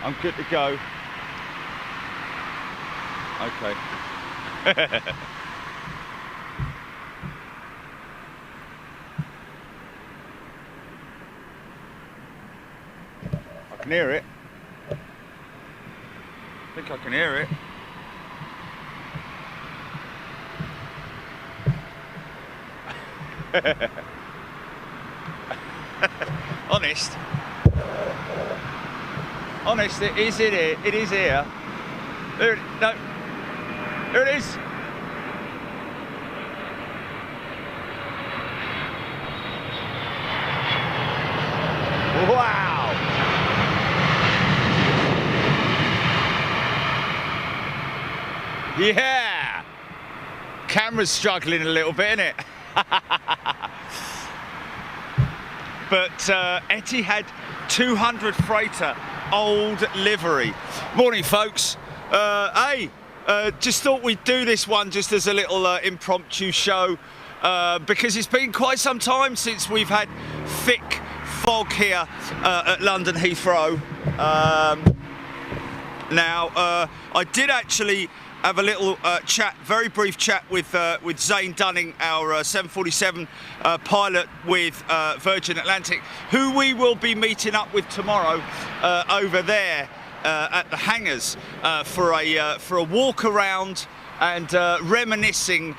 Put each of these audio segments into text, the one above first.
I'm good to go. Okay. I can hear it. I think I can hear it. Honest, it is in here. It is here. There, no, there it is. Wow. Yeah. Camera's struggling a little bit, isn't it? But Etihad 200 freighter, old livery. Morning, folks. Hey, just thought we'd do this one just as a little impromptu show because it's been quite some time since we've had thick fog here at London Heathrow. Now, I did actually have a little chat, very brief chat with Zane Dunning, our 747 pilot with Virgin Atlantic, who we will be meeting up with tomorrow over there at the hangars for a walk around and reminiscing,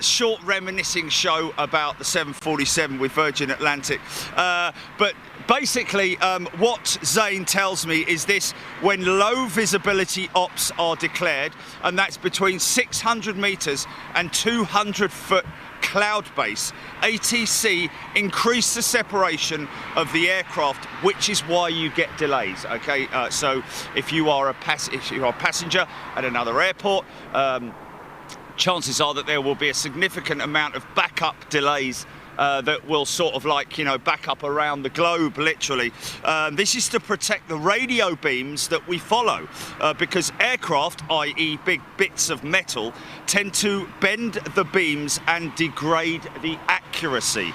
short reminiscing show about the 747 with Virgin Atlantic. But basically, what Zane tells me is this: when low visibility ops are declared, and that's between 600 meters and 200 foot cloud base, ATC increase the separation of the aircraft, which is why you get delays. Okay, so if you are a passenger at another airport, chances are that there will be a significant amount of backup delays that will sort of like, you know, back up around the globe, literally. This is to protect the radio beams that we follow, because aircraft, i.e. big bits of metal, tend to bend the beams and degrade the accuracy,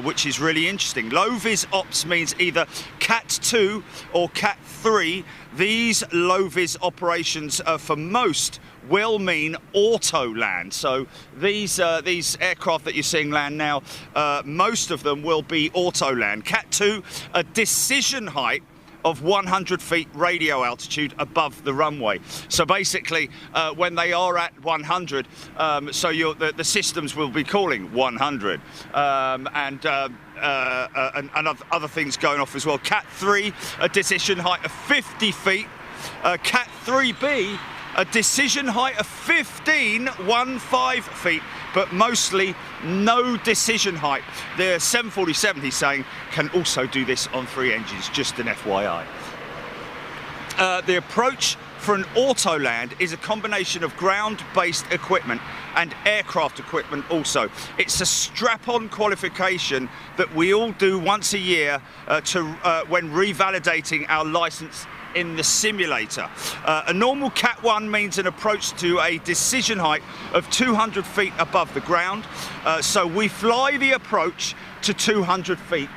which is really interesting. Low vis ops means either Cat 2 or Cat 3. These low vis operations, for most, will mean auto land. So these aircraft that you're seeing land now, most of them will be auto land. Cat 2, a decision height of 100 feet radio altitude above the runway. So basically, when they are at 100, so the systems will be calling 100, and other things going off as well. Cat 3, a decision height of 50 feet. Cat 3B, a decision height of 15 feet, but mostly no decision height. The 747, he's saying, can also do this on 3 engines, just an FYI. The approach for an auto land is a combination of ground-based equipment and aircraft equipment also. It's a strap-on qualification that we all do once a year when revalidating our license in the simulator. A normal Cat 1 means an approach to a decision height of 200 feet above the ground. So we fly the approach to 200 feet.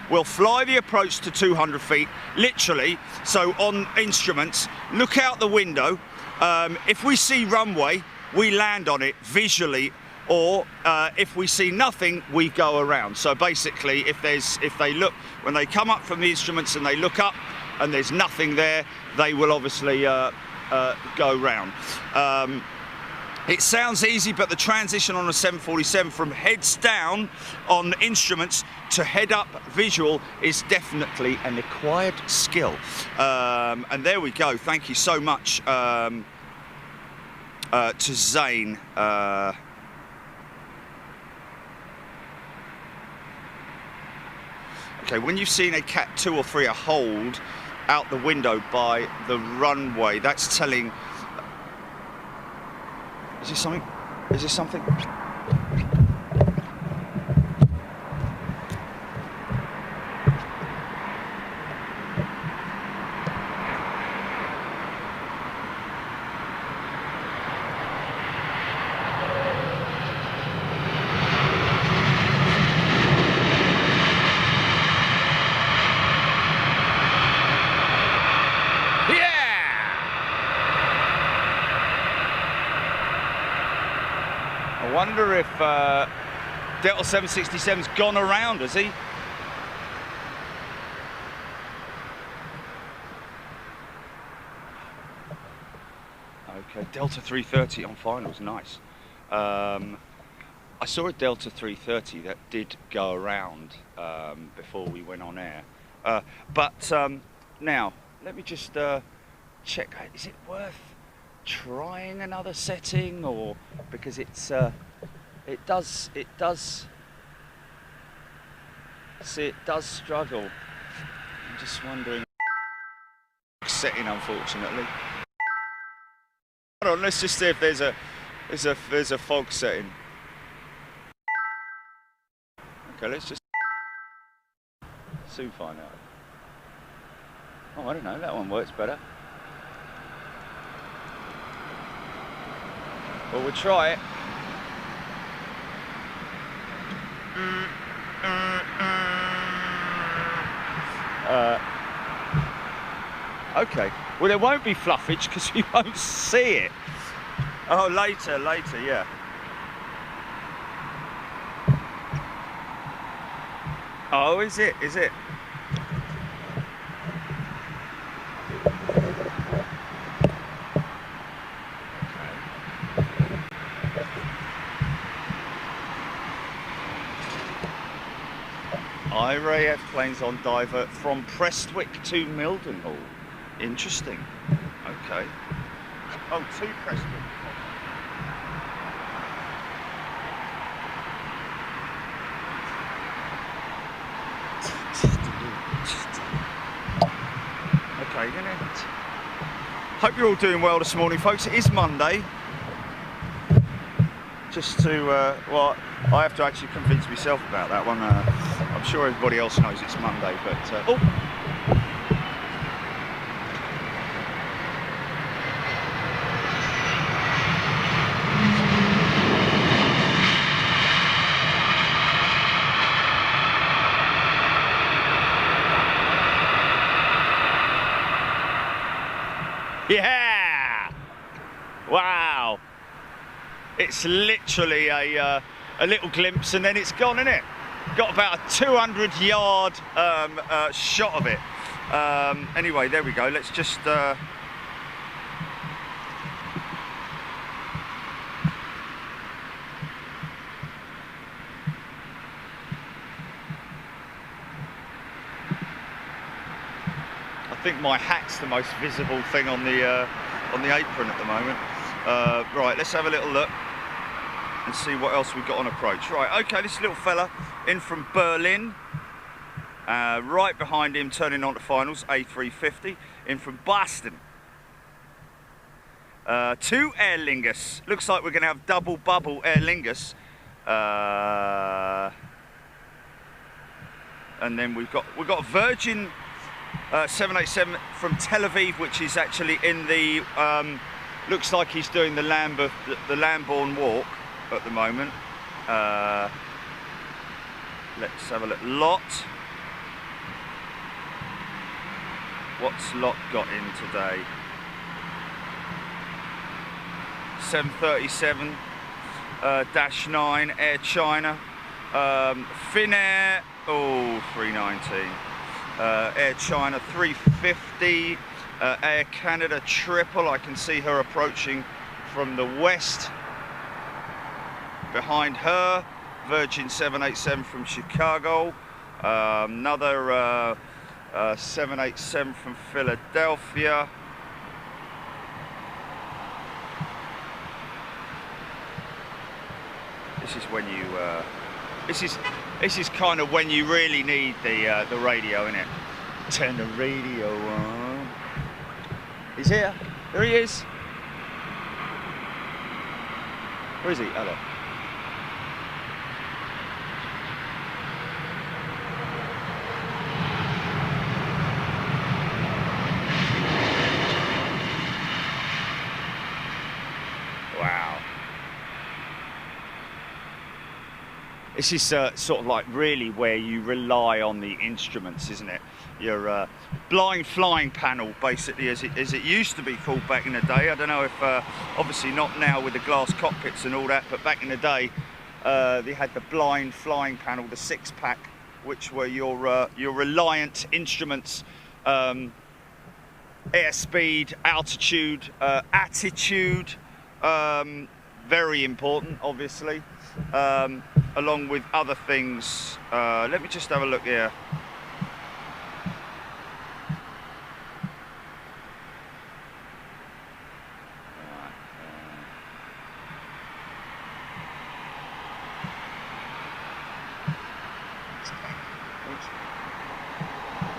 We'll fly the approach to 200 feet, literally. So on instruments, look out the window. If we see runway, we land on it visually, or if we see nothing, we go around. So basically, if they look, when they come up from the instruments and they look up, and there's nothing there, they will obviously go round. It sounds easy, but the transition on a 747 from heads down on instruments to head up visual is definitely an acquired skill. And there we go. Thank you so much to Zane. Okay, when you've seen a Cat 2 or 3 a hold out the window by the runway, that's telling... Is this something? Is this something? wonder if Delta 767's gone around, has he? Okay, Delta 330 on finals, nice. I saw a Delta 330 that did go around before we went on air. But now, let me just check, is it worth trying another setting, or because it's it does struggle. I'm just wondering. Setting, unfortunately. Hold on, let's just see if there's a fog setting. Okay, let's just soon find out. Oh, I don't know, that one works better. Well, we'll try it. Okay, well there won't be fluffage because you won't see it. Oh, later, yeah. Oh, is it? IRAF planes on divert from Prestwick to Mildenhall. Interesting. Okay. Oh, to Prestwick. Okay, hope you're all doing well this morning, folks. It is Monday. Just to, well, I have to actually convince myself about that one. I'm sure everybody else knows it's Monday, but oh. Yeah! Wow! It's literally a little glimpse and then it's gone, isn't it? Got about a 200-yard shot of it. Anyway, there we go. Let's just... I think my hat's the most visible thing on the apron at the moment. Right, let's have a little look and see what else we've got on approach. Right, okay, this little fella in from Berlin. Right behind him, turning on to finals, A350, in from Boston. 2 Aer Lingus. Looks like we're going to have double bubble Aer Lingus. And then we've got Virgin 787 from Tel Aviv, which is actually in the looks like he's doing the Lambourne walk at the moment. Let's have a look. Lot. What's Lot got in today? 737-9 Air China, Finnair, 319. Air China 350, Air Canada triple. I can see her approaching from the west. Behind her, Virgin 787 from Chicago. Another 787 from Philadelphia. This is when you. This is kind of when you really need the radio, isn't it? Turn the radio on. He's here. There he is. Where is he? Hello. this is sort of like really where you rely on the instruments, isn't it? Your blind flying panel, basically, as it used to be called back in the day. I don't know if, obviously not now with the glass cockpits and all that, but back in the day, they had the blind flying panel, the 6-pack, which were your reliant instruments, airspeed, altitude, attitude, very important, obviously, along with other things. Let me just have a look here.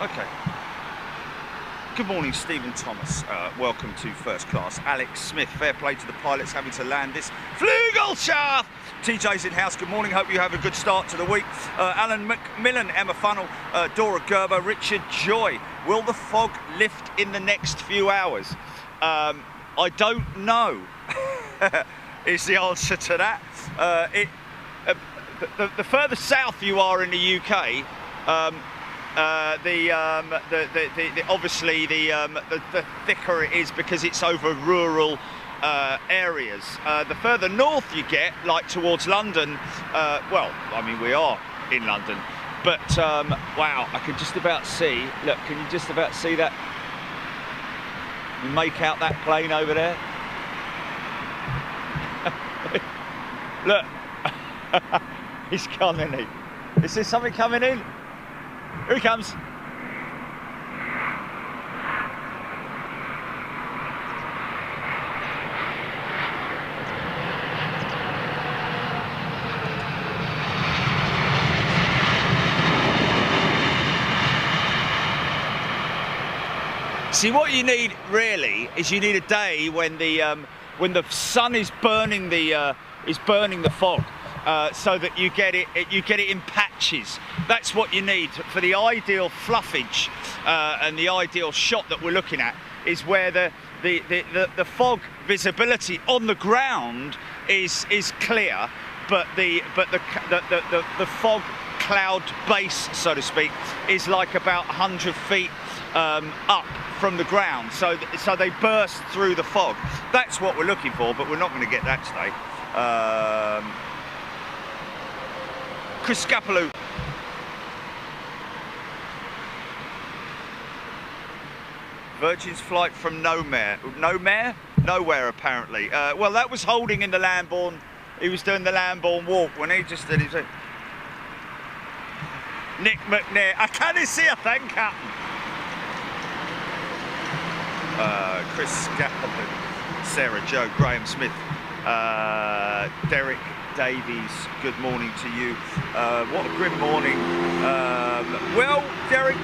Okay. Good morning, Stephen Thomas. Welcome to First Class. Alex Smith, fair play to the pilots having to land this Flugelschaft. TJ's in house. Good morning. Hope you have a good start to the week. Alan McMillan, Emma Funnell, Dora Gerber, Richard Joy. Will the fog lift in the next few hours? I don't know. Is the answer to that. The further south you are in the UK, obviously the thicker it is because it's over rural areas. The further north you get, like towards London, well, I mean, we are in London, but wow, I can just about see, look, can you just about see that? You make out that plane over there? Look, he's coming in. Is there something coming in? Here he comes. See, what you need really is you need a day when the sun is burning the fog. So that you get it in patches. That's what you need for the ideal fluffage, and the ideal shot that we're looking at is where the fog visibility on the ground is clear, but the fog cloud base, so to speak, is like about 100 feet up from the ground. So they burst through the fog. That's what we're looking for, but we're not going to get that today. Chris Scapaloo. Virgin's flight from nowhere apparently. Well, that was holding in the Lambourne. He was doing the Lambourne walk when he just did his. Nick McNair. I can't see a thing, Captain. Chris Scapaloo, Sarah Joe, Graham Smith, Derek Davies, good morning to you. What a grim morning. Well, Derek,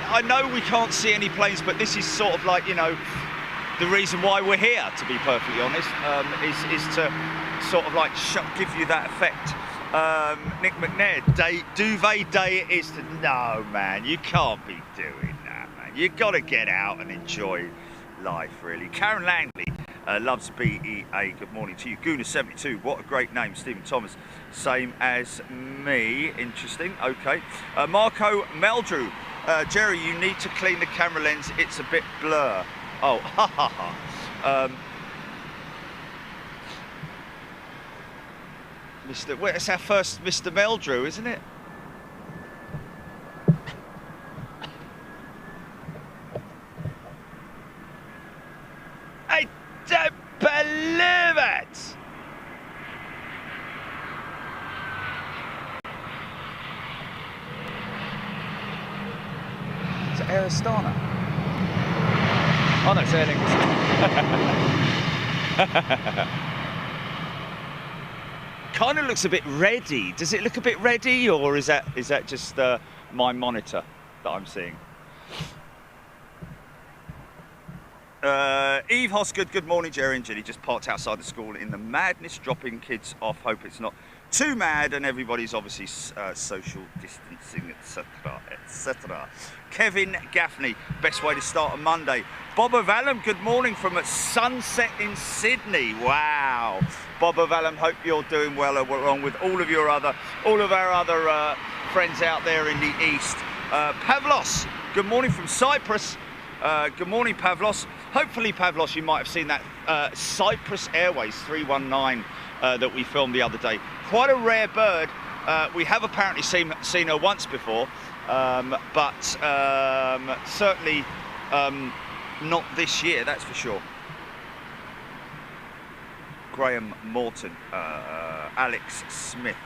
I know we can't see any planes, but this is sort of like, you know, the reason why we're here, to be perfectly honest, is to sort of like give you that effect. Nick McNair, duvet day it is to... No, man, you can't be doing that, man. You've got to get out and enjoy life, really. Karen Langley, loves BEA, good morning to you. Guna72, what a great name. Stephen Thomas, same as me. Interesting, okay. Marco Meldrew, Jerry, you need to clean the camera lens, it's a bit blur. Oh, ha ha ha. Well, it's our first Mr. Meldrew, isn't it? I don't believe it! Is it Air Astana? Oh no, it's Aer Lingus. Kind of looks a bit reddy. Does it look a bit reddy, or is that just my monitor that I'm seeing? Eve Hosgood, good morning, Jerry and Ginny. Just parked outside the school in the madness, dropping kids off. Hope it's not too mad, and everybody's obviously social distancing, etc., etc. Kevin Gaffney, best way to start a Monday. Bob O'Vallam, good morning from a sunset in Sydney. Wow. Bob of Allen, hope you're doing well along with all of our other friends out there in the east. Pavlos, good morning from Cyprus. Good morning, Pavlos. Hopefully, Pavlos, you might have seen that Cyprus Airways 319 that we filmed the other day. Quite a rare bird. We have apparently seen her once before, but certainly not this year, that's for sure. Graham Morton, Alex Smith.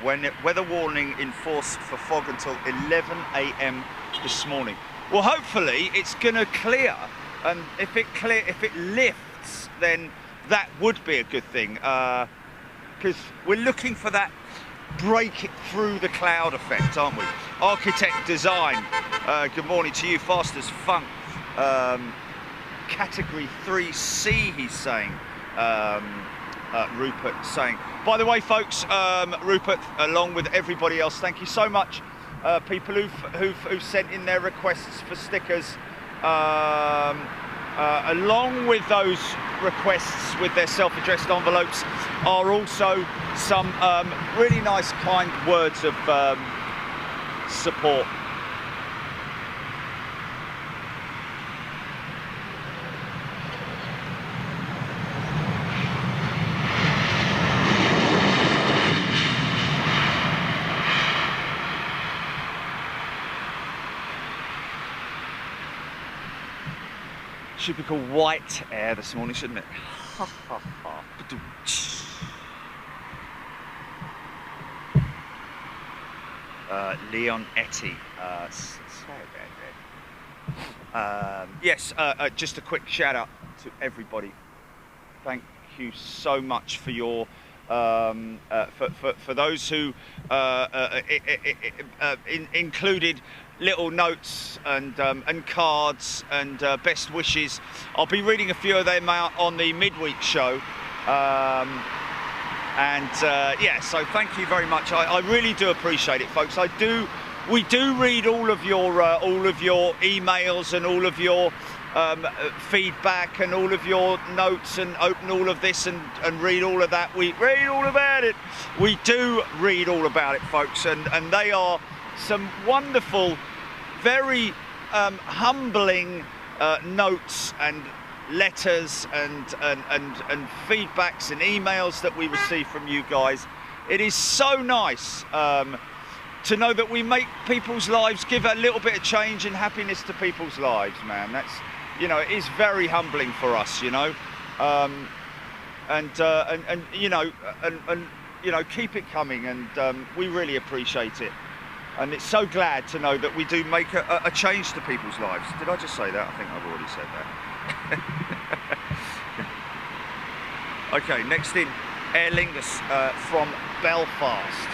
Weather warning in force for fog until 11 a.m. this morning. Well, hopefully it's going to clear, and if it lifts, then that would be a good thing, because we're looking for that break it through the cloud effect, aren't we? Architect Design, good morning to you. Fast as Funk, category 3C, he's saying. Rupert saying. By the way, folks, Rupert, along with everybody else, thank you so much. People who've sent in their requests for stickers, along with those requests with their self-addressed envelopes, are also some really nice, kind words of support. Should be called White Air this morning, shouldn't it? Leon Etty. Yes, just a quick shout out to everybody. Thank you so much for your for those who included little notes and cards and best wishes. I'll be reading a few of them out on the midweek show, yeah, so thank you very much. I really do appreciate it, folks. We do read all of your emails and all of your feedback and all of your notes, and open all of this and read all of that. We read all about it. We do read all about it, folks, and they are some wonderful, very humbling notes and letters and feedbacks and emails that we receive from you guys. It is so nice to know that we make people's lives, give a little bit of change and happiness to people's lives, man. That's, you know, it is very humbling for us, you know, you know, keep it coming, and we really appreciate it. And it's so glad to know that we do make a change to people's lives. Did I just say that? I think I've already said that. Okay, next in, Aer Lingus from Belfast.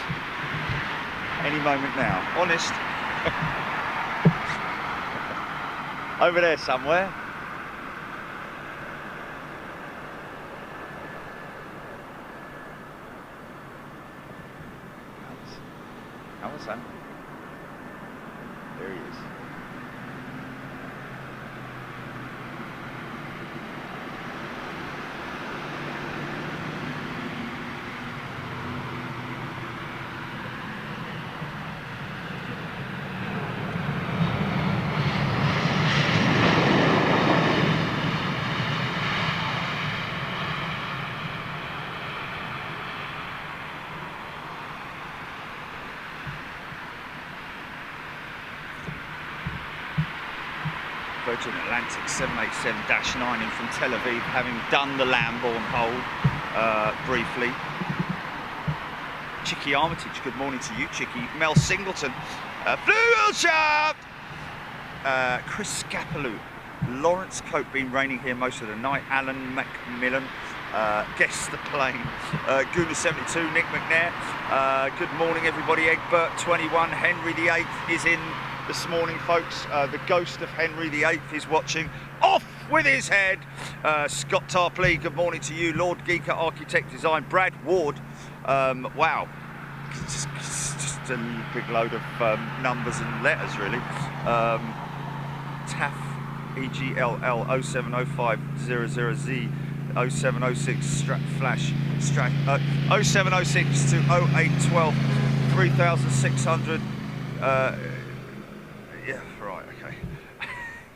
Any moment now. Honest. Over there somewhere. How was that? There he is. Virgin Atlantic 787-9 in from Tel Aviv, having done the Lambourne hold briefly. Chicky Armitage, good morning to you, Chicky. Mel Singleton, Flugelschaft! Chris Scapaloo, Lawrence Cope, been raining here most of the night. Alan Macmillan, Guess the Plane. Guna72, Nick McNair, good morning everybody. Egbert 21, Henry VIII is in this morning, folks. The ghost of Henry VIII is watching. Off with his head. Scott Tarpley, good morning to you. Lord Geeker, Architect Design. Brad Ward, wow, just a big load of numbers and letters, really. TAF EGLL 0705000Z. 0706 flash strap 0706 to 0812 3600. Yeah, right, okay.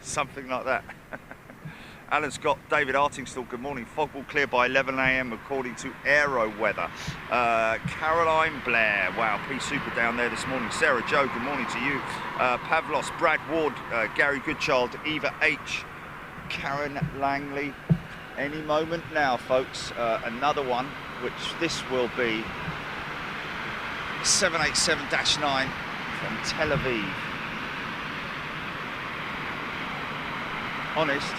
Something like that. Alan Scott, David Artingstall, good morning. Fog will clear by 11 a.m. according to Aero Weather. Caroline Blair, wow, P Super down there this morning. Sarah Joe, good morning to you. Pavlos, Brad Ward, Gary Goodchild, Eva H, Karen Langley. Any moment now, folks. Another one, which this will be 787-9 from Tel Aviv. Honest.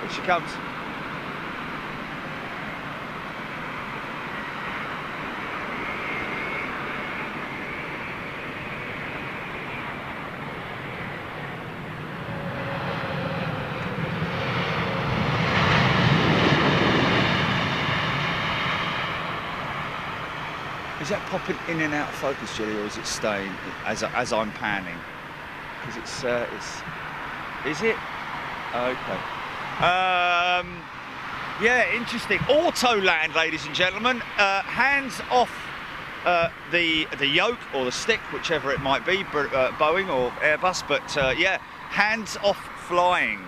Here she comes. Is that popping in and out of focus, Julie, or is it staying as I'm panning? Because it's is it? Okay. Yeah, interesting. Autoland, ladies and gentlemen. Hands off the yoke or the stick, whichever it might be, Boeing or Airbus. But yeah, hands off flying.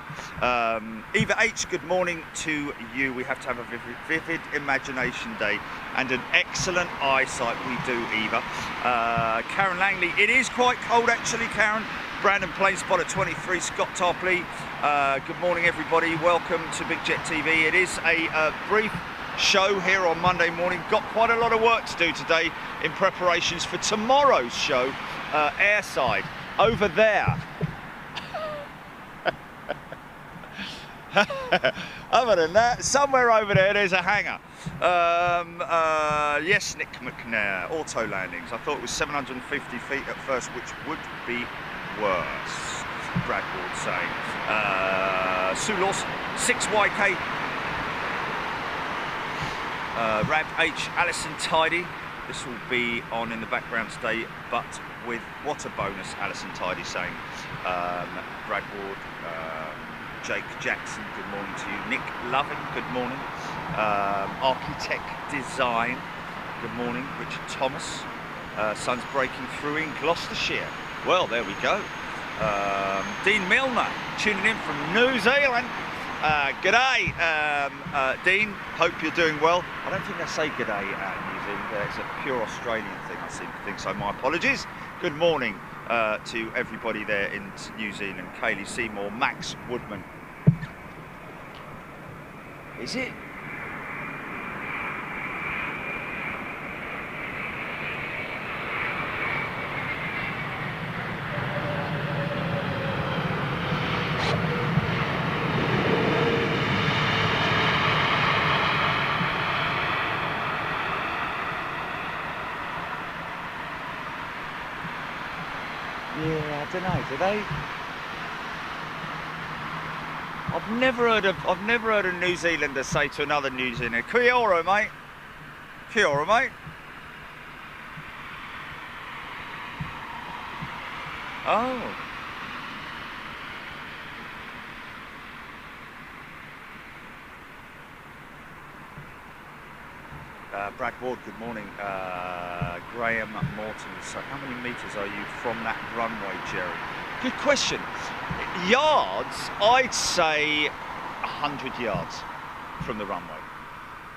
Eva H, good morning to you. We have to have a vivid imagination day and an excellent eyesight. We do, Eva. Karen Langley, it is quite cold actually, Karen. Brandon Planespotting 23, Scott Tarpley. Good morning, everybody. Welcome to Big Jet TV. It is a brief show here on Monday morning. Got quite a lot of work to do today in preparations for tomorrow's show, airside, over there. Other than that, somewhere over there, there's a hangar. Yes, Nick McNair, auto landings. I thought it was 750 feet at first, which would be worse. Brad Ward saying. Sue Lawson, 6YK. Rab H, Alison Tidy. This will be on in the background today, but with what a bonus, Alison Tidy saying. Brad Ward. Jake Jackson, good morning to you. Nick Loving, good morning. Architect Design, good morning. Richard Thomas, sun's breaking through in Gloucestershire. Well, there we go. Dean Milner, tuning in from New Zealand. G'day, Dean, hope you're doing well. I don't think they say g'day New Zealand, it's a pure Australian thing, I seem to think so, my apologies. Good morning to everybody there in New Zealand. Kaylee Seymour, Max Woodman. Is it? Yeah, I don't know, do they? I've never heard a New Zealander say to another New Zealander, Kia ora, mate. Kia ora, mate. Oh. Brad Ward, good morning. Graham Morton, so how many metres are you from that runway, Jerry? Good question. Yards, I'd say 100 yards from the runway.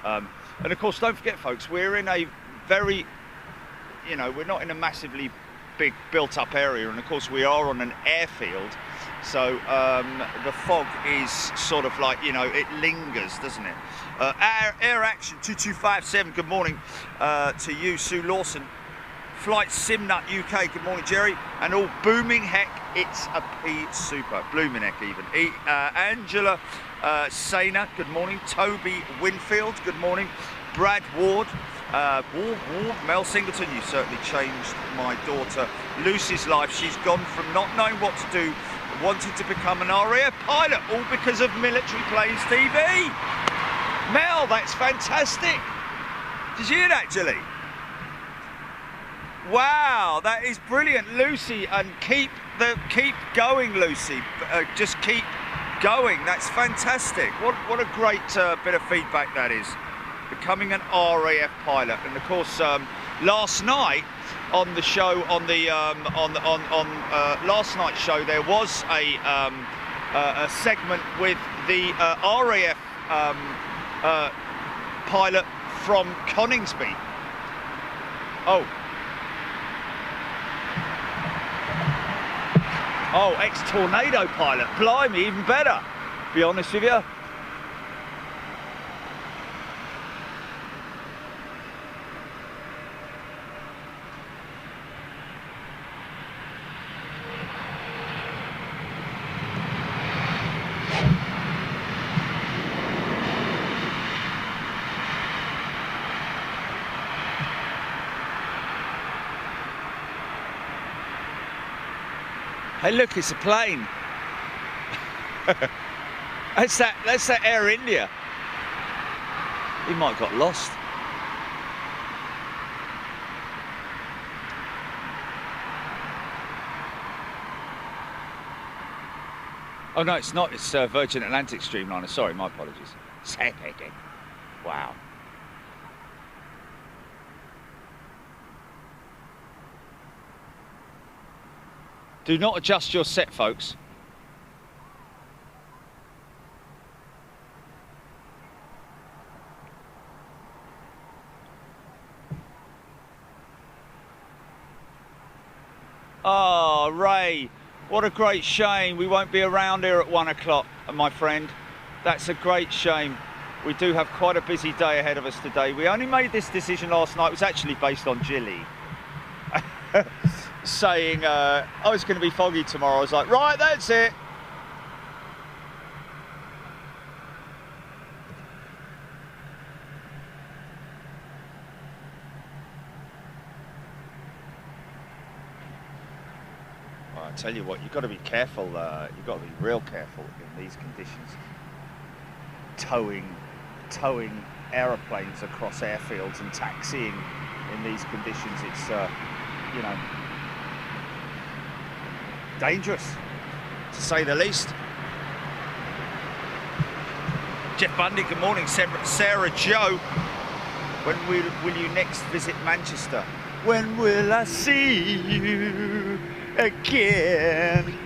And of course, don't forget, folks, we're in a very, you know, we're not in a massively big built-up area, and of course we are on an airfield, so the fog is sort of like, you know, it lingers, doesn't it? Air Action 2257, good morning to you. Sue Lawson, Flight Simnut UK, good morning, Jerry. And all booming heck, it's a P Super, blooming heck even. Angela Sainer, good morning. Toby Winfield, good morning. Brad Ward, Mel Singleton, you certainly changed my daughter Lucy's life. She's gone from not knowing what to do, wanting to become an RAF pilot, all because of Military Planes TV. Mel, that's fantastic. Did you hear that, Julie? Wow, that is brilliant, Lucy, and keep going, Lucy. Just keep going. That's fantastic. What a great bit of feedback that is. Becoming an RAF pilot, and of course, last night on the show, on last night's show, there was a segment with the RAF pilot from Coningsby. Oh, ex-Tornado pilot. Blimey, even better, to be honest with you. Hey, look, it's a plane. That's that Air India. He might have got lost. Oh no, it's not. It's Virgin Atlantic Streamliner. Sorry, my apologies. Wow. Do not adjust your set, folks. Oh, Ray, what a great shame. We won't be around here at 1 o'clock, my friend. That's a great shame. We do have quite a busy day ahead of us today. We only made this decision last night. It was actually based on Jilly saying, oh, it's going to be foggy tomorrow. I was like, right, that's it. Well, I tell you what, you've got to be careful. You've got to be real careful in these conditions. Towing aeroplanes across airfields and taxiing in these conditions, it's, you know, dangerous, to say the least. Jeff Bundy, good morning. Sarah Joe, when will you next visit Manchester? When will I see you again?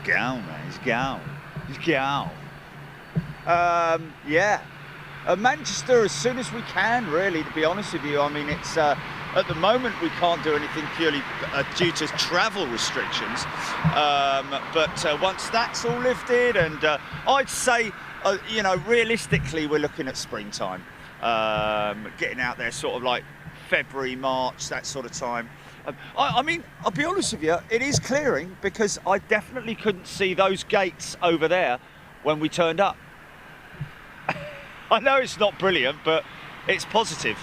Gone, man. He's gone. He's gone. Yeah. Manchester as soon as we can, really, to be honest with you. I mean, it's at the moment we can't do anything purely due to travel restrictions. But once that's all lifted, and I'd say, you know, realistically, we're looking at springtime. Getting out there sort of like February, March, that sort of time. I mean, I'll be honest with you, it is clearing, because I definitely couldn't see those gates over there when we turned up. I know it's not brilliant, but it's positive.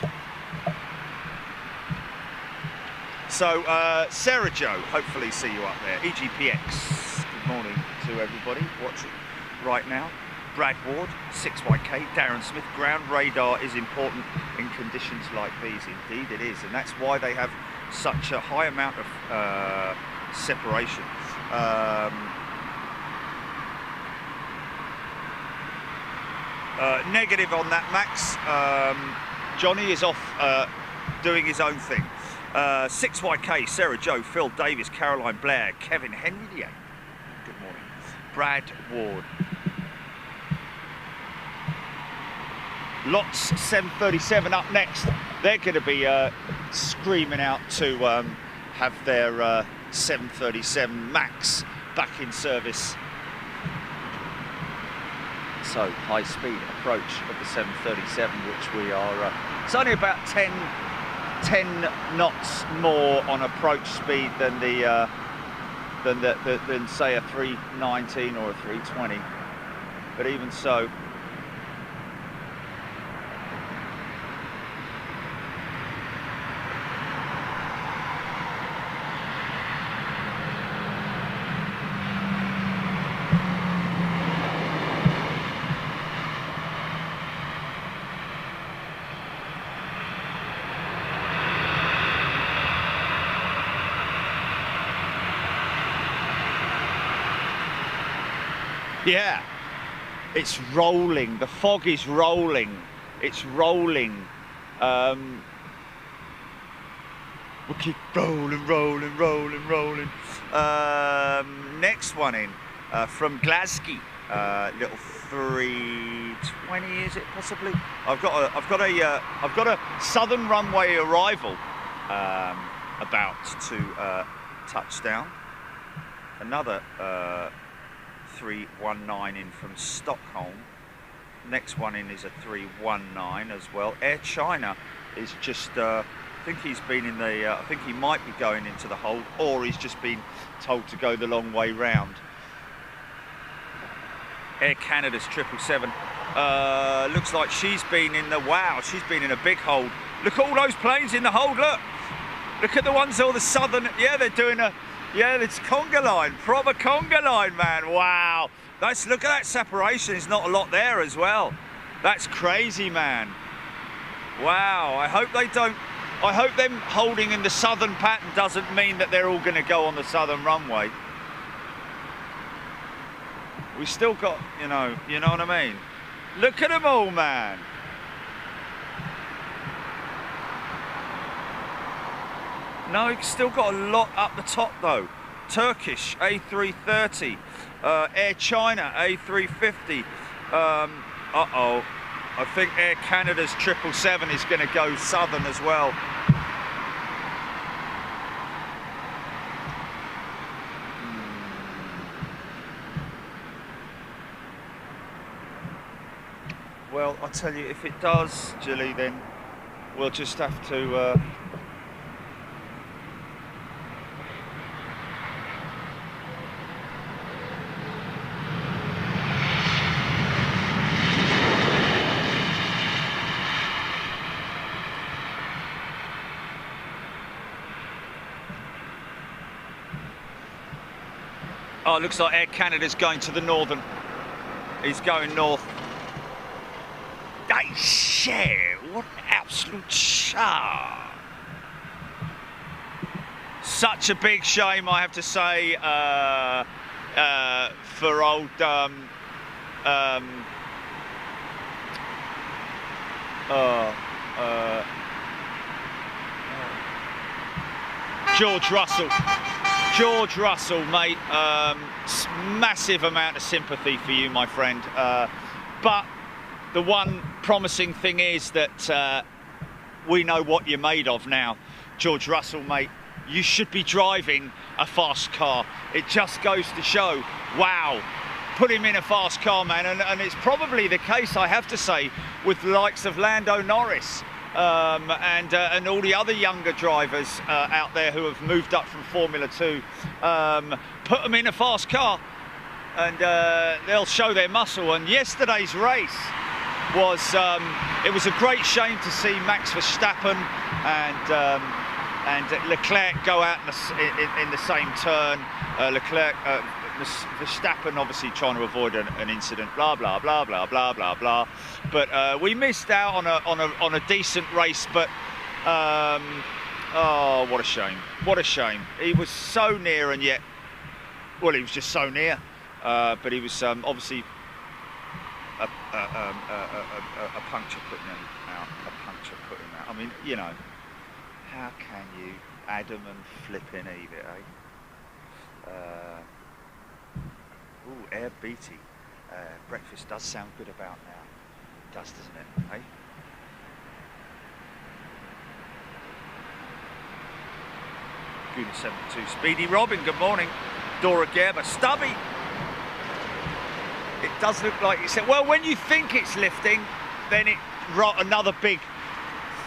So, Sarah Joe, hopefully see you up there. EGPX, good morning to everybody watching right now. Brad Ward, 6YK, Darren Smith, ground radar is important in conditions like these. Indeed it is, and that's why they have such a high amount of separation. Negative on that, Max. Johnny is off doing his own thing. 6YK, Sarah Joe, Phil Davis, Caroline Blair, Kevin Henry. Good morning. Brad Ward. Lots 737 up next. They're going to be screaming out to have their 737 MAX back in service. So high speed approach of the 737, which we are, it's only about 10 knots more on approach speed than the than say a 319 or a 320. but even so. Yeah, it's rolling. The fog is rolling. It's rolling. We keep rolling, rolling, rolling, rolling. Next one in from Glasgow, little 320, is it possibly? I've got a southern runway arrival about to touch down. Another 319 in from Stockholm. Next one in is a 319 as well. Air China is just, I think he's been in the, I think he might be going into the hold, or he's just been told to go the long way round. Air Canada's 777. Looks like she's been in the, wow, she's been in a big hold. Look at all those planes in the hold, look. Look at the ones, all the southern, yeah, they're doing a, yeah, it's conga line, proper conga line, man. Wow, look at that separation. There's not a lot there as well. That's crazy, man. Wow, I hope them holding in the southern pattern doesn't mean that they're all going to go on the southern runway. We still got, you know what I mean? Look at them all, man. No, you've still got a lot up the top though. Turkish A330, Air China A350. Uh-oh, I think Air Canada's 777 is going to go southern as well. Well, I'll tell you, if it does, Gilly, then we'll just have to oh, it looks like Air Canada's going to the northern. He's going north. Hey, shit, what an absolute char. Such a big shame, I have to say, for old George Russell. George Russell, mate, massive amount of sympathy for you, my friend. But the one promising thing is that we know what you're made of now. George Russell, mate, you should be driving a fast car. It just goes to show, wow, put him in a fast car, man. And it's probably the case, I have to say, with the likes of Lando Norris. And all the other younger drivers out there who have moved up from Formula 2, put them in a fast car and they'll show their muscle. And yesterday's race was, it was a great shame to see Max Verstappen and Leclerc go out in the same turn. Verstappen obviously trying to avoid an incident, blah blah blah blah blah blah blah. But we missed out on a decent race. But oh, what a shame! What a shame! He was so near, and yet, well, he was just so near. But he was obviously a puncture putting him out. A puncture putting him out. I mean, you know, how can you Adam and flipping Eve it, eh? Ooh, Air Beatty. Breakfast does sound good about now. It does, doesn't it? Eh? Guna 72. Speedy Robin, good morning. Dora Gerber. Stubby. It does look like you said. Well, when you think it's lifting, then another big,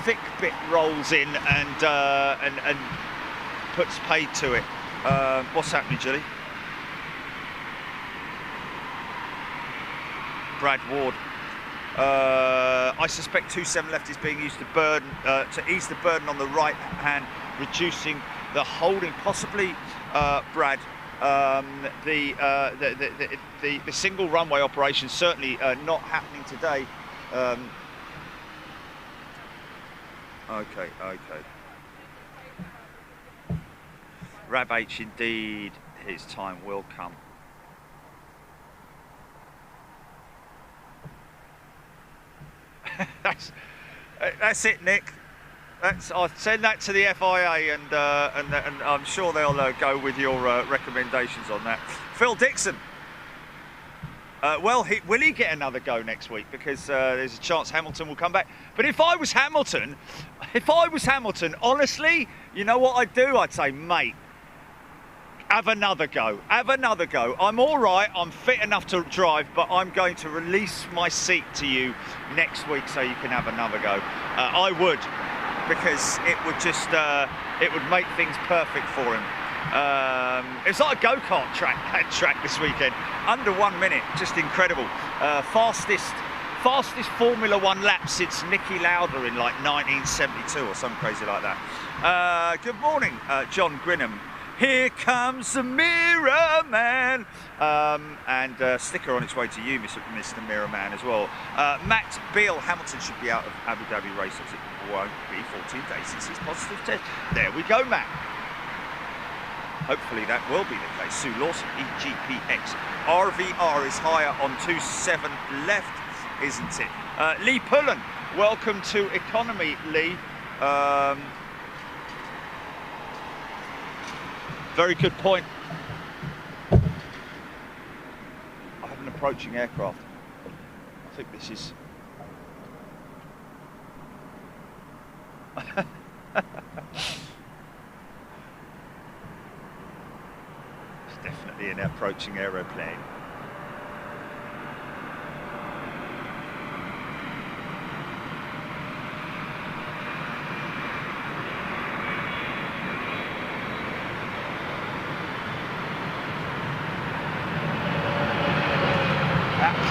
thick bit rolls in and puts paid to it. What's happening, Julie? Brad Ward. I suspect 2.7 left is being used to ease the burden on the right hand, reducing the holding. Possibly, Brad, the single runway operation certainly not happening today. Okay. Rab H, indeed, his time will come. That's it, Nick. I'll send that to the FIA, and I'm sure they'll go with your recommendations on that. Phil Dixon. Well, will he get another go next week? Because there's a chance Hamilton will come back. But if I was Hamilton, honestly, you know what I'd do? I'd say, mate, have another go. I'm all right. I'm fit enough to drive, but I'm going to release my seat to you next week so you can have another go. I would, because it would just it would make things perfect for him. It's like a go-kart track this weekend. Under 1 minute, just incredible. Fastest Formula One lap since Niki Lauda in like 1972 or something crazy like that. Good morning, John Grinham. Here comes the Mirror Man. And sticker on its way to you, Mr. Mirror Man, as well. Matt Beale, Hamilton should be out of Abu Dhabi races. It won't be 14 days since his positive test. There we go, Matt. Hopefully that will be the case. Sue Lawson, EGPX. RVR is higher on 2.7 left, isn't it? Lee Pullen, welcome to Economy, Lee. Very good point. I have an approaching aircraft. I think this is... It's definitely an approaching aeroplane.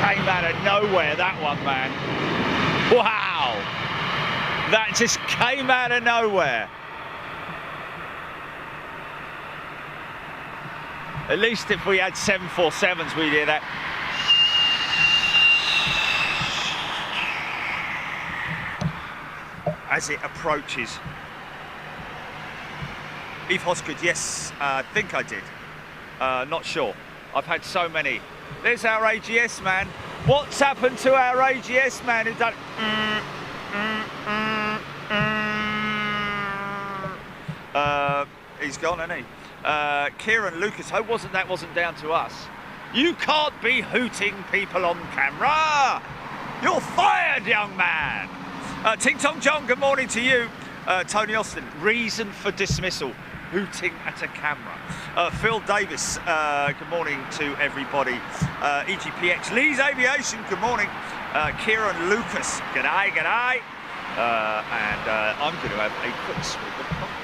Came out of nowhere, that one, man. Wow! That just came out of nowhere. At least if we had 747s, we'd hear that. As it approaches. Eve Hosgood, yes, I think I did. Not sure. I've had so many. There's our AGS man. What's happened to our AGS man? Is that? He's gone, isn't he? Kieran Lucas, hope that wasn't down to us. You can't be hooting people on camera. You're fired, young man. Ting Tong John, good morning to you. Tony Austin, reason for dismissal. Hooting at a camera. Phil Davis, good morning to everybody. EGPX, Lee's Aviation, good morning. Kieran Lucas, g'day. And I'm going to have a quick swig of coffee.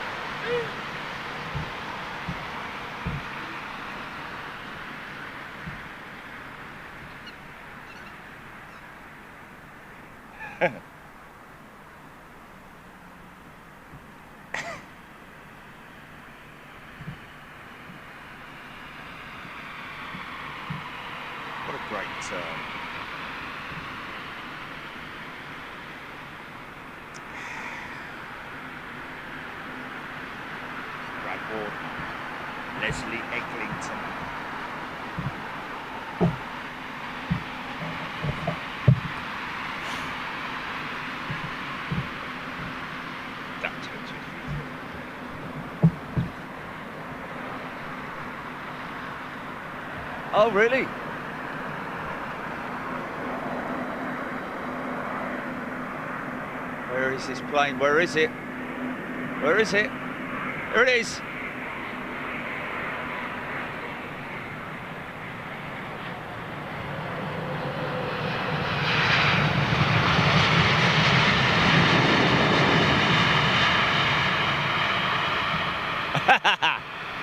Brad Ward, Leslie Eglinton. Oh, really? Where is this plane? Where is it? Where is it? There it is.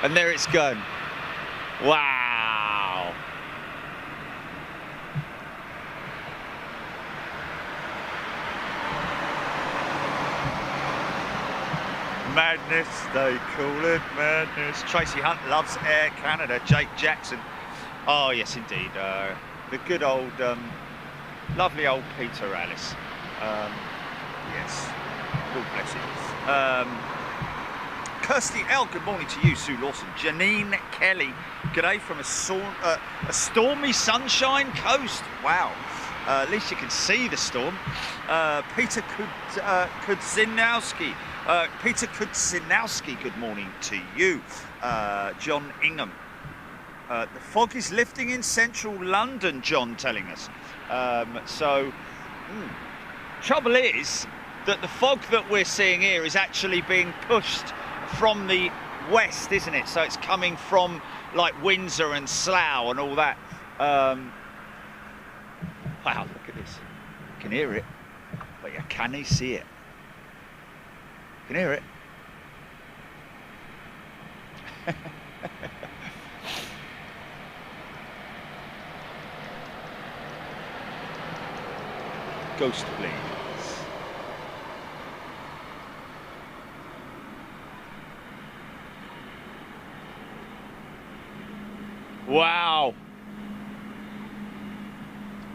And there it's gone. Wow. Madness, they call it madness. Tracy Hunt loves Air Canada. Jake Jackson. Oh, yes, indeed. The good old, lovely old Peter Alice. Yes, God bless him. Kirsty L, good morning to you. Sue Lawson. Janine Kelly, g'day from a stormy sunshine coast. Wow. At least you can see the storm. Peter Kudzinowski. Peter Kudzinowski, good morning to you. John Ingham. The fog is lifting in central London, John telling us. Trouble is that the fog that we're seeing here is actually being pushed from the west, isn't it? So it's coming from like Windsor and Slough and all that. Wow, look at this. You can hear it, but you can't see it. You can hear it. Ghost planes. Wow.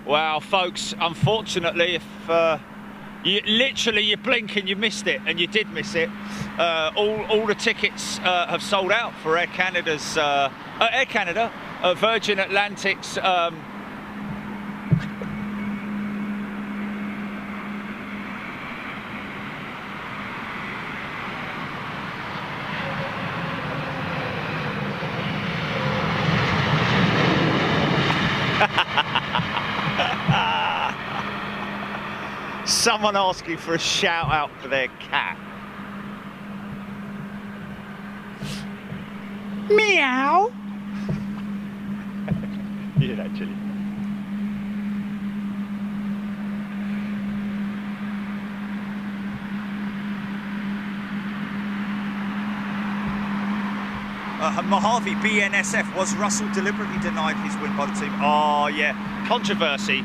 Wow, folks, unfortunately, if you blink and you missed it, and you did miss it, all the tickets have sold out for Air Canada, Virgin Atlantic's someone asking for a shout out for their cat. Meow. You did actually. Mojave BNSF, was Russell deliberately denied his win by the team? Oh yeah, controversy,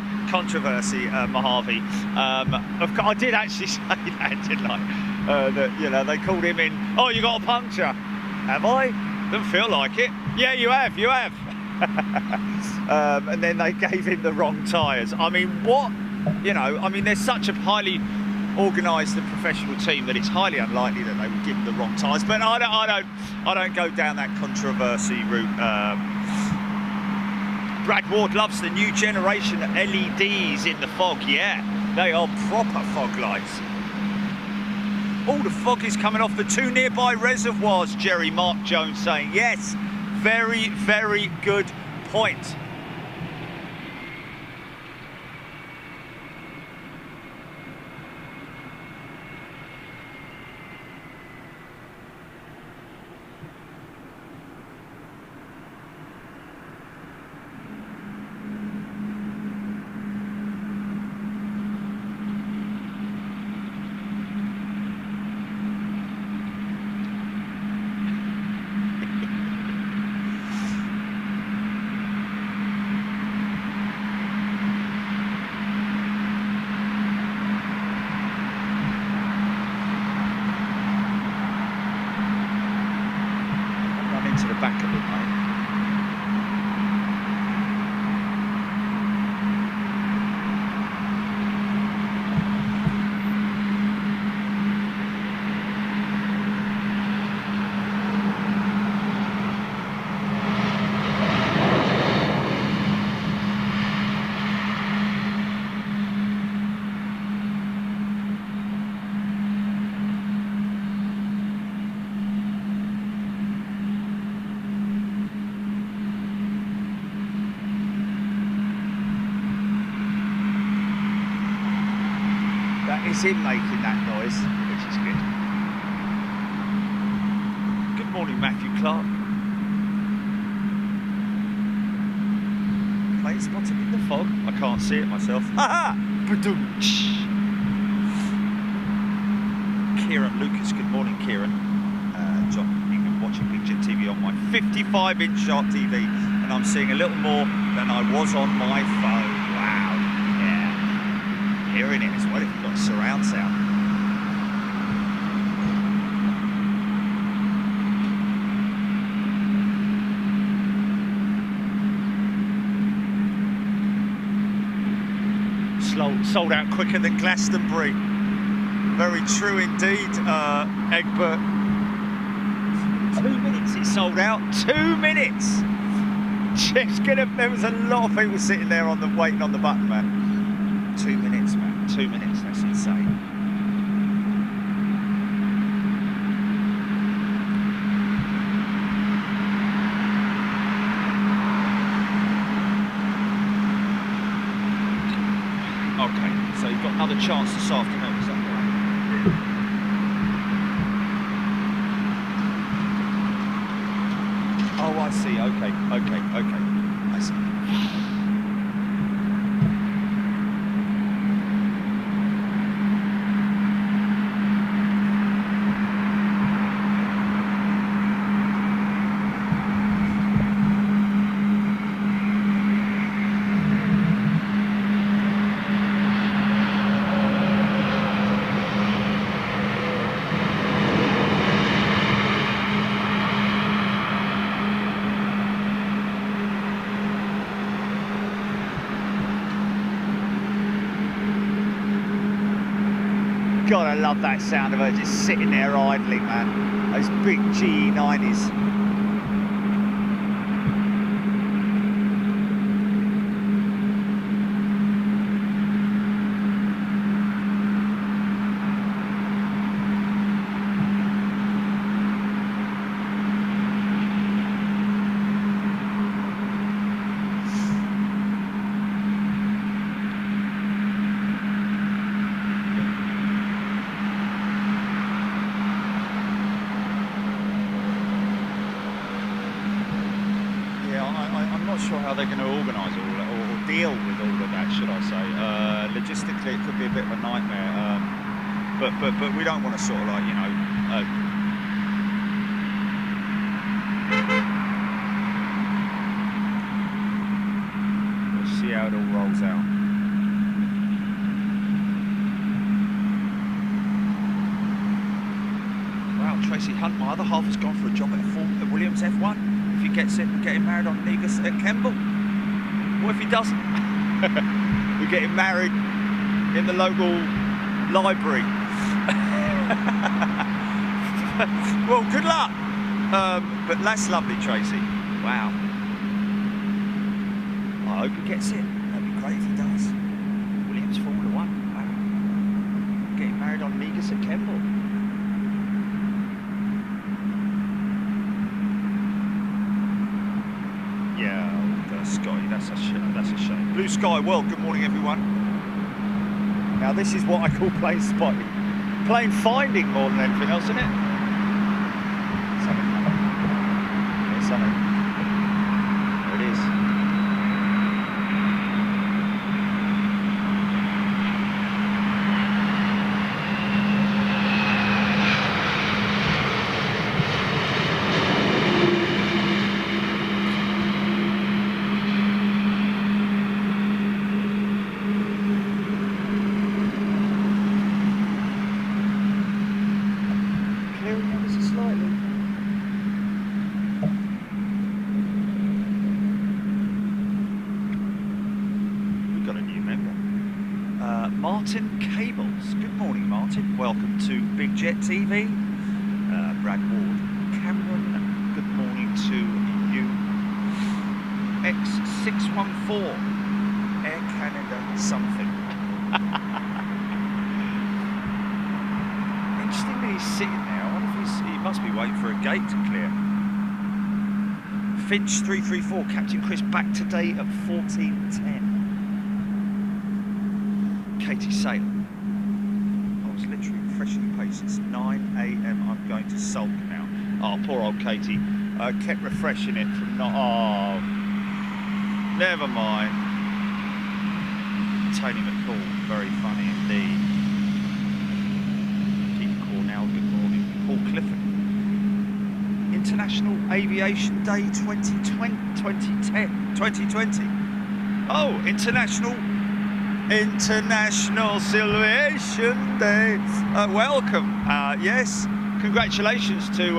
Mojave. I did actually say that, didn't I? That, you know, they called him in. Oh, you got a puncture? Have I? Doesn't feel like it. Yeah, you have. And then they gave him the wrong tyres. I mean, what? You know, I mean, there's such a highly organised and professional team that it's highly unlikely that they would give them the wrong tyres. But I don't go down that controversy route. Brad Ward loves the new generation LEDs in the fog. Yeah, they are proper fog lights. All the fog is coming off the two nearby reservoirs, Jerry Mark Jones saying. Yes, very, very good point. To the back of it, mate. Is him making that noise, which is good. Good morning, Matthew Clark. Planespotting in the fog. I can't see it myself. Ha ha! Kieran Lucas, good morning, Kieran. John Ingham watching Picture TV on my 55-inch Sharp TV, and I'm seeing a little more than I was on my phone. Wow. Hearing it as well if you've got surround sound. Sold out quicker than Glastonbury. Very true indeed, Egbert. 2 minutes it sold out. 2 minutes. There was a lot of people sitting there waiting on the button, man. 2 minutes, man. 2 minutes. That's insane. Okay, so you've got another chance this afternoon, is that right? Oh, I see. Okay. I see. God, I love that sound of her just sitting there idling, man. Those big GE90s. I'm not sure how they're going to organise all that, or deal with all of that, should I say. Logistically, it could be a bit of a nightmare, but we don't want to sort of like, you know, we'll see how it all rolls out. Wow, Tracy Hunt, my other half, has gone for a job at Williams F1. If he gets it, we're getting married on Negus at Kemble. What if he doesn't? We're getting married in the local library. Well, good luck. But that's lovely, Tracy. Wow. I hope he gets it. That'd be great if he does. Williams Formula 1. Wow. Getting married on Negus at Kemble. Scotty, that's a shame. Blue Sky World, good morning everyone. Now this is what I call plane spotting. Plane finding more than anything else, isn't it? Something. There's something. There it is. Martin Cables, good morning Martin, welcome to Big Jet TV. Brad Ward, Cameron, good morning to you. X614, Air Canada something. Interesting that he's sitting there. I wonder if he must be waiting for a gate to clear. Finch 334, Captain Chris back today at 14:10. Katie Salem. I was literally refreshing the page since 9 AM. I'm going to sulk now. Oh, poor old Katie. Kept refreshing it from not. Oh, never mind. Tony McCall, very funny indeed. Keith Cornell, good morning. Paul Clifford. International Aviation Day 2020. Oh, International Aviation Day. Welcome. Yes, congratulations to,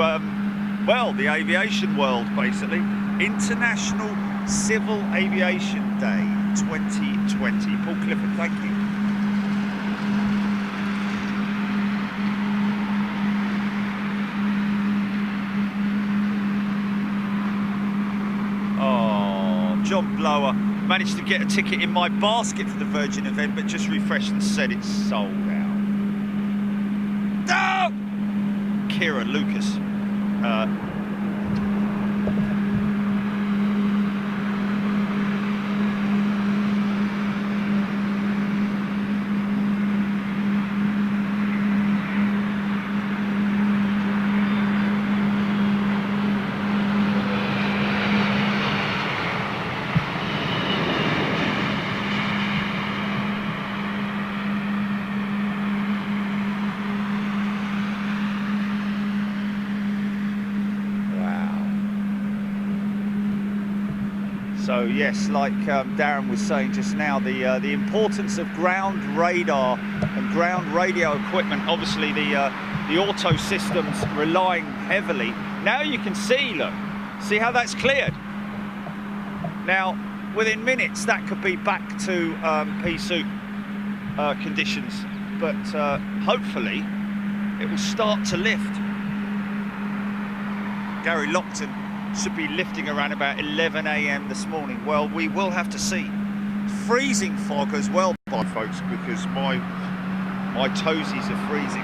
well, the aviation world, basically. International Civil Aviation Day 2020. 20. Paul Clifford, thank you. Oh, John Blower managed to get a ticket in my basket for the Virgin event, but just refreshed and said it's sold out. No! Kira Lucas. So yes, like Darren was saying just now, the importance of ground radar and ground radio equipment. Obviously, the auto systems relying heavily. Now you can see, look, see how that's cleared. Now, within minutes, that could be back to pea soup conditions, but hopefully, it will start to lift. Gary Lockton should be lifting around about 11 a.m. this morning. Well, we will have to see. Freezing fog as well, folks, because my toesies are freezing.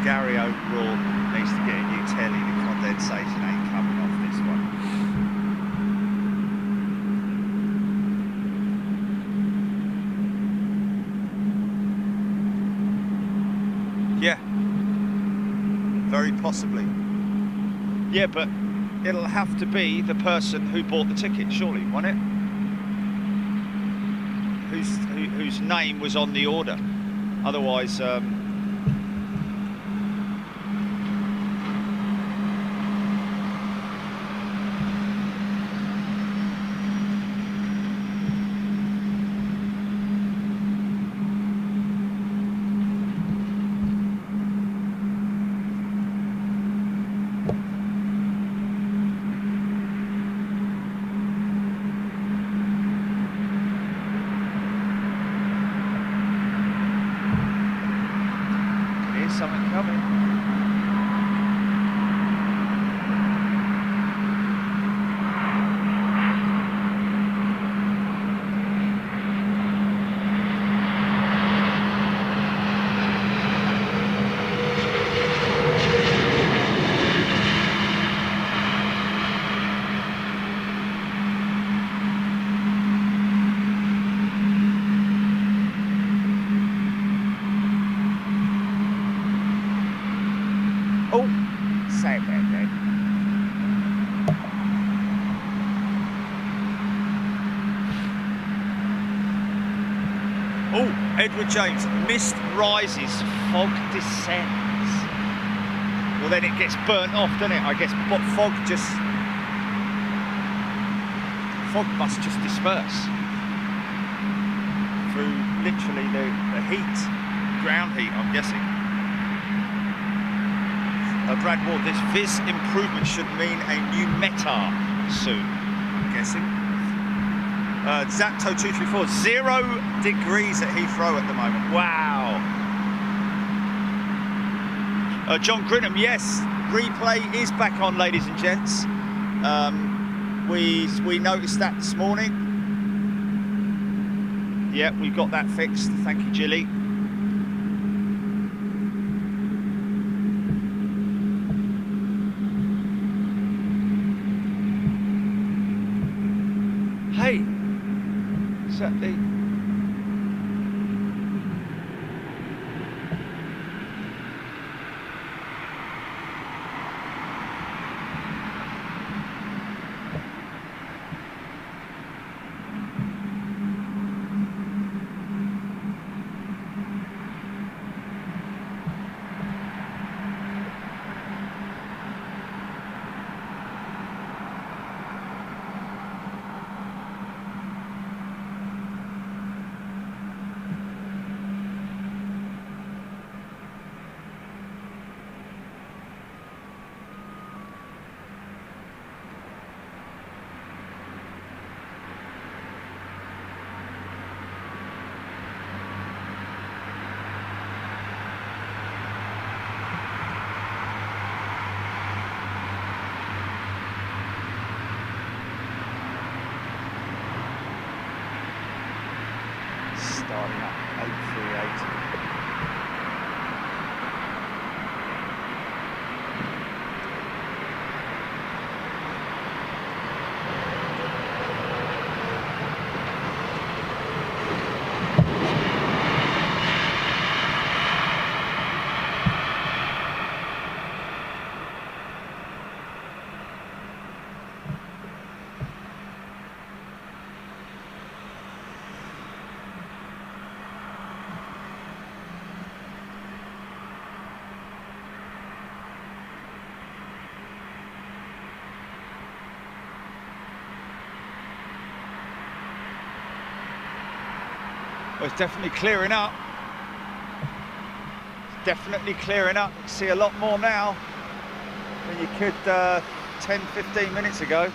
Gary overall needs to get a new telly. The condensation ain't coming off this one. Yeah, very possibly. Yeah, but it'll have to be the person who bought the ticket, surely, won't it? Whose name was on the order. Otherwise, something coming. Oh, Edward James, mist rises, fog descends. Well, then it gets burnt off, doesn't it? I guess, but fog must just disperse through literally the heat, ground heat, I'm guessing. Brad Ward, this Viz improvement should mean a new METAR soon, I'm guessing. Zapto234, 0 degrees at Heathrow at the moment. Wow. John Grinham, yes, replay is back on, ladies and gents. We noticed that this morning. Yeah, we got that fixed. Thank you, Jilly. Hey, is that the... starting up 838. Well, it's definitely clearing up. It's definitely clearing up. You see a lot more now than you could 10, 15 minutes ago.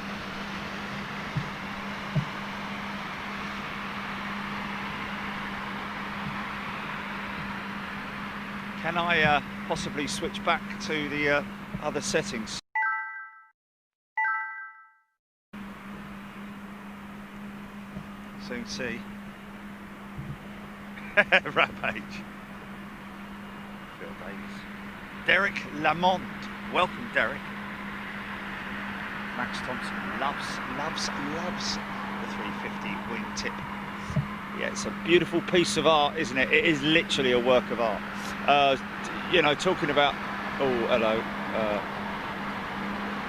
Can I possibly switch back to the other settings? So you can see. Rampage. Phil Davis. Derek Lamont. Welcome, Derek. Max Thompson loves the 350 wingtip. Yeah, it's a beautiful piece of art, isn't it? It is literally a work of art. You know, talking about... Oh, hello.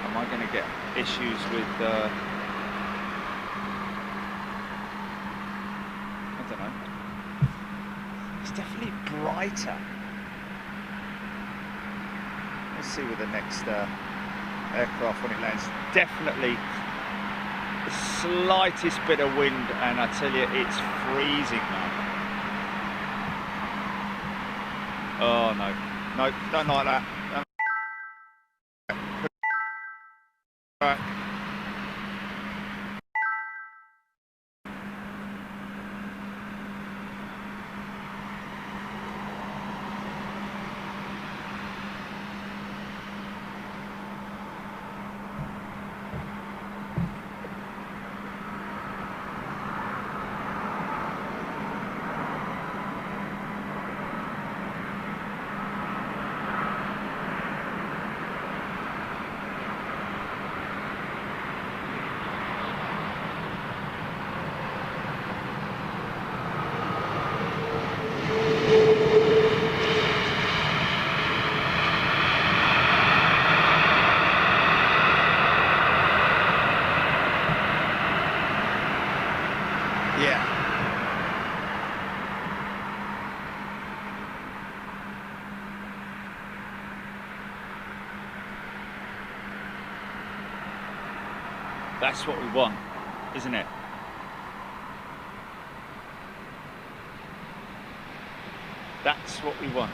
Am I going to get issues with... I don't know. It's definitely brighter. Let's see with the next aircraft when it lands. Definitely the slightest bit of wind, and I tell you, it's freezing now. Oh no, no, don't like that. Right. Yeah. That's what we want, isn't it? That's what we want.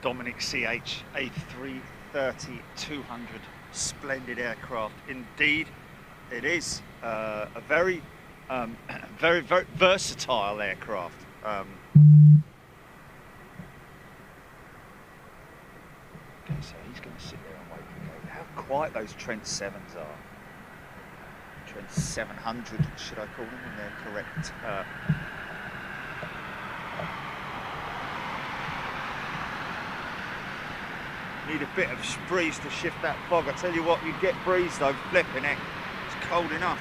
Dominic CH, A330-200, splendid aircraft indeed. It is a very, very versatile aircraft. Okay, so he's going to sit there and wait for go. How quiet those Trent 7s are. Trent 700, should I call them in their correct? Need a bit of breeze to shift that fog. I tell you what, you get breeze though, flipping it. It's cold enough.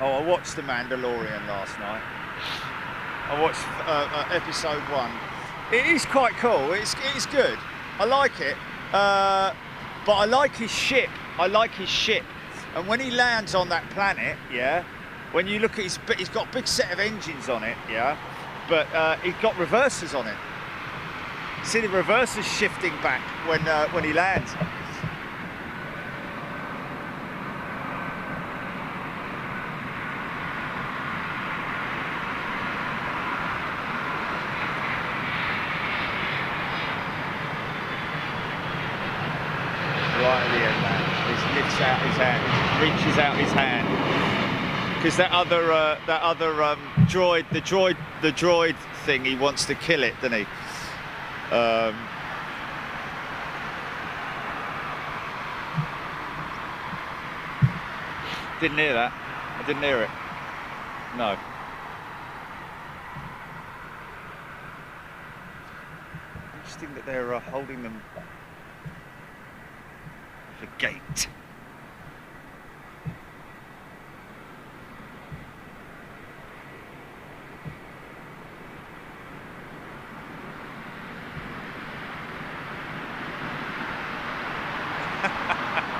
Oh, I watched The Mandalorian last night. I watched episode 1. It is quite cool. It's good. I like it. But I like his ship. I like his ship. And when he lands on that planet, yeah, when you look at he's got a big set of engines on it, yeah, but he's got reversers on it. See the reversers shifting back when he lands. Right at the end, man. He lifts out his hand, reaches out his hand, because that other droid thing, he wants to kill it, doesn't he? Didn't hear that. I didn't hear it. No. Interesting that they're holding them the gate.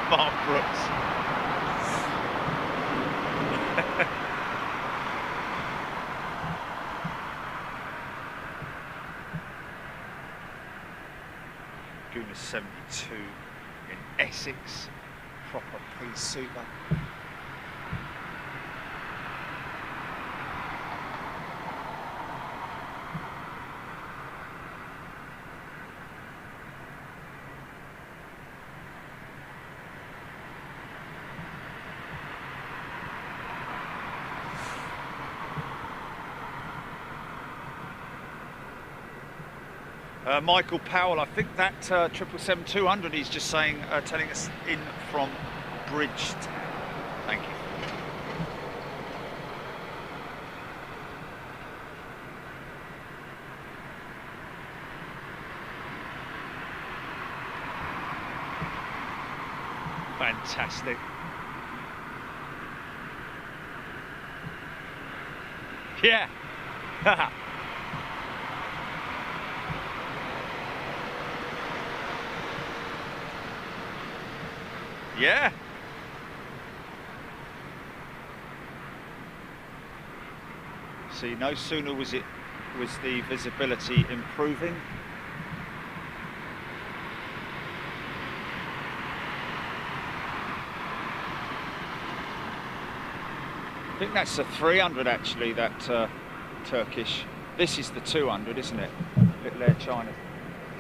Mark Brooks. Guna 72 in Essex, proper P-super. Michael Powell, I think that 777-200 he's just saying, telling us in from Bridgetown. Thank you. Fantastic. Yeah. Yeah. See, no sooner was the visibility improving. I think that's the 300 actually, that Turkish. This is the 200, isn't it? Little Air China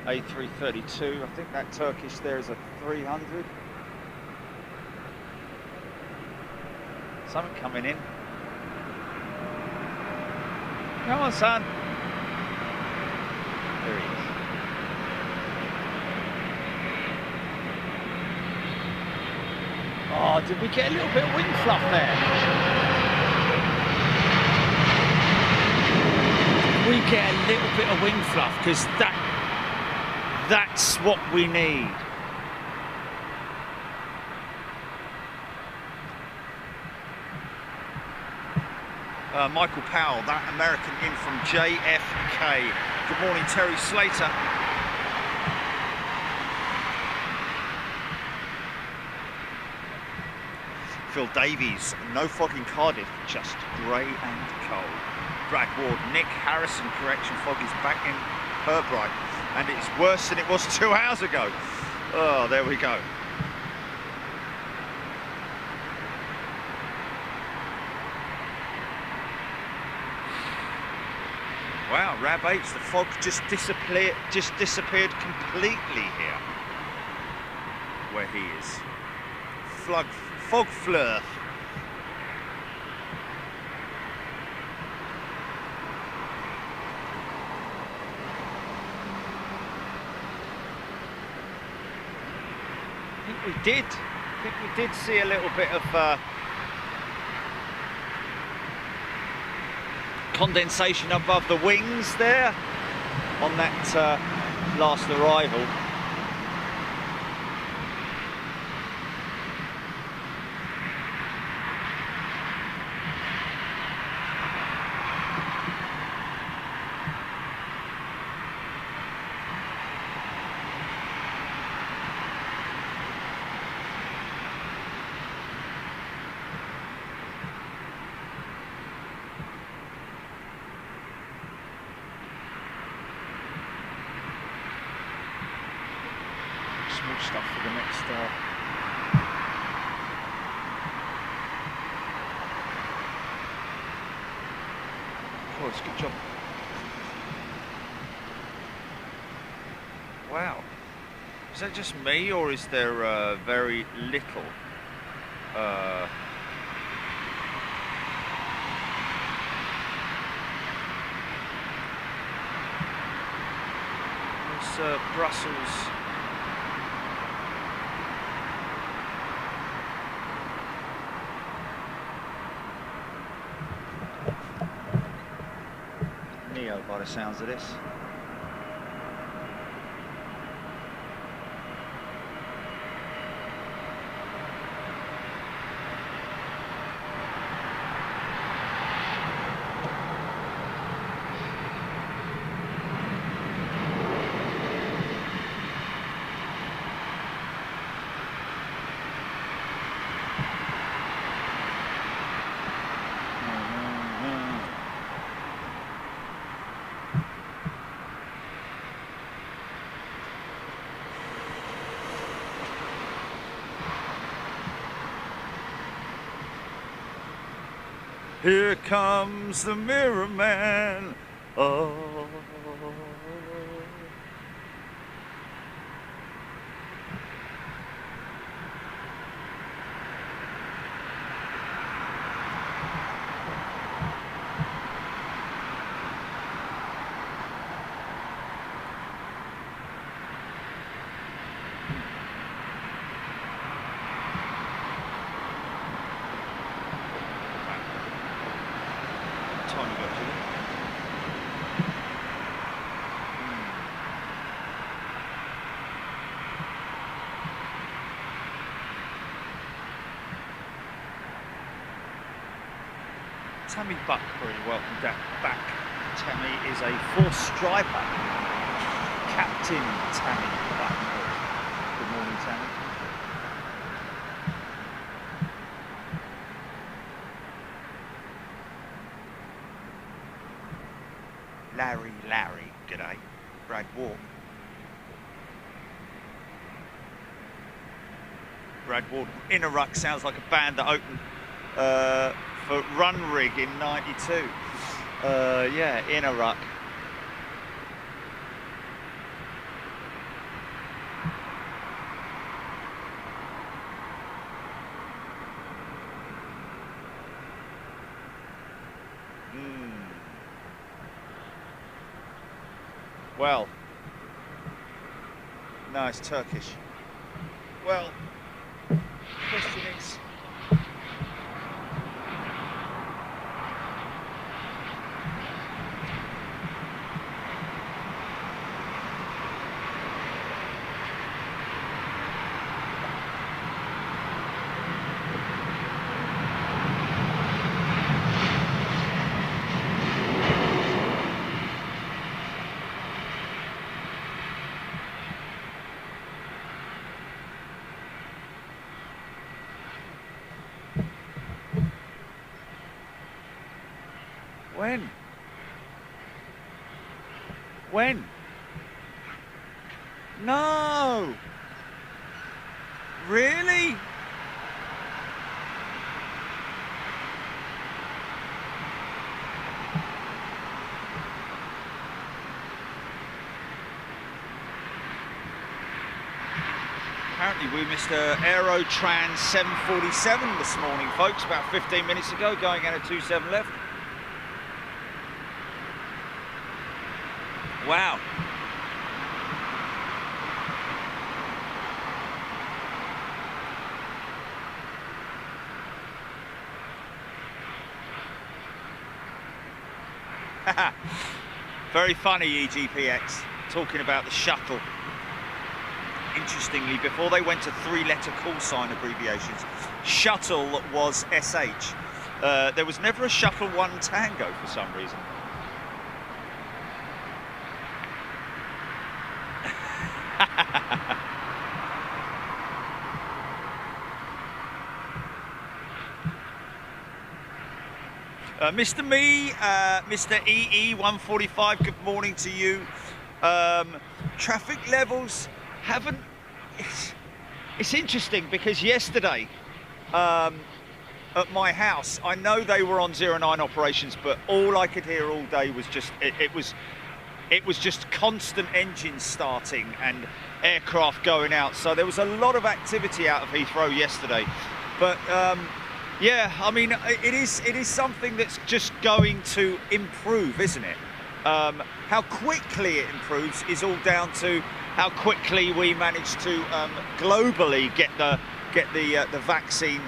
A332. I think that Turkish there is a 300. Something coming in. Come on, son. There he is. Oh, did we get a little bit of wing fluff there? Did we get a little bit of wing fluff? Because that's what we need. Michael Powell, that American in from JFK. Good morning, Terry Slater. Phil Davies, no fog in Cardiff, just grey and cold. Brad Ward, Nick Harrison, correction, fog is back in Purbright, and it's worse than it was 2 hours ago. Oh, there we go. Wow, Rab 8, the fog just disappeared completely here, where he is. Fog fleur. I think we did see a little bit of condensation above the wings there on that last arrival. stuff for the next. Oh, it's a good job. Wow. Is that just me, or is there very little? It's Brussels. Neo, by the sounds of this. Here comes the Mirror Man. Oh. Tammy Buckbury, welcome back. Tammy is a fourth striper. Captain Tammy Buckbury. Good morning, Tammy. Larry, g'day. Brad Ward. Brad Ward. Inner Ruck sounds like a band that opened for Run Rig in '92. Yeah, Inner Ruck. Well, no, it's Turkish. Well, the question is, When? No! Really? Apparently we missed Aerotrans 747 this morning, folks, about 15 minutes ago, going out at 27 left. Wow. Very funny, EGPX, talking about the shuttle. Interestingly, before they went to three-letter call sign abbreviations, shuttle was SH. There was never a shuttle 1 Tango for some reason. Mr. Me, Mr. EE145, good morning to you. Traffic levels haven't it's interesting because yesterday at my house, I know they were on 09 operations, but all I could hear all day was just it was just constant engines starting and aircraft going out. So there was a lot of activity out of Heathrow yesterday. But yeah, I mean, it is something that's just going to improve, isn't it? How quickly it improves is all down to how quickly we manage to globally get the vaccine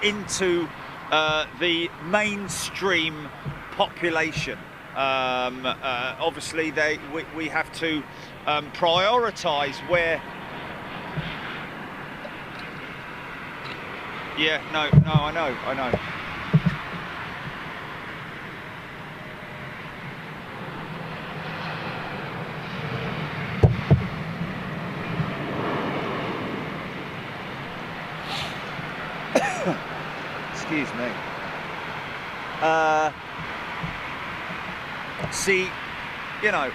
into the mainstream population. Obviously, we have to prioritise where. Yeah, no, I know. Excuse me. See, you know.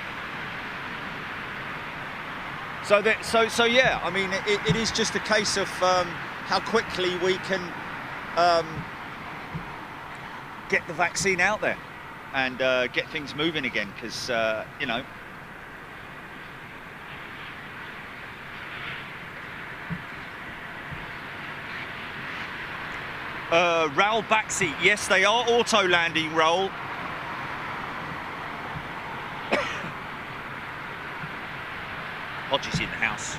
So yeah. I mean, it is just a case of how quickly we can get the vaccine out there and get things moving again, because you know. Raoul backseat, yes, they are auto landing, Raoul. Hodges in the house.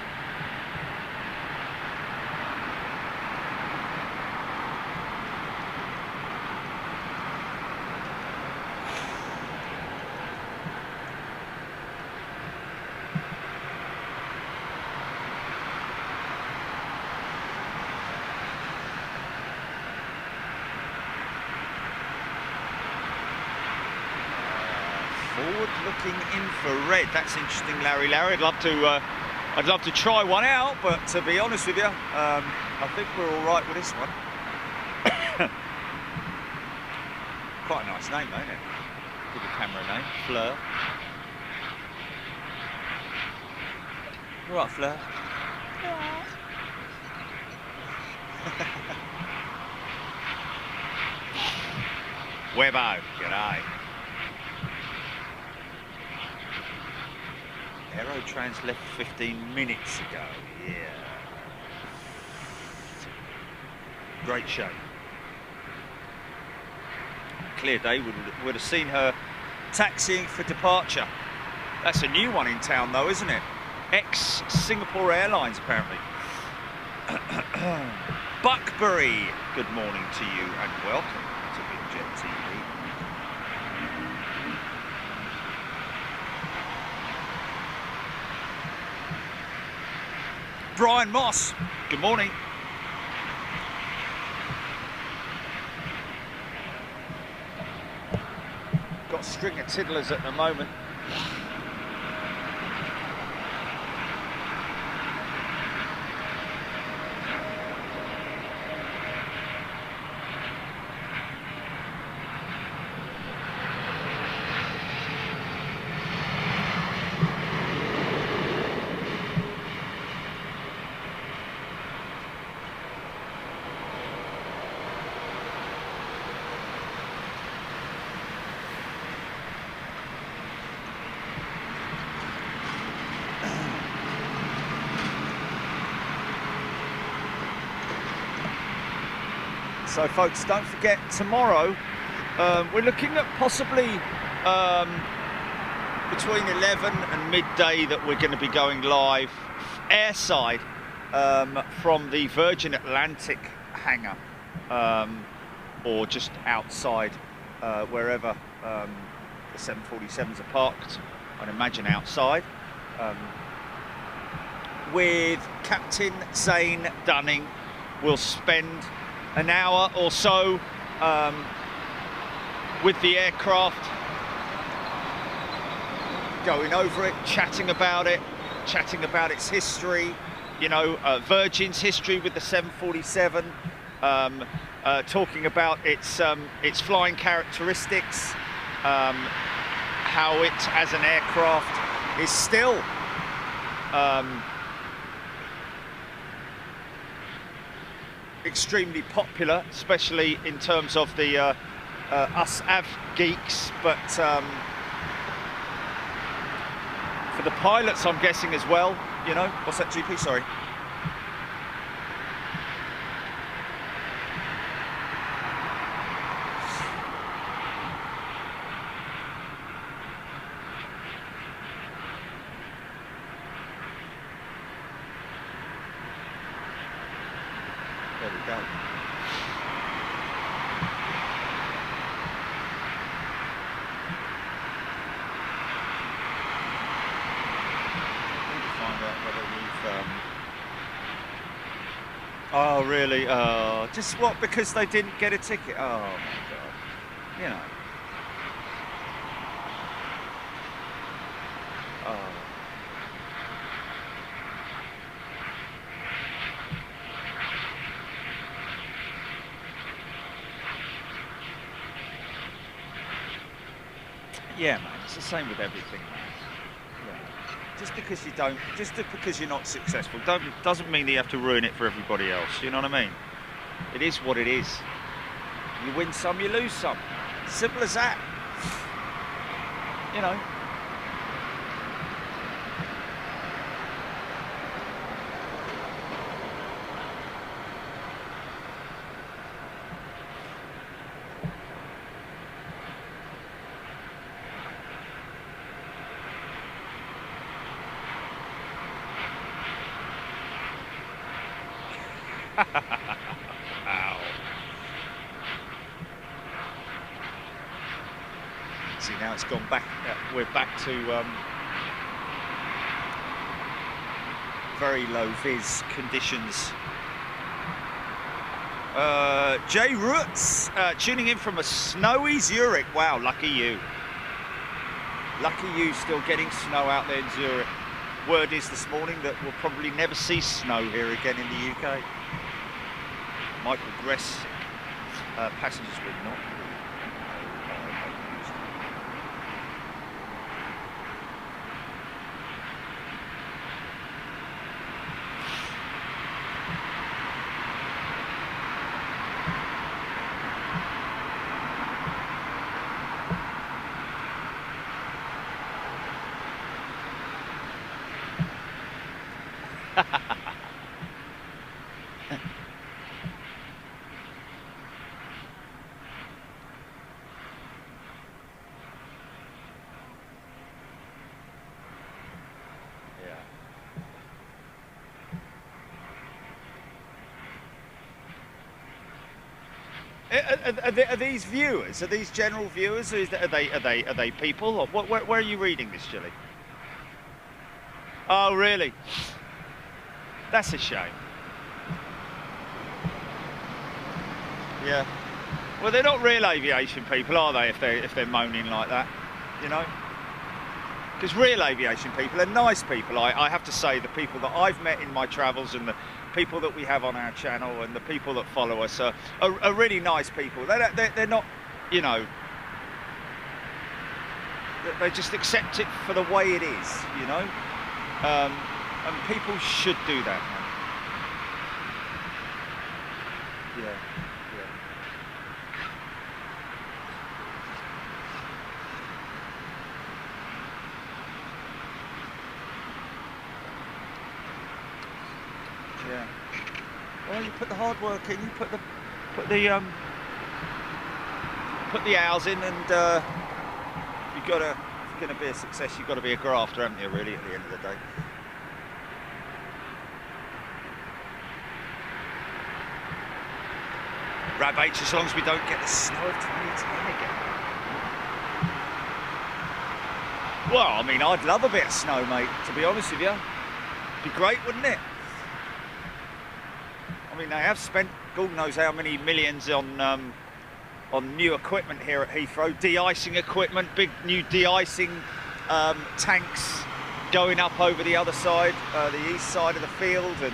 Forward-looking infrared. That's interesting, Larry. I'd love to try one out, but to be honest with you, I think we're all right with this one. Quite a nice name, though, isn't it? Give the camera name, Fleur. All right, Fleur. Yeah. Webbo, g'day. Aerotrans left 15 minutes ago, yeah. Great show. Clear day would have seen her taxiing for departure. That's a new one in town though, isn't it? Ex-Singapore Airlines, apparently. Buckbury, good morning to you and welcome to Big Jet TV. Brian Moss, good morning. Got a string of tiddlers at the moment. So folks, don't forget, tomorrow we're looking at possibly between 11 and midday that we're going to be going live airside from the Virgin Atlantic hangar, or just outside wherever the 747s are parked. I'd imagine outside, with Captain Zane Dunning. We'll spend an hour or so with the aircraft, going over it, chatting about its history, you know, Virgin's history with the 747, talking about its flying characteristics, how it as an aircraft is still extremely popular, especially in terms of the us av geeks, but for the pilots, I'm guessing as well. You know, what's that, GP? Sorry. There we go. Find out whether we've. Oh really? Oh, just what? Because they didn't get a ticket? Oh my God! You know. Oh. Yeah, man, it's the same with everything, man. Yeah. Just because you're not successful, doesn't mean that you have to ruin it for everybody else. You know what I mean? It is what it is. You win some, you lose some. Simple as that. You know. Ow. See, now it's gone back. We're back to very low vis conditions. Jay Roots tuning in from a snowy Zurich. Wow, lucky you. Lucky you still getting snow out there in Zurich. Word is this morning that we'll probably never see snow here again in the UK. Michael Gress, passengers will not. Are these viewers? Are these general viewers? Or are they people? Or where are you reading this, Chili? Oh, really? That's a shame. Yeah. Well, they're not real aviation people, are they? If they're moaning like that, you know. Because real aviation people are nice people. I have to say, the people that I've met in my travels and the people that we have on our channel and the people that follow us are really nice people. They're not, you know, they just accept it for the way it is, you know. And people should do that, man. Yeah. Yeah. Well, you put the hard work in. You put the hours in, and you gotta. If you're gonna be a success, you've got to be a grafter, haven't you? Really, at the end of the day. Rab H, as long as we don't get the snow of 2010 again. Well, I mean, I'd love a bit of snow, mate. To be honest with you, it'd be great, wouldn't it? I mean, they have spent God knows how many millions on new equipment here at Heathrow, de-icing equipment, big new de-icing tanks going up over the other side, the east side of the field, and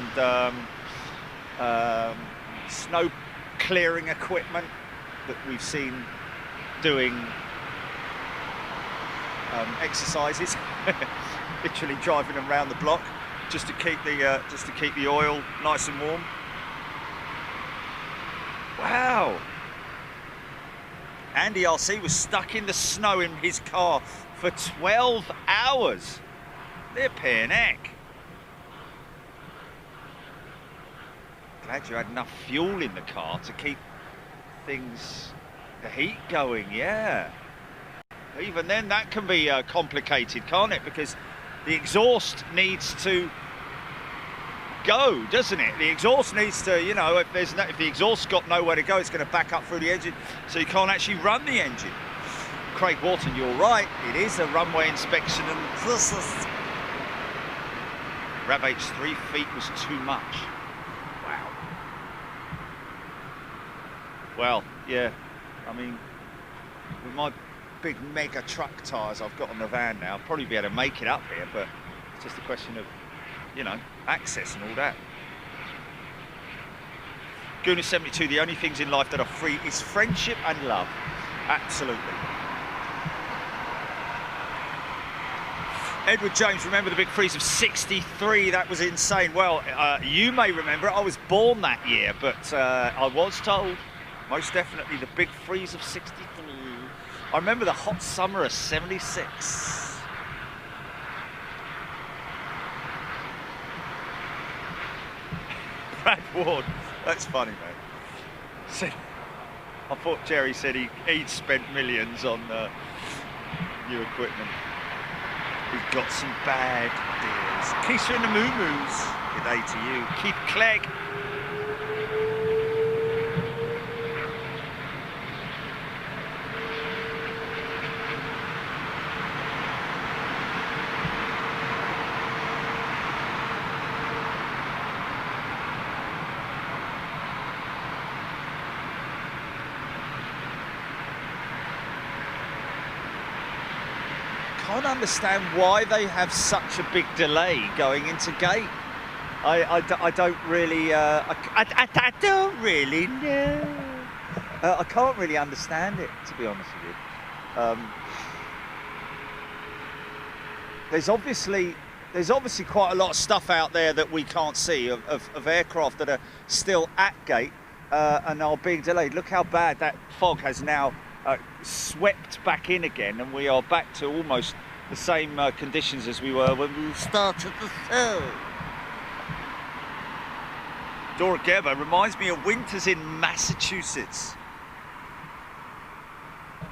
snow clearing equipment that we've seen doing exercises, literally driving them around the block. just to keep the oil nice and warm. Wow. Andy RC was stuck in the snow in his car for 12 hours. Flippin' heck. Glad you had enough fuel in the car to keep the heat going, yeah. Even then, that can be complicated, can't it? Because the exhaust needs to go, doesn't it? The exhaust needs to, you know, if the exhaust's got nowhere to go, it's going to back up through the engine, so you can't actually run the engine. Craig Wharton, you're right. It is a runway inspection, and Ravage 3 feet was too much. Wow. Well, yeah. I mean, with my big mega truck tyres I've got on the van now, I'll probably be able to make it up here, but it's just a question of, you know, access and all that. Gooner 72, the only things in life that are free is friendship and love. Absolutely. Edward James, remember the big freeze of 63? That was insane. Well, you may remember, I was born that year, but I was told, most definitely, the big freeze of 63. I remember the hot summer of 76. Brad Ward, that's funny, mate. I thought Jerry said he'd spent millions on new equipment. We've got some bad deals. Keisha and the Moo-Moos, good day to you. Keith Clegg. I can't understand why they have such a big delay going into gate. I don't really I don't really know. I can't really understand it, to be honest with you. There's obviously quite a lot of stuff out there that we can't see of aircraft that are still at gate and are being delayed. Look how bad that fog has now swept back in again, and we are back to almost the same conditions as we were when we started the show. Dora Gerber reminds me of winters in Massachusetts.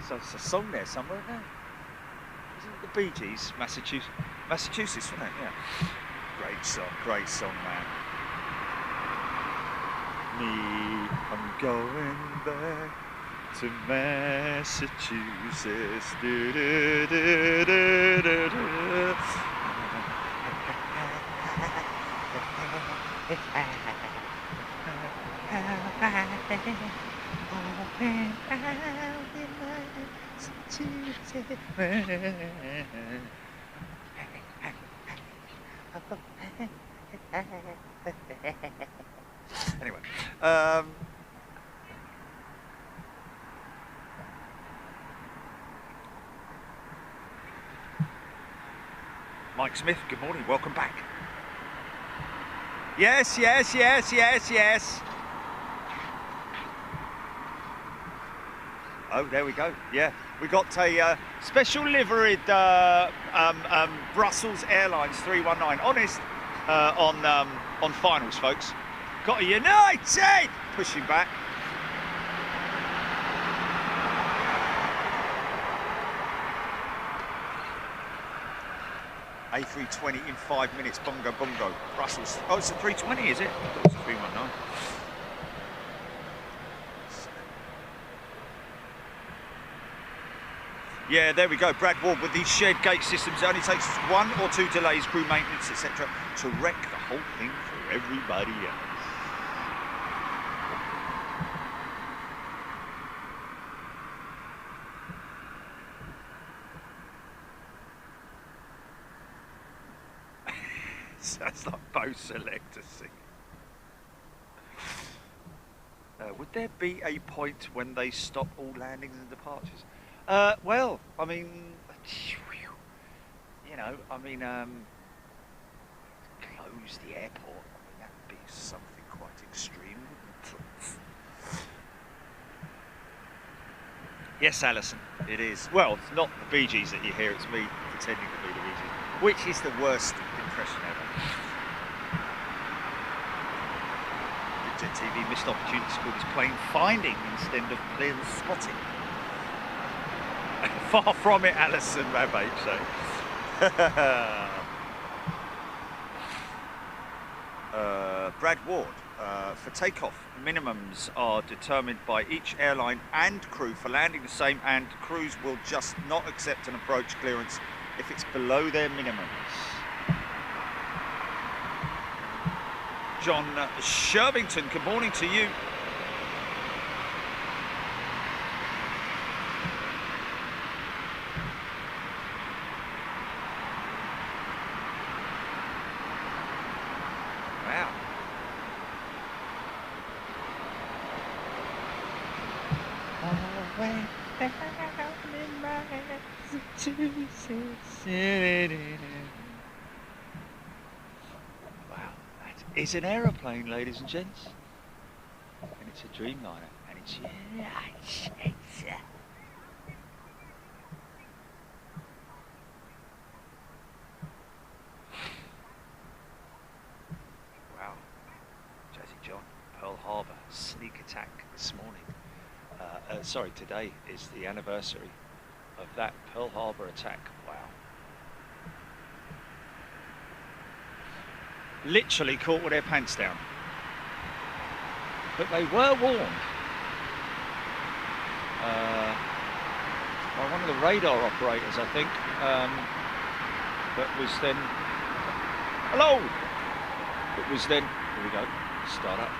So it's a song there somewhere, isn't it? Isn't it the Bee Gees? Massachusetts, wasn't it? Yeah. Great song, man. Me, I'm going back to Massachusetts. Do, do, do, do, do, do. Anyway, Mike Smith, good morning, welcome back. Yes. Oh, there we go. Yeah, we got a special liveried Brussels Airlines 319. Honest on finals, folks. Got a United pushing back. A320 in 5 minutes. Bongo. Brussels. Oh, it's a 320, is it? I thought it was a 319. Yeah, there we go. Brad Ward, with these shared gate systems, it only takes 1 or 2 delays, crew maintenance, etc., to wreck the whole thing for everybody else. Sounds like Bo Selector singing. Would there be a point when they stop all landings and departures? Well, I mean, you know, I mean, cruise the airport. I mean, that would be something quite extreme, wouldn't it? Yes, Alison, it is. Well, it's not the Bee Gees that you hear, it's me pretending to be the Bee Gees, which is the worst impression ever. Big TV missed opportunity to call this plane finding instead of Planespotting. Far from it, Alison, Rabate, so. Brad Ward, for takeoff, minimums are determined by each airline and crew. For landing, the same, and crews will just not accept an approach clearance if it's below their minimums. John Shervington, good morning to you. Wow. Wow, that is an aeroplane, ladies and gents. And it's a Dreamliner, and it's wow. Jazzy John, Pearl Harbor, sneak attack this morning. Sorry, today is the anniversary of that Pearl Harbor attack. Wow. Literally caught with their pants down. But they were warned by one of the radar operators, I think, that was then, hello! It was then, here we go, start up.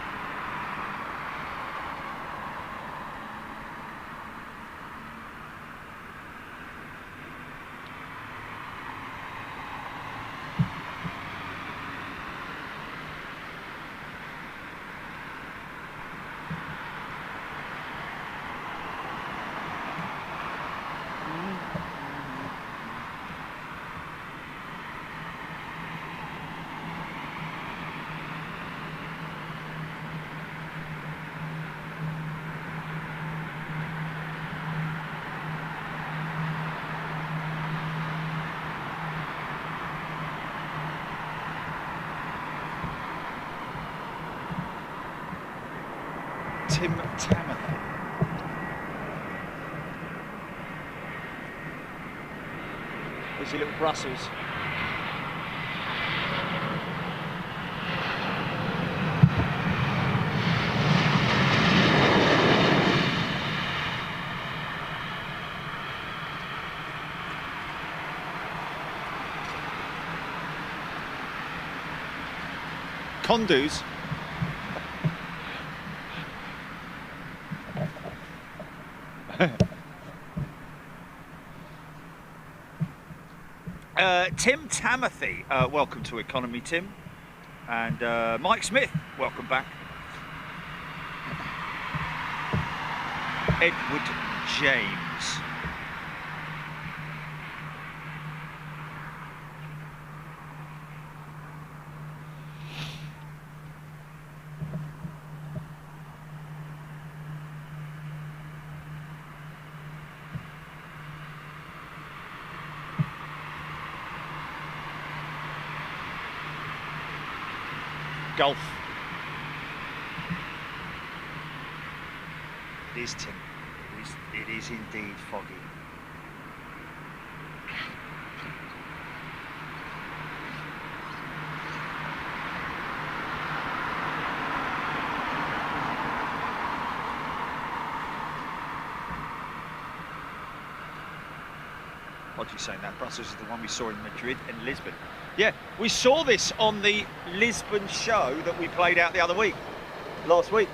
Tim Tamothy. There's your little Brussels. Condos. Tim Tamothy, welcome to Economy, Tim. And Mike Smith, welcome back. Edward James. Golf. It is, Tim. It is indeed foggy. What are you saying? That Brussels is the one we saw in Madrid and Lisbon. Yeah, we saw this on the Lisbon show that we played out the other week, last week.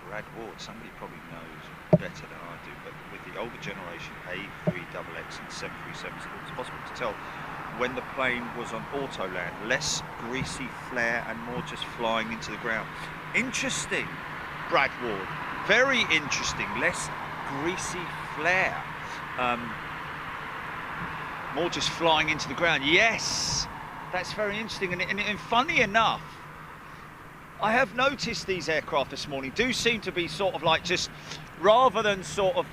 Brad Ward, somebody probably knows better than I do, but with the older generation, A3XX and 737s, it was possible to tell when the plane was on auto land, less greasy flare and more just flying into the ground. Interesting, Brad Ward. Very interesting. Less greasy flare. More just flying into the ground. Yes, that's very interesting. And funny enough, I have noticed these aircraft this morning do seem to be sort of like just, rather than sort of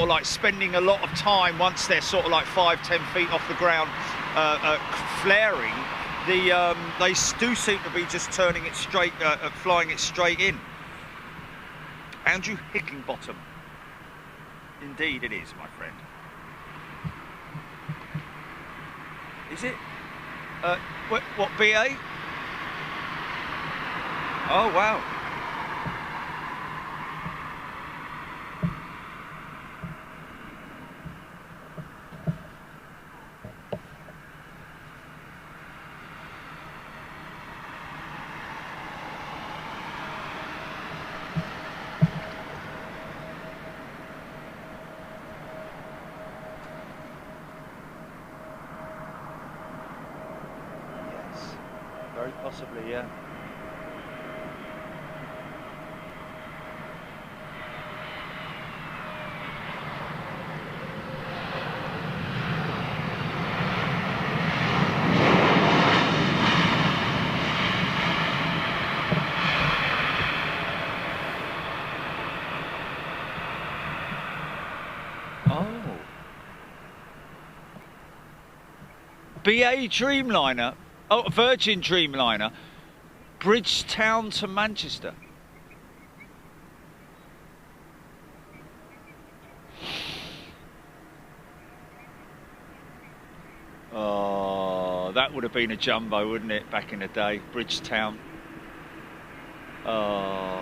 like spending a lot of time once they're sort of like 5-10 feet off the ground flaring, they do seem to be just turning it straight, flying it straight in. Andrew Hickingbottom. Indeed it is, my friend. Is it? What BA? Oh, wow. Very possibly, yeah. Oh. BA Dreamliner. Oh, Virgin Dreamliner. Bridgetown to Manchester. Oh, that would have been a jumbo, wouldn't it, back in the day? Bridgetown. Oh.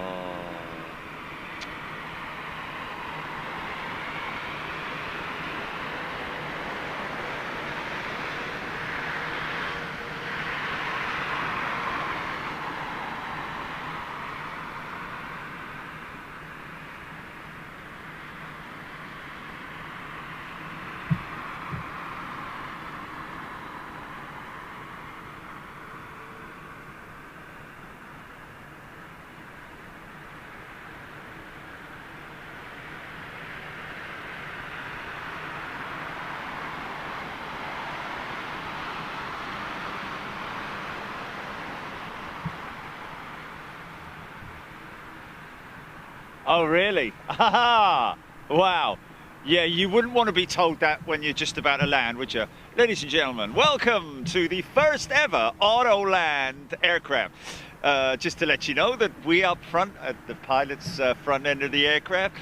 Oh, really? Wow. Yeah, you wouldn't want to be told that when you're just about to land, would you? Ladies and gentlemen, welcome to the first ever Autoland aircraft. Just to let you know that we up front at the pilot's front end of the aircraft,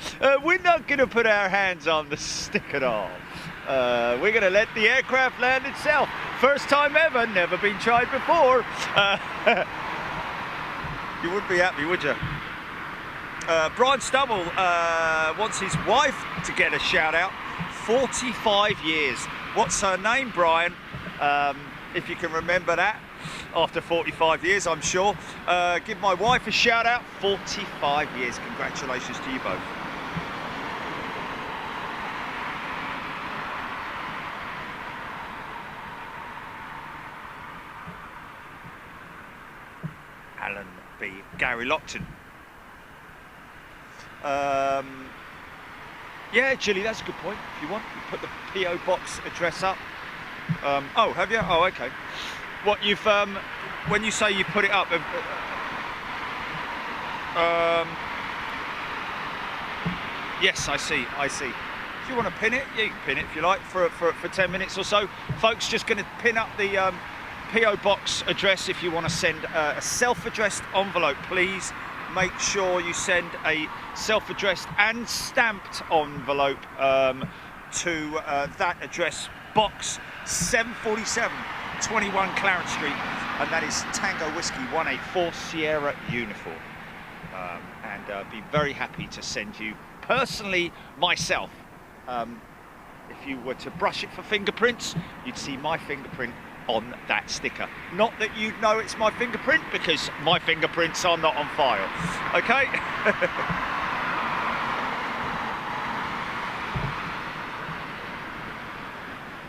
we're not going to put our hands on the stick at all. We're going to let the aircraft land itself. First time ever, never been tried before. You wouldn't be happy, would you? Brian Stubble wants his wife to get a shout out. 45 years. What's her name, Brian? If you can remember that after 45 years, I'm sure. Give my wife a shout out. 45 years. Congratulations to you both. Alan B. Gary Lockton. Yeah, Julie, that's a good point. If you want, you put the PO box address up. Oh, have you? Oh, okay. What you've when you say you put it up, yes, I see. If you want to pin it, you can pin it if you like for 10 minutes or so. Folks, just going to pin up the PO box address. If you want to send a self-addressed envelope, please make sure you send a self-addressed and stamped envelope to that address, box 747, 21 Clarence Street, and that is Tango Whiskey 184 Sierra Uniform. And be very happy to send you personally myself. If you were to brush it for fingerprints, you'd see my fingerprint on that sticker. Not that you'd know it's my fingerprint, because my fingerprints are not on file. Okay?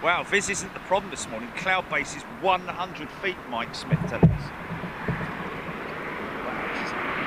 Wow, Viz isn't the problem this morning. Cloud base is 100 feet, Mike Smith telling us. Wow,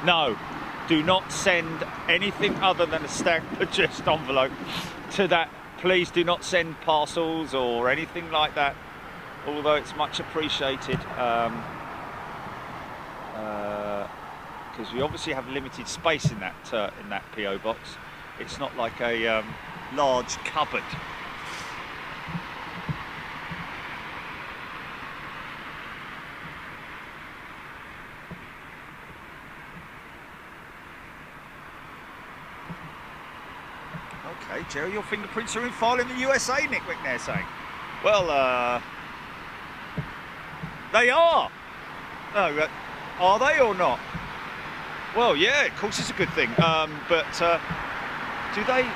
No, do not send anything other than a stamped addressed envelope to that. Please do not send parcels or anything like that, although it's much appreciated, because we obviously have limited space in that PO box. It's not like a large cupboard. Okay, Jerry, your fingerprints are in file in the USA, Nick Wicknair saying. Well, they are. No, are they or not? Well, yeah, of course it's a good thing. But do they?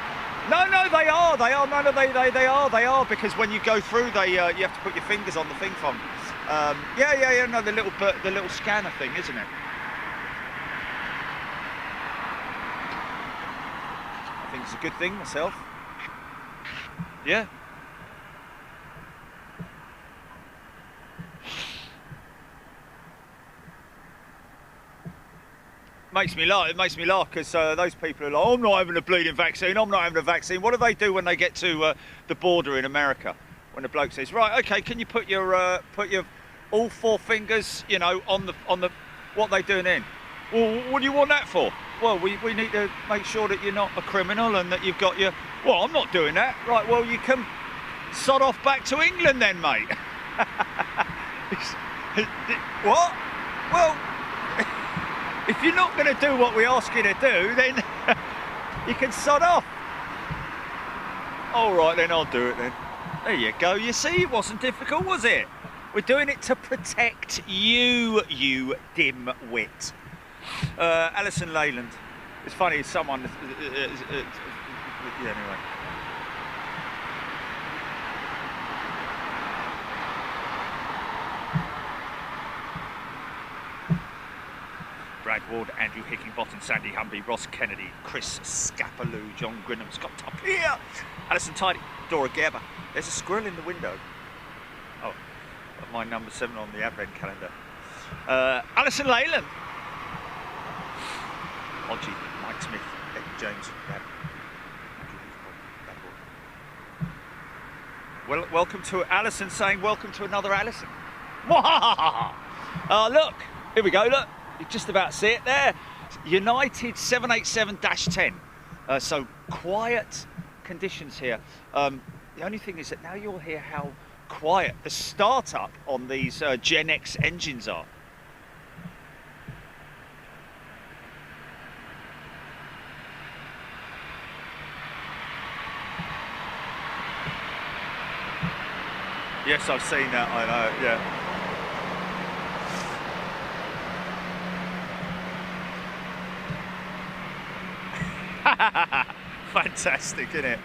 No, they are. They are. No, they are. Because when you go through, you have to put your fingers on the thing from. Yeah. No, the little scanner thing, isn't it? I think it's a good thing myself. Yeah. It makes me laugh because those people are like, I'm not having a bleeding vaccine, I'm not having a vaccine. What do they do when they get to the border in America? When the bloke says, right, okay, can you put your all four fingers, you know, on the what are they doing then? Well, what do you want that for? Well, we need to make sure that you're not a criminal and that you've got your... Well, I'm not doing that. Right, well, you can sod off back to England then, mate. What? Well, if you're not going to do what we ask you to do, then you can sod off. All right, then I'll do it then. There you go. You see, it wasn't difficult, was it? We're doing it to protect you, you dim-wit. Alison Leyland. It's funny, someone... yeah, anyway. Brad Ward, Andrew Hickinbottom, Sandy Humby, Ross Kennedy, Chris Scapaloo, John Grinham, Scott Topia, Alison Tidy, Dora Gerber. There's a squirrel in the window. Oh, my number 7 on the advent calendar. Alison Leyland. Odgie, Mike Smith, Ed James, Brad. Well, welcome to Alison saying welcome to another Alison. Look, here we go, look. You just about see it there. United 787-10. So quiet conditions here. The only thing is that now you'll hear how quiet the startup on these Gen X engines are. Yes, I've seen that, I know, yeah. Fantastic, isn't it?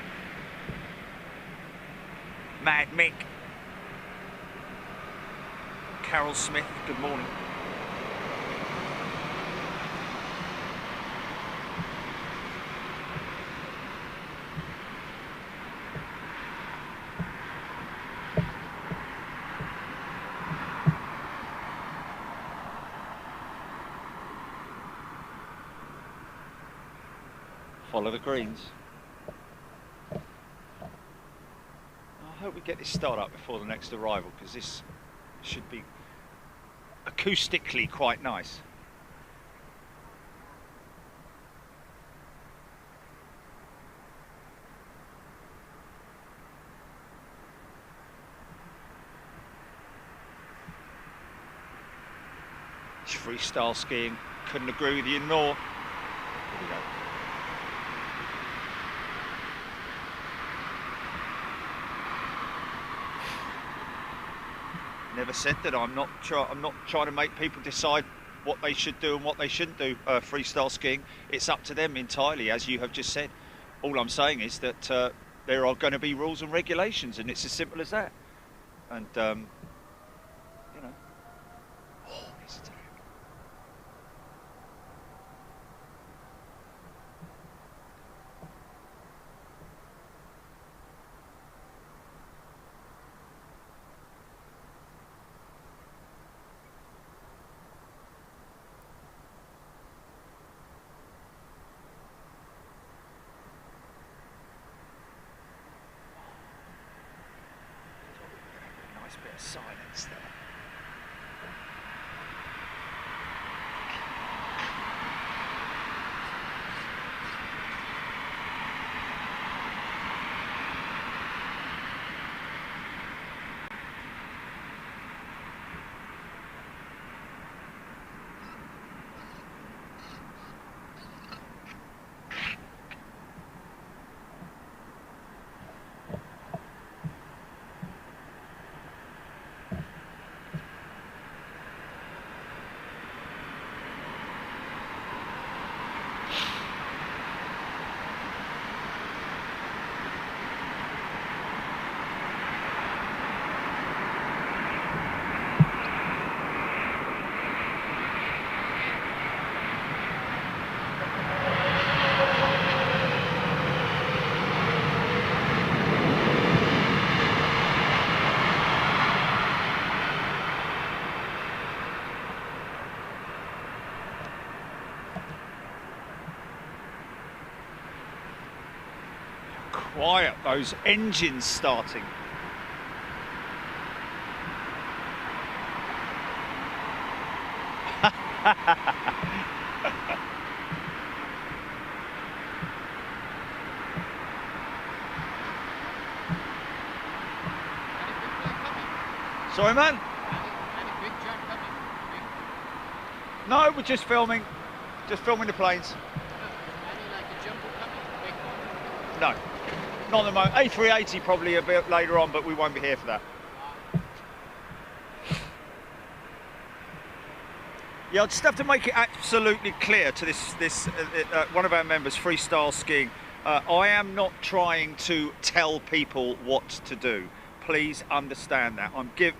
Mad Mick. Carol Smith, good morning. Follow the greens. I hope we get this start up before the next arrival, because this should be acoustically quite nice. It's freestyle skiing. Couldn't agree with you more. Here we go. Never said that I'm not trying to make people decide what they should do and what they shouldn't do. Freestyle skiing, it's up to them entirely, as you have just said. All I'm saying is that there are going to be rules and regulations, and it's as simple as that. And you know, oh, it's Nice bit of silence there. Quiet, those engines starting. Sorry, man? No, we're just filming the planes. No. Not at the moment. A380 probably a bit later on, but we won't be here for that. Yeah, I'll just have to make it absolutely clear to this one of our members, Freestyle Skiing. I am not trying to tell people what to do. Please understand that.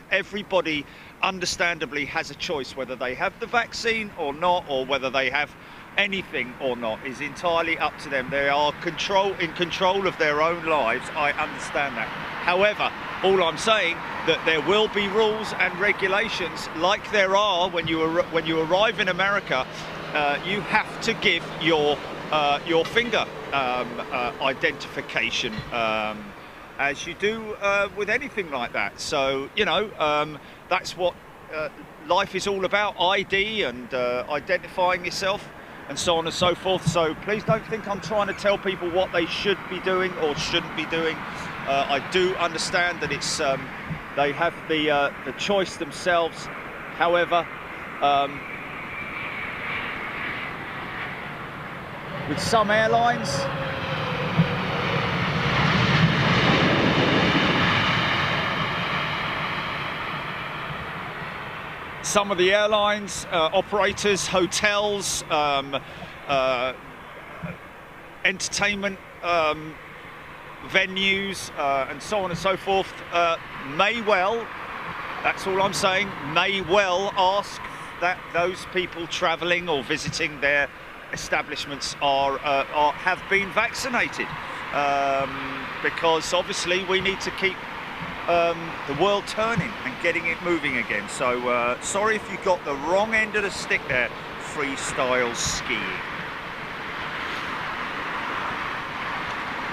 Everybody understandably has a choice whether they have the vaccine or not, or whether they have anything or not is entirely up to them. They are in control of their own lives. I understand that. However, all I'm saying that there will be rules and regulations like there are when you arrive in America. You have to give your finger identification, as you do with anything like that. So that's what life is all about: ID and identifying yourself, and so on and so forth. So please don't think I'm trying to tell people what they should be doing or shouldn't be doing. I do understand that it's they have the choice themselves. However, with some airlines, some of the airlines, operators, hotels, entertainment venues, and so on and so forth, may well, that's all I'm saying, may well ask that those people travelling or visiting their establishments have been vaccinated, because obviously we need to keep the world turning and getting it moving again. So sorry if you got the wrong end of the stick there, Freestyle Skiing.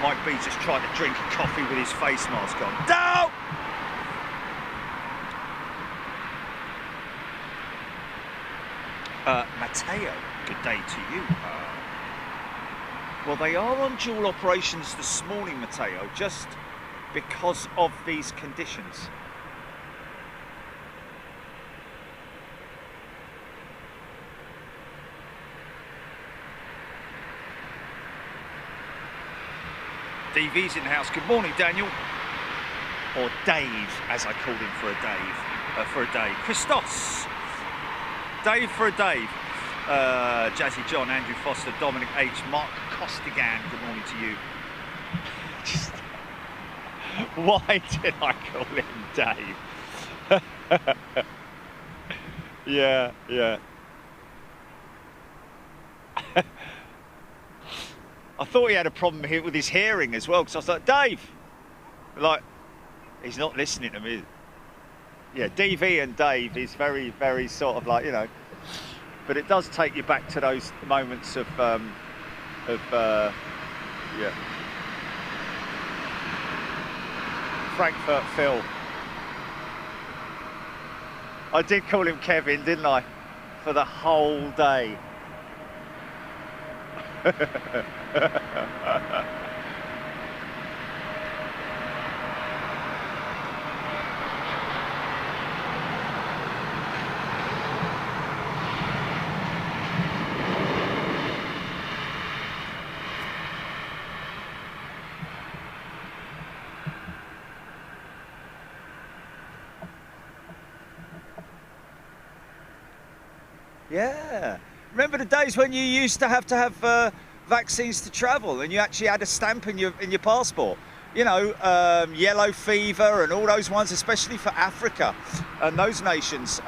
Mike B just tried to drink a coffee with his face mask on. No! Matteo, good day to you. Well, they are on dual operations this morning, Matteo, just because of these conditions. DV's in the house. Good morning, Daniel. Or Dave, as I called him for a day. Christos. Dave for a Dave. Jazzy John, Andrew Foster, Dominic H, Mark Costigan. Good morning to you. Just, why did I call him Dave? Yeah. I thought he had a problem here with his hearing as well, because I was like, Dave! Like, he's not listening to me. Yeah, DV and Dave is very, very sort of like, but it does take you back to those moments of yeah. Frankfurt Phil. I did call him Kevin, didn't I? For the whole day. Yeah. Remember the days when you used to have vaccines to travel, and you actually had a stamp in your passport? You know, yellow fever and all those ones, especially for Africa and those nations.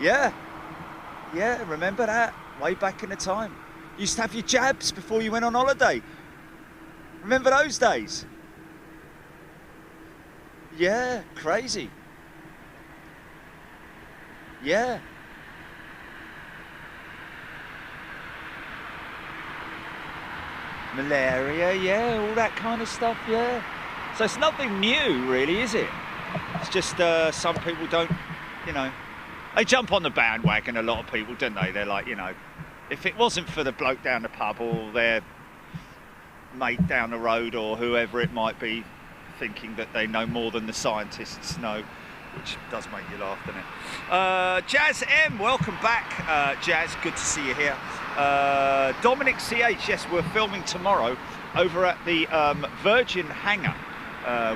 Yeah, remember that? Way back in the time. You used to have your jabs before you went on holiday. Remember those days? Yeah, crazy. Yeah. Malaria, yeah, all that kind of stuff, yeah. So it's nothing new, really, is it? It's just some people don't, you know, they jump on the bandwagon, a lot of people, don't they? They're like, you know, if it wasn't for the bloke down the pub or their mate down the road or whoever it might be, thinking that they know more than the scientists know, which does make you laugh, doesn't it? Jazz M, welcome back. Jazz, good to see you here. Dominic CH, yes, we're filming tomorrow over at the Virgin hangar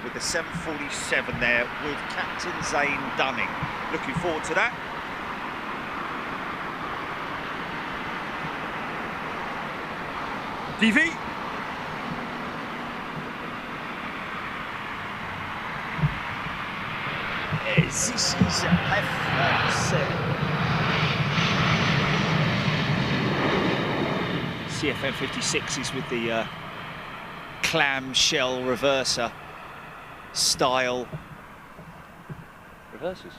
with the 747 there with Captain Zane Dunning. Looking forward to that. DV. This is CFM 56s with the clamshell reverser style reversers.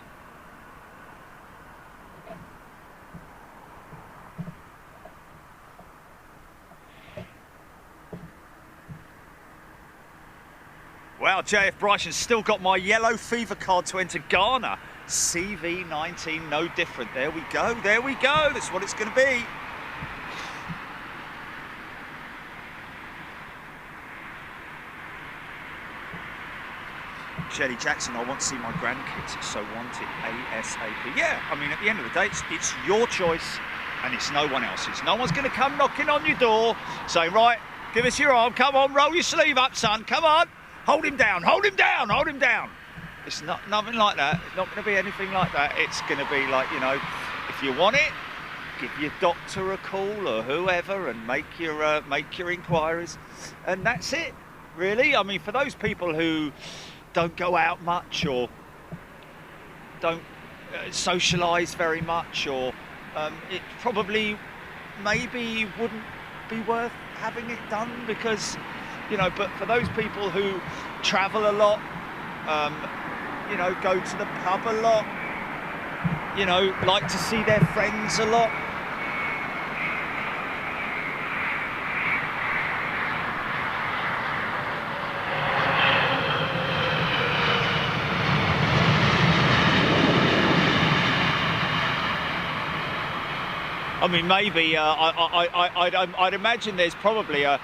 Wow, JF Bryson's still got my yellow fever card to enter Ghana. CV19, no different. There we go, there we go. That's what it's going to be. Shelley Jackson, I want to see my grandkids, so want it ASAP. Yeah, I mean, at the end of the day, it's your choice and it's no one else's. No one's going to come knocking on your door saying, right, give us your arm, come on, roll your sleeve up, son, come on. Hold him down, hold him down, hold him down. It's nothing like that. It's not going to be anything like that. It's going to be like, you know, if you want it, give your doctor a call or whoever and make your inquiries. And that's it, really. I mean, for those people who don't go out much or don't socialise very much, or it probably maybe wouldn't be worth having it done because, you know, but for those people who travel a lot, you know, go to the pub a lot, you know, like to see their friends a lot, I mean, maybe I'd imagine there's probably a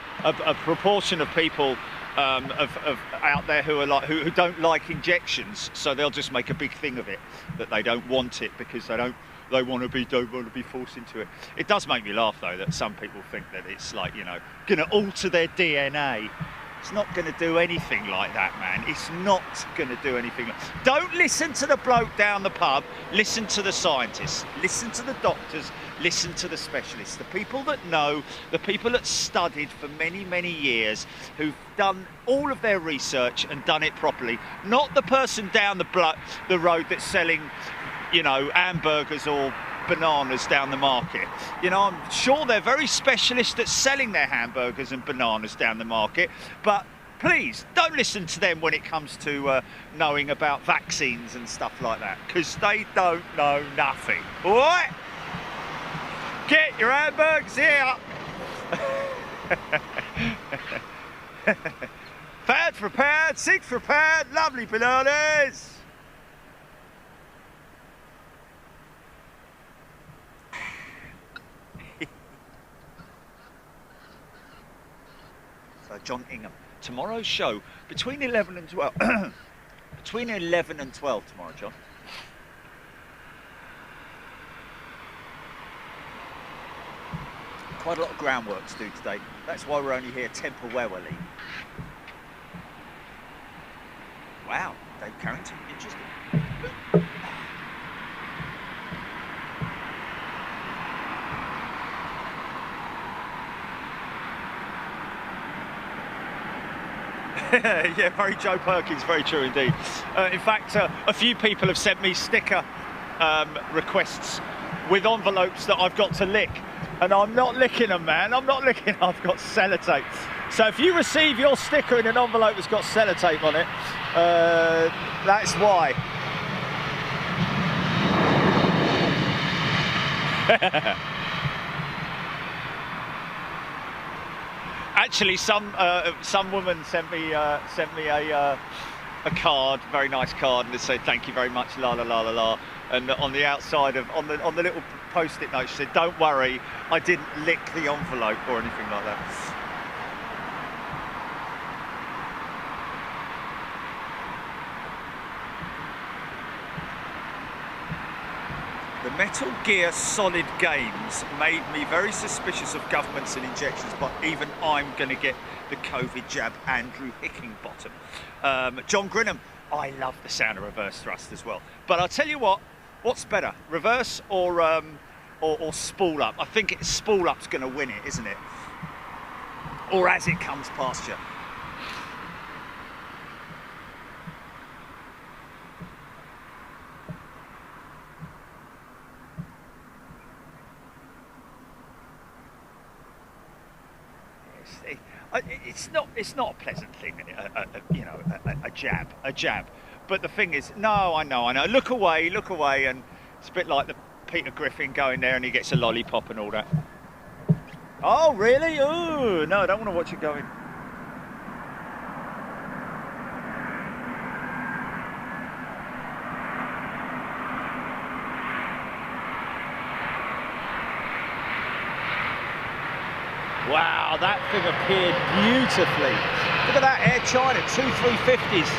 proportion of people out there who are like who don't like injections, so they'll just make a big thing of it that they don't want it because they don't want to be forced into it. It does make me laugh though that some people think that it's like, you know, going to alter their DNA. It's not going to do anything like that, man. It's not going to do anything. Don't listen to the bloke down the pub. Listen to the scientists. Listen to the doctors. Listen to the specialists. The people that know, the people that studied for many, many years, who've done all of their research and done it properly. Not the person down the road that's selling, you know, hamburgers or bananas down the market. You know, I'm sure they're very specialist at selling their hamburgers and bananas down the market, but please don't listen to them when it comes to knowing about vaccines and stuff like that, because they don't know nothing. All right? Get your hamburgers here. Pad for pad, 6 for pad, lovely bananas. John Ingham. Tomorrow's show between 11 and 12. Between 11 and 12 tomorrow, John. Quite a lot of groundwork to do today. That's why we're only here temporarily. Wow, Dave Carrington, interesting. Yeah, very Joe Perkins, very true indeed. In fact, a few people have sent me sticker requests with envelopes that I've got to lick. And I'm not licking them, man. I'm not licking. I've got sellotape. So if you receive your sticker in an envelope that's got sellotape on it, that's why. Actually, some woman sent me a card, very nice card, and they said thank you very much, la la la la la. And on the outside of on the little post-it note, she said, "Don't worry, I didn't lick the envelope or anything like that." The Metal Gear Solid games made me very suspicious of governments and injections, but even I'm going to get the COVID jab. Andrew Hickingbottom. John Grinham, I love the sound of reverse thrust as well. But I'll tell you what, what's better, reverse or spool up? I think spool up's going to win it, isn't it? Or as it comes past you. It's not a pleasant thing, you know, a jab. But the thing is, no, I know. Look away, and it's a bit like the Peter Griffin going there and he gets a lollipop and all that. Oh, really? Oh, no, I don't want to watch it going. Wow, that thing appeared beautifully. Look at that, Air China, 2 350s.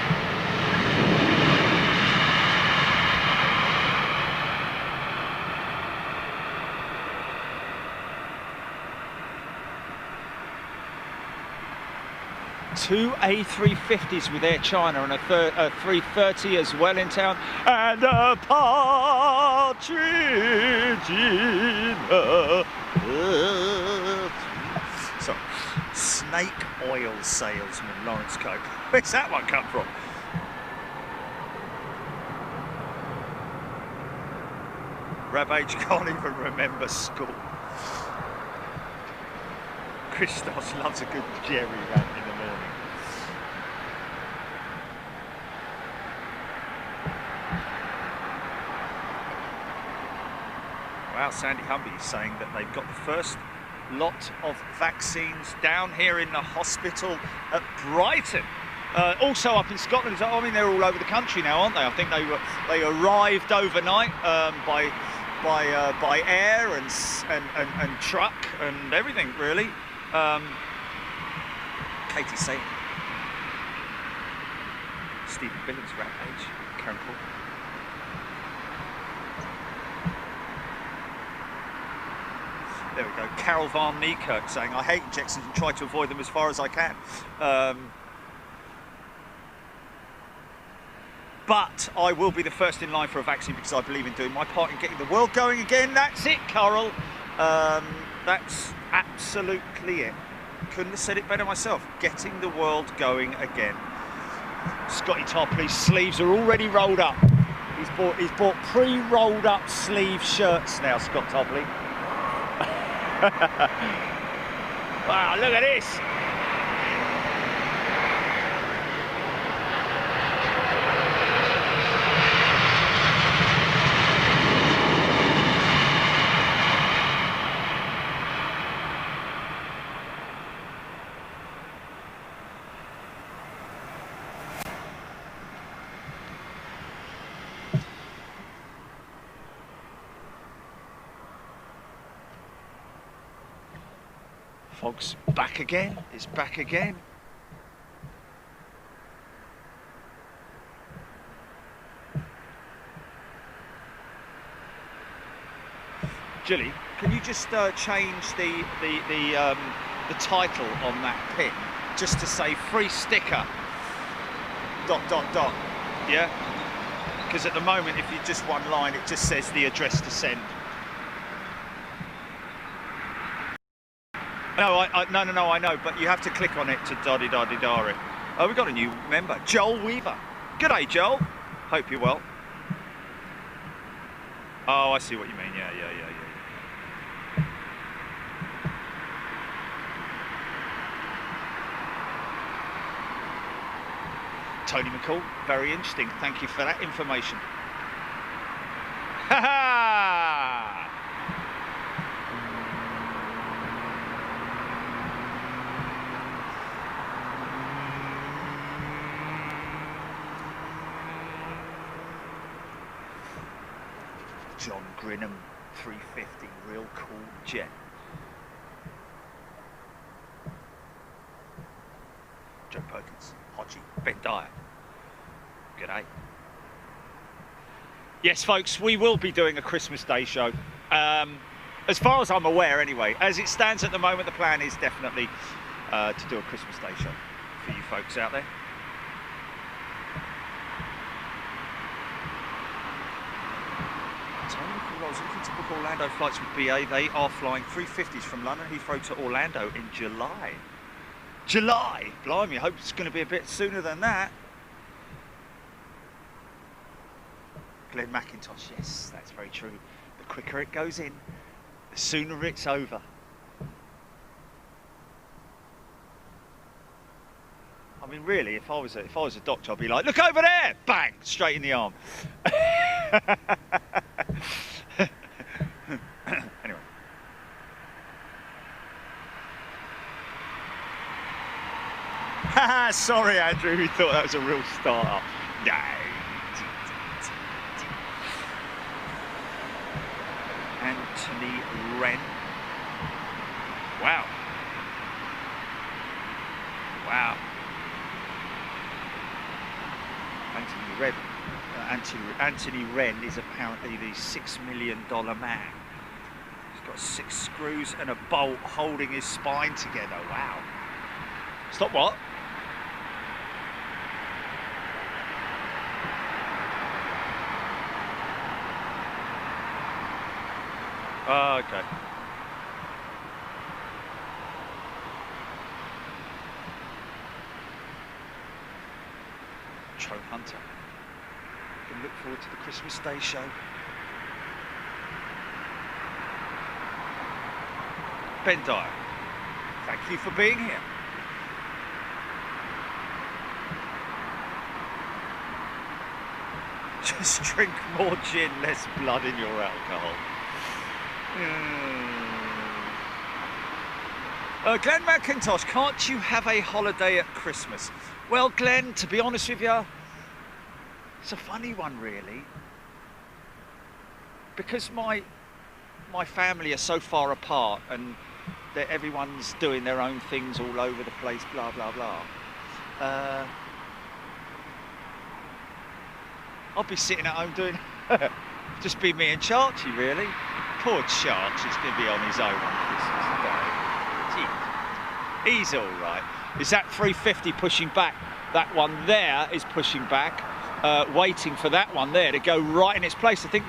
Two A350s with Air China and a 330 as well in town, and a partridge in a sorry, snake oil salesman Lawrence Cope. Where's that one come from? Ravage can't even remember school. Christos loves a good Jerry rant in the morning. Wow, Sandy Humby is saying that they've got the first lot of vaccines down here in the hospital at Brighton. Also up in Scotland. I mean, they're all over the country now, aren't they? I think they arrived overnight by air and truck and everything, really. Katie Saint, Stephen Billings, Rampage, Karen Paul. There we go. Carol Van Niekirk saying, I hate injections and try to avoid them as far as I can. But I will be the first in line for a vaccine because I believe in doing my part in getting the world going again. That's it, Carol. That's absolutely it. Couldn't have said it better myself. Getting the world going again. Scotty Topley's sleeves are already rolled up. He's bought pre-rolled up sleeve shirts now, Scott Topley. Wow, look at this. Fog's back again. It's back again. Julie, can you just change the title on that pin just to say free sticker ... Yeah, because at the moment if you just one line it just says the address to send. No, no, I know, but you have to click on it to da-di-da-di-da it. Oh, we've got a new member, Joel Weaver. G'day, Joel. Hope you're well. Oh, I see what you mean. Yeah. Tony McCall, very interesting. Thank you for that information. Ha ha! John Grinham, 350, real cool jet. Joe Perkins, Hodgie, Ben Dyer. G'day. Yes, folks, we will be doing a Christmas Day show. As far as I'm aware, anyway. As it stands at the moment, the plan is definitely to do a Christmas Day show for you folks out there. I was looking to book Orlando flights with BA. They are flying 350s from London Heathrow to Orlando in July. July! Blimey, I hope it's going to be a bit sooner than that. Glenn McIntosh, yes, that's very true. The quicker it goes in, the sooner it's over. I mean, really, if I was a doctor, I'd be like, look over there! Bang! Straight in the arm. Anyway. Haha, sorry, Andrew, we thought that was a real start-up. No. Anthony Wren. Wow. Wow. Anthony Wren is apparently the $6 million man. He's got 6 screws and a bolt holding his spine together. Wow. Stop what? Oh, okay. Trone Hunter. Can look forward to the Christmas Day show. Ben Dyer, thank you for being here. Just drink more gin, less blood in your alcohol. Glenn McIntosh, can't you have a holiday at Christmas? Well, Glenn, to be honest with you, it's a funny one, really, because my family are so far apart and that everyone's doing their own things all over the place, blah blah blah. I'll be sitting at home doing just be me and Charchie, really. Poor Charch is going to be on his own on Christmas Day. He's all right. Is that 350 pushing back? That one there is pushing back, waiting for that one there to go right in its place. I think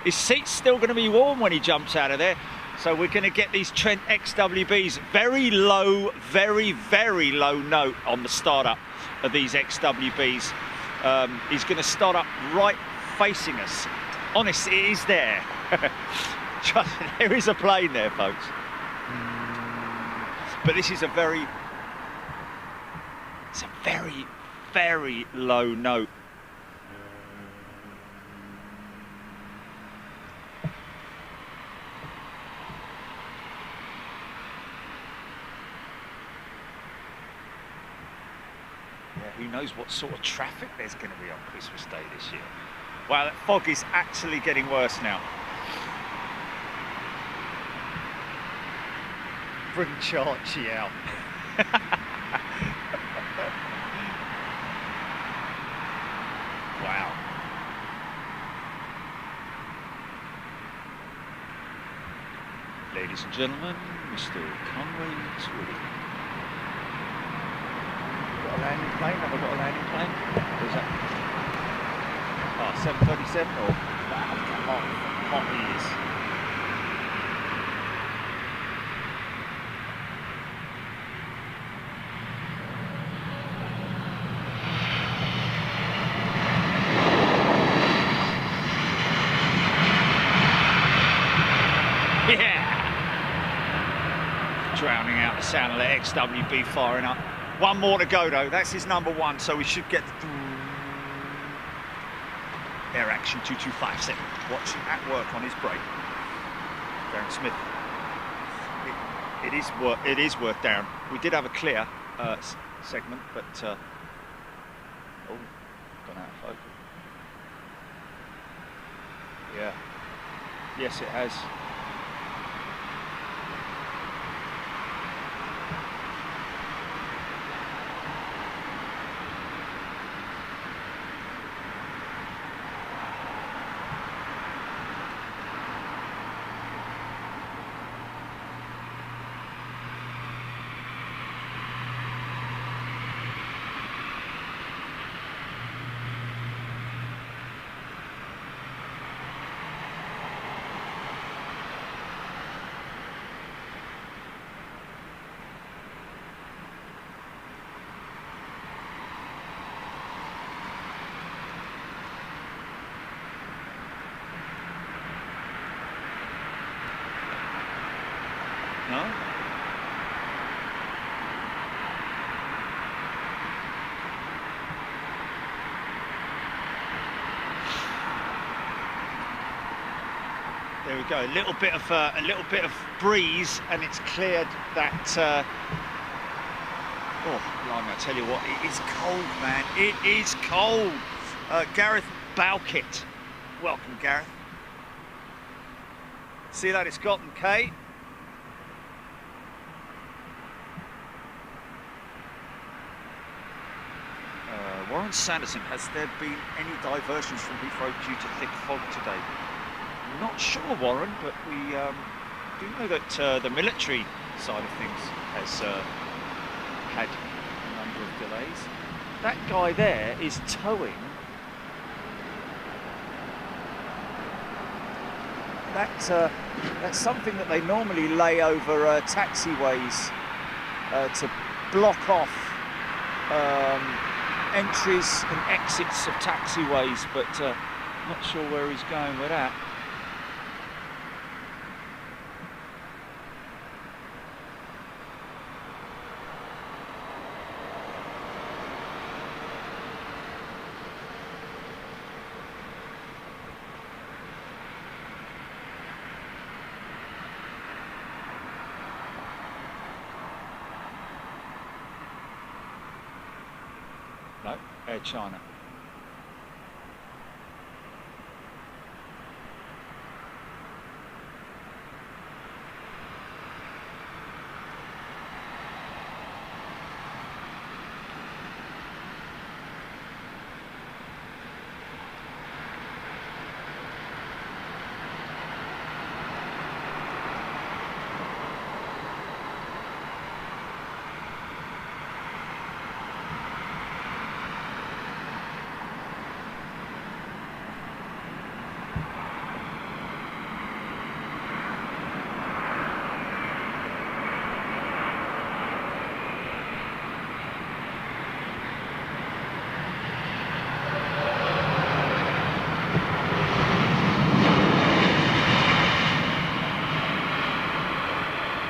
his seat's still going to be warm when he jumps out of there. So we're going to get these Trent XWBs. Very low, very, very low note on the startup of these XWBs. He's going to start up right facing us. Honest, it is there. There is a plane there, folks. But this is it's a very, very low note. Yeah, who knows what sort of traffic there's going to be on Christmas Day this year. Wow, that fog is actually getting worse now. spring chart, Chiao. Wow. Ladies and gentlemen, Mr. Conway's ready. Got a landing plane? Have I got a landing plane? Or is that? Oh, 737 or? Wow, hot he is. Yeah! Drowning out the sound of the XWB firing up. One more to go though, that's his number one, so we should get the Air Action 2257. Watching at work on his brake. Darren Smith. It is work, Darren. We did have a clear segment, but oh, gone out of focus. Yeah. Yes, it has. No? There we go. A little bit of breeze, and it's cleared that. Oh, blimey! I tell you what, it is cold, man. It is cold. Gareth Balkett, welcome, Gareth. See that it's gotten Kate. Warren Sanderson, has there been any diversions from Heathrow due to thick fog today? Not sure, Warren, but we do know that the military side of things has had a number of delays. That guy there is towing. That's something that they normally lay over taxiways to block off entries and exits of taxiways, but not sure where he's going with that. No, Air China.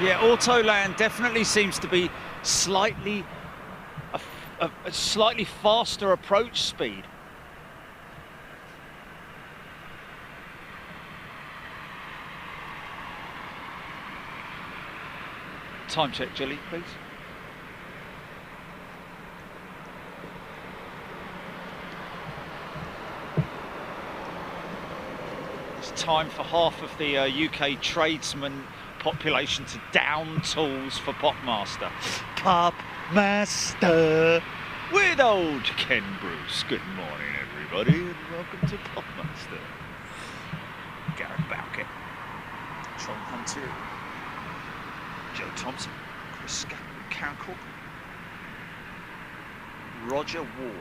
Yeah, Autoland definitely seems to be slightly a slightly faster approach speed. Time check, Jilly, please. It's time for half of the UK tradesmen population to down tools for Popmaster. Popmaster with old Ken Bruce. Good morning, everybody, and welcome to Popmaster. Gareth Bowkett, Tron Hunter, Joe Thompson, Chris Cancel, Roger Ward.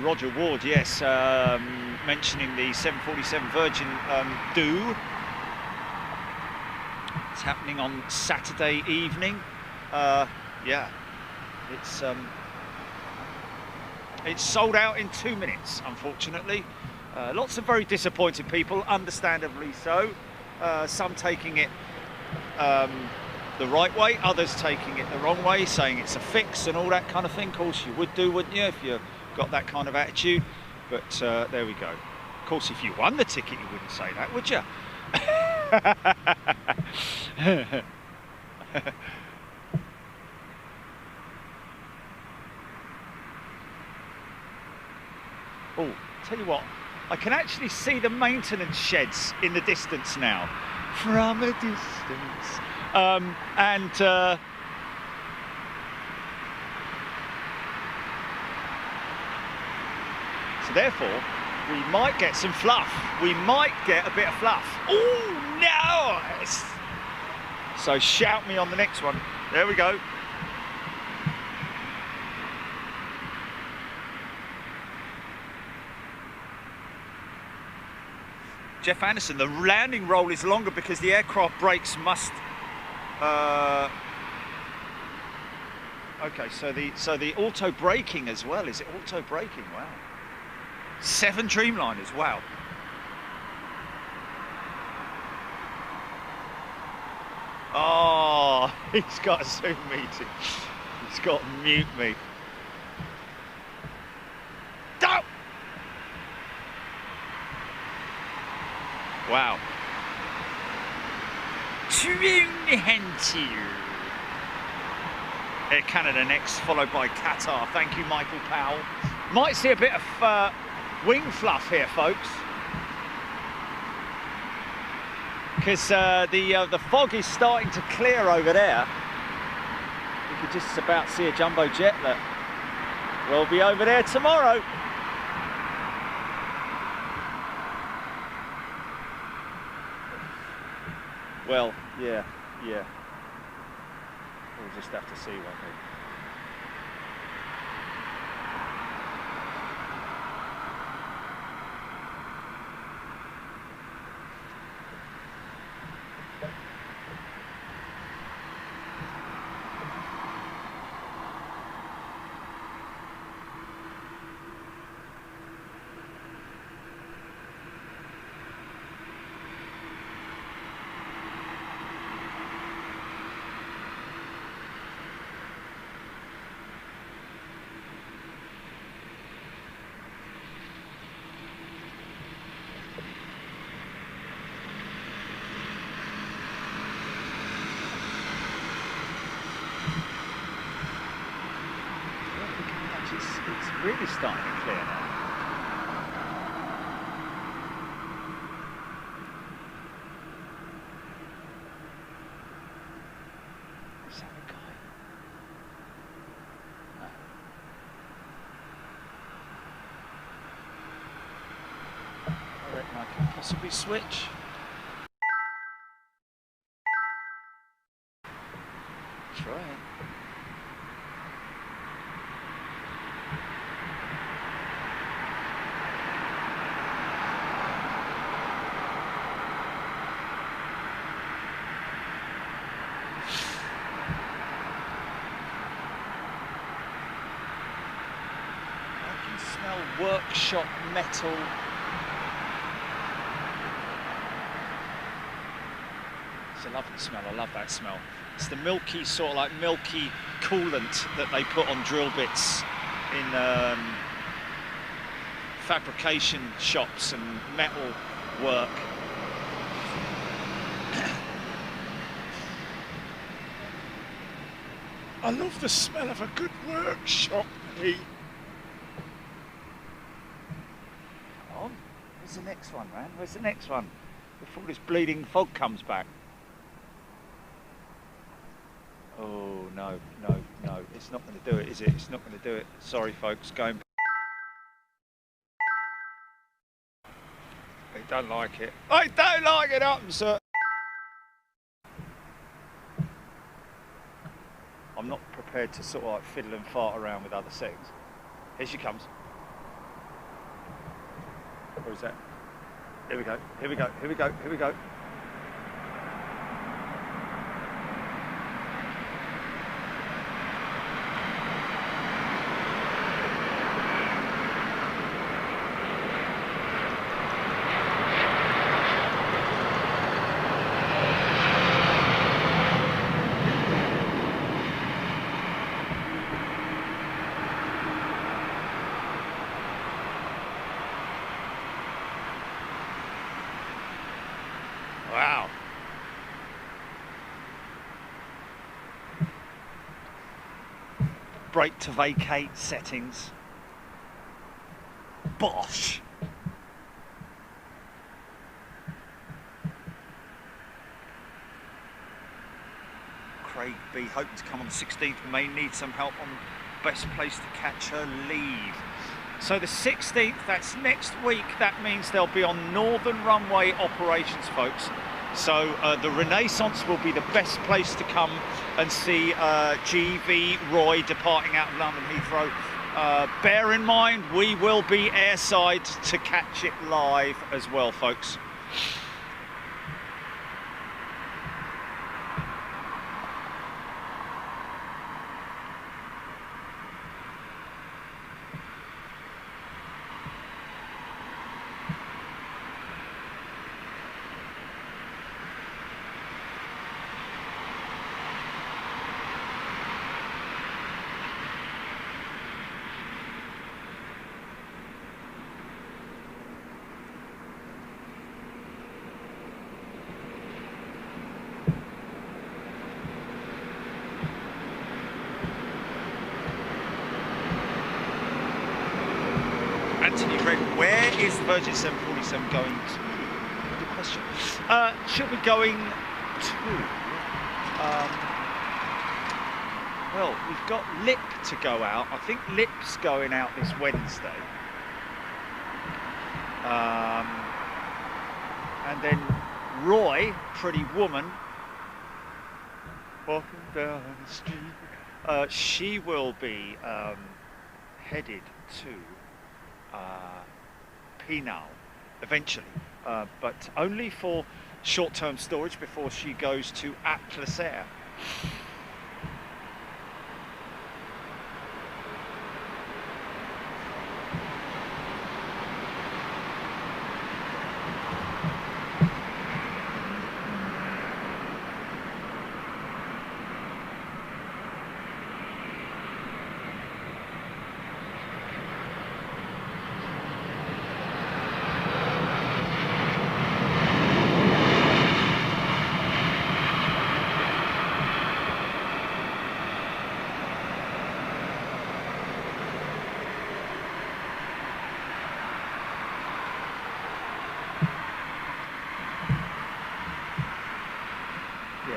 Roger Ward, yes, mentioning the 747 Virgin do. It's happening on Saturday evening. Yeah, it's sold out in 2 minutes, unfortunately. Lots of very disappointed people, understandably so. Some taking it the right way, others taking it the wrong way, saying it's a fix and all that kind of thing. Of course you would do, wouldn't you, if you got that kind of attitude? But there we go. Of course, if you won the ticket, you wouldn't say that, would you? Oh, tell you what, I can actually see the maintenance sheds in the distance now. From a distance. So therefore, we might get some fluff. We might get a bit of fluff. Oh, nice! So shout me on the next one. There we go. Jeff Anderson, the landing roll is longer because the aircraft brakes must. Okay, so the auto braking as well. Is it auto braking? Wow. 7 Dreamliners. Wow. Oh, he's got a Zoom meeting. He's got to mute me. Go! Wow. Air Canada next, followed by Qatar. Thank you, Michael Powell. Might see a bit of wing fluff here, folks, because the fog is starting to clear over there. You could just about see a jumbo jet that will be over there tomorrow. Well, yeah. We'll just have to see, won't we? It's really starting to clear now. Is that a guy? No. I reckon I can possibly switch. Try it. Workshop metal. It's a lovely smell. I love that smell. It's the milky, sort of like milky coolant that they put on drill bits in fabrication shops and metal work. I love the smell of a good workshop, mate. Where's the next one, man? Where's the next one? before this bleeding fog comes back. Oh, no, no, no. It's not going to do it, is it? It's not going to do it. Sorry, folks. Going back. I don't like it. I don't like it up, sir. I'm not prepared to sort of like fiddle and fart around with other settings. Here she comes. Where is that? Here we go, here we go, here we go, here we go. Wow. Brake to vacate, settings. Bosh. Craig B hoping to come on the 16th, may need some help on best place to catch her lead. So the 16th, that's next week. That means they'll be on Northern Runway operations, folks. So the Renaissance will be the best place to come and see GV Roy departing out of London Heathrow. Bear in mind, we will be airside to catch it live as well, folks. Where is the Virgin 747 going to? Good question. Should be going to? Well, we've got Lip to go out. I think Lip's going out this Wednesday. And then Roy, Pretty Woman, walking down the street. She will be headed to Pinal eventually, but only for short-term storage before she goes to Atlas Air.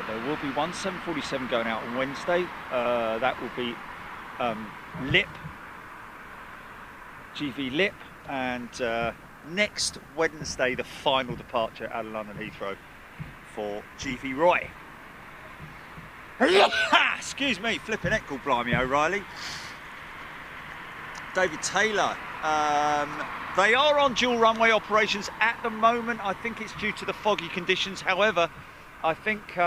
There will be one 747 going out on Wednesday. That will be Lip, GV Lip, and next Wednesday the final departure out of London Heathrow for GV Roy. Excuse me, flipping heck, called blimey O'Reilly. David Taylor. They are on dual runway operations at the moment. I think it's due to the foggy conditions. However, I think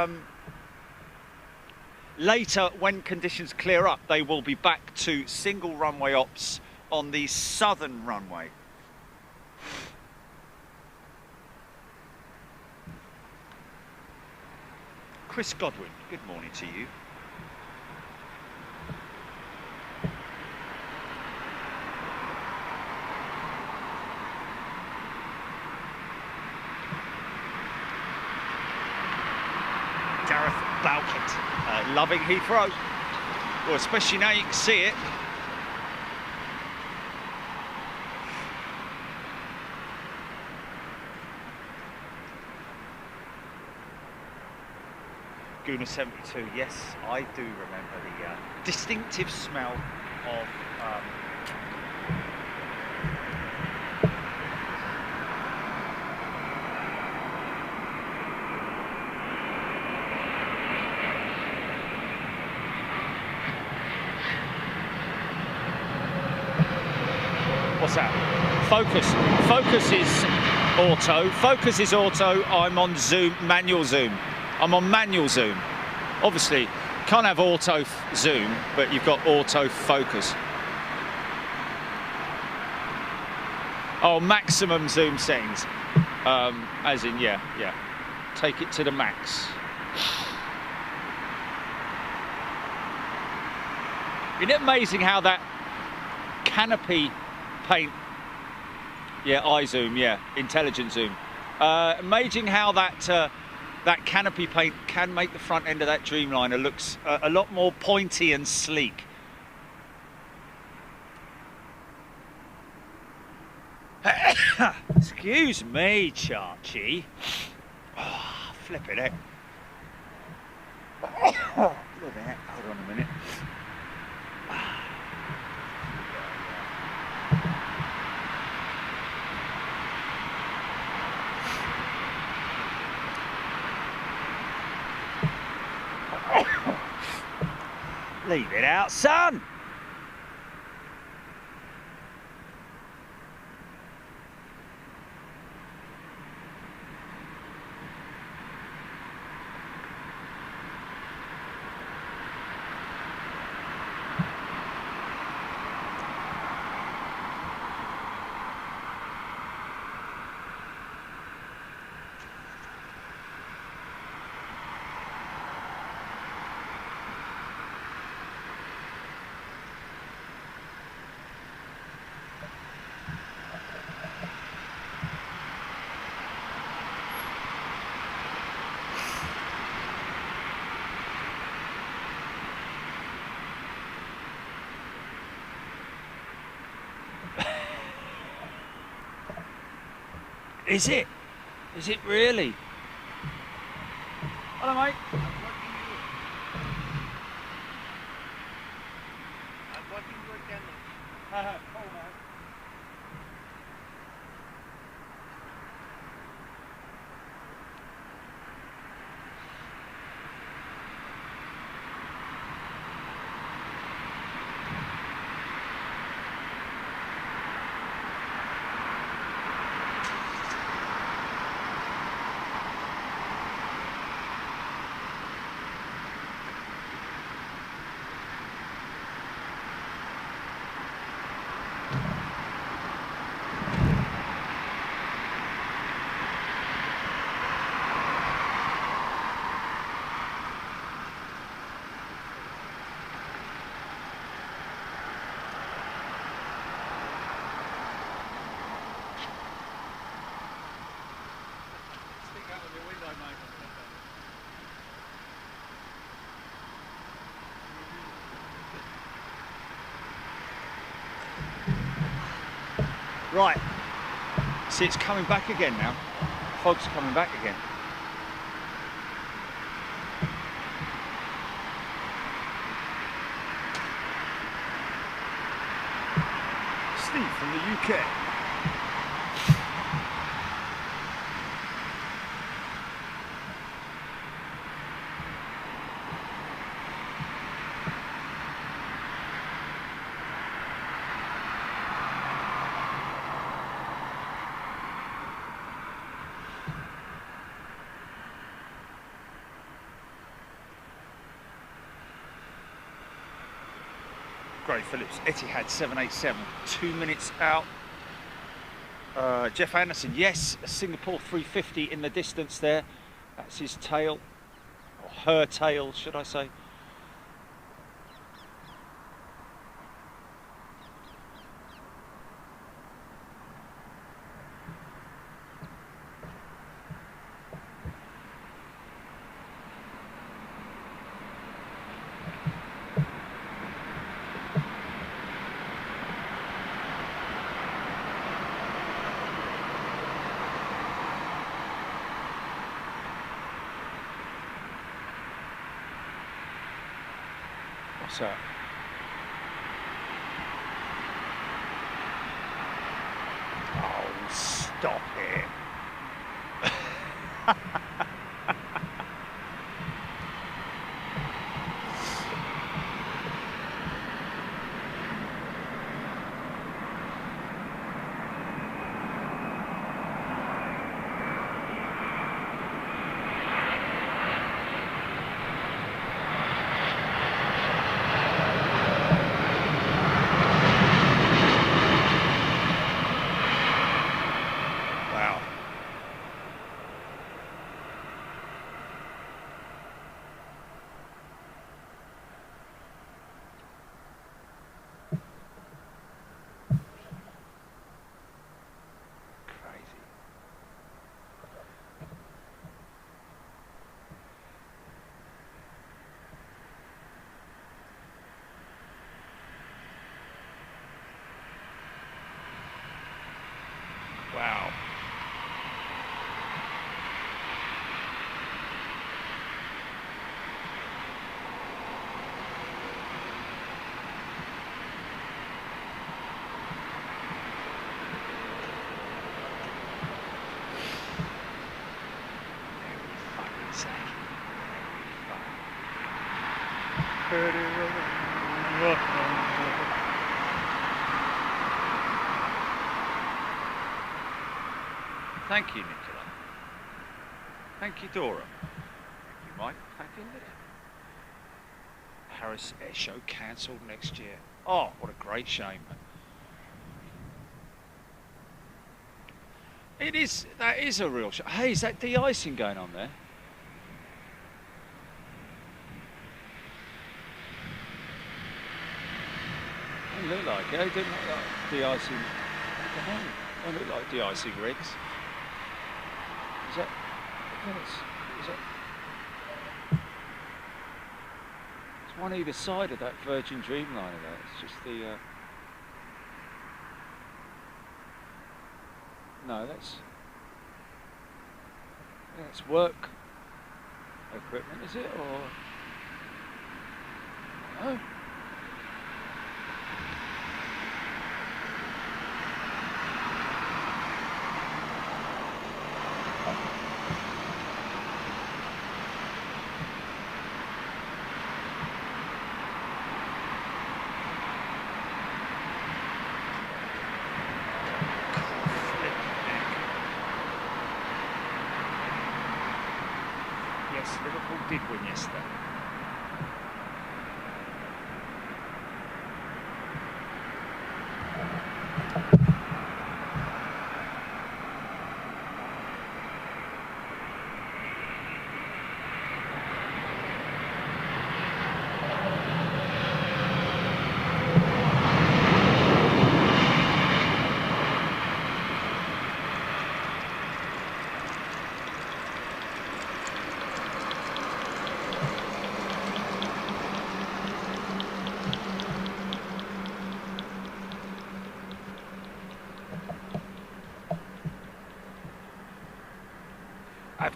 later, when conditions clear up, they will be back to single runway ops on the southern runway. Chris Godwin, good morning to you. Loving Heathrow, well, especially now you can see it. Laguna 72. Yes, I do remember the distinctive smell of what's that? Focus. Focus is auto. Focus is auto. I'm on zoom, manual zoom. I'm on manual zoom. Obviously, can't have auto zoom, but you've got auto focus. Oh, maximum zoom settings. As in, yeah. Take it to the max. Isn't it amazing how that canopy paint, yeah, eye zoom, yeah, intelligent zoom. Amazing how that that canopy paint can make the front end of that Dreamliner looks a lot more pointy and sleek. Excuse me, Chachi. Oh, flipping it. Hold on a minute. Leave it out, son. Is it? Is it really? Hello, mate. I'm watching your camera. Cool, mate. Right, see, it's coming back again now. Fog's coming back again. Steve from the UK. Gray Phillips Etihad 787, 2 minutes out. Jeff Anderson, yes, a Singapore 350 in the distance there. That's his tail, or her tail, should I say. What's that? Oh, stop it. Wow. Crazy. Wow. Thank you, Nicola. Thank you, Dora. Thank you, Mike. Thank you, Lydia. Paris Air Show cancelled next year. Oh, what a great shame, man. It is, that is a real shame. Hey, is that de-icing going on there? It look like it. It didn't look like de-icing. What the hell? It don't look like de-icing rigs. Is that? Is that? It's one either side of that Virgin Dreamliner there. It's just the. No, that's work equipment, is it, or no? Yes, Liverpool did win yesterday.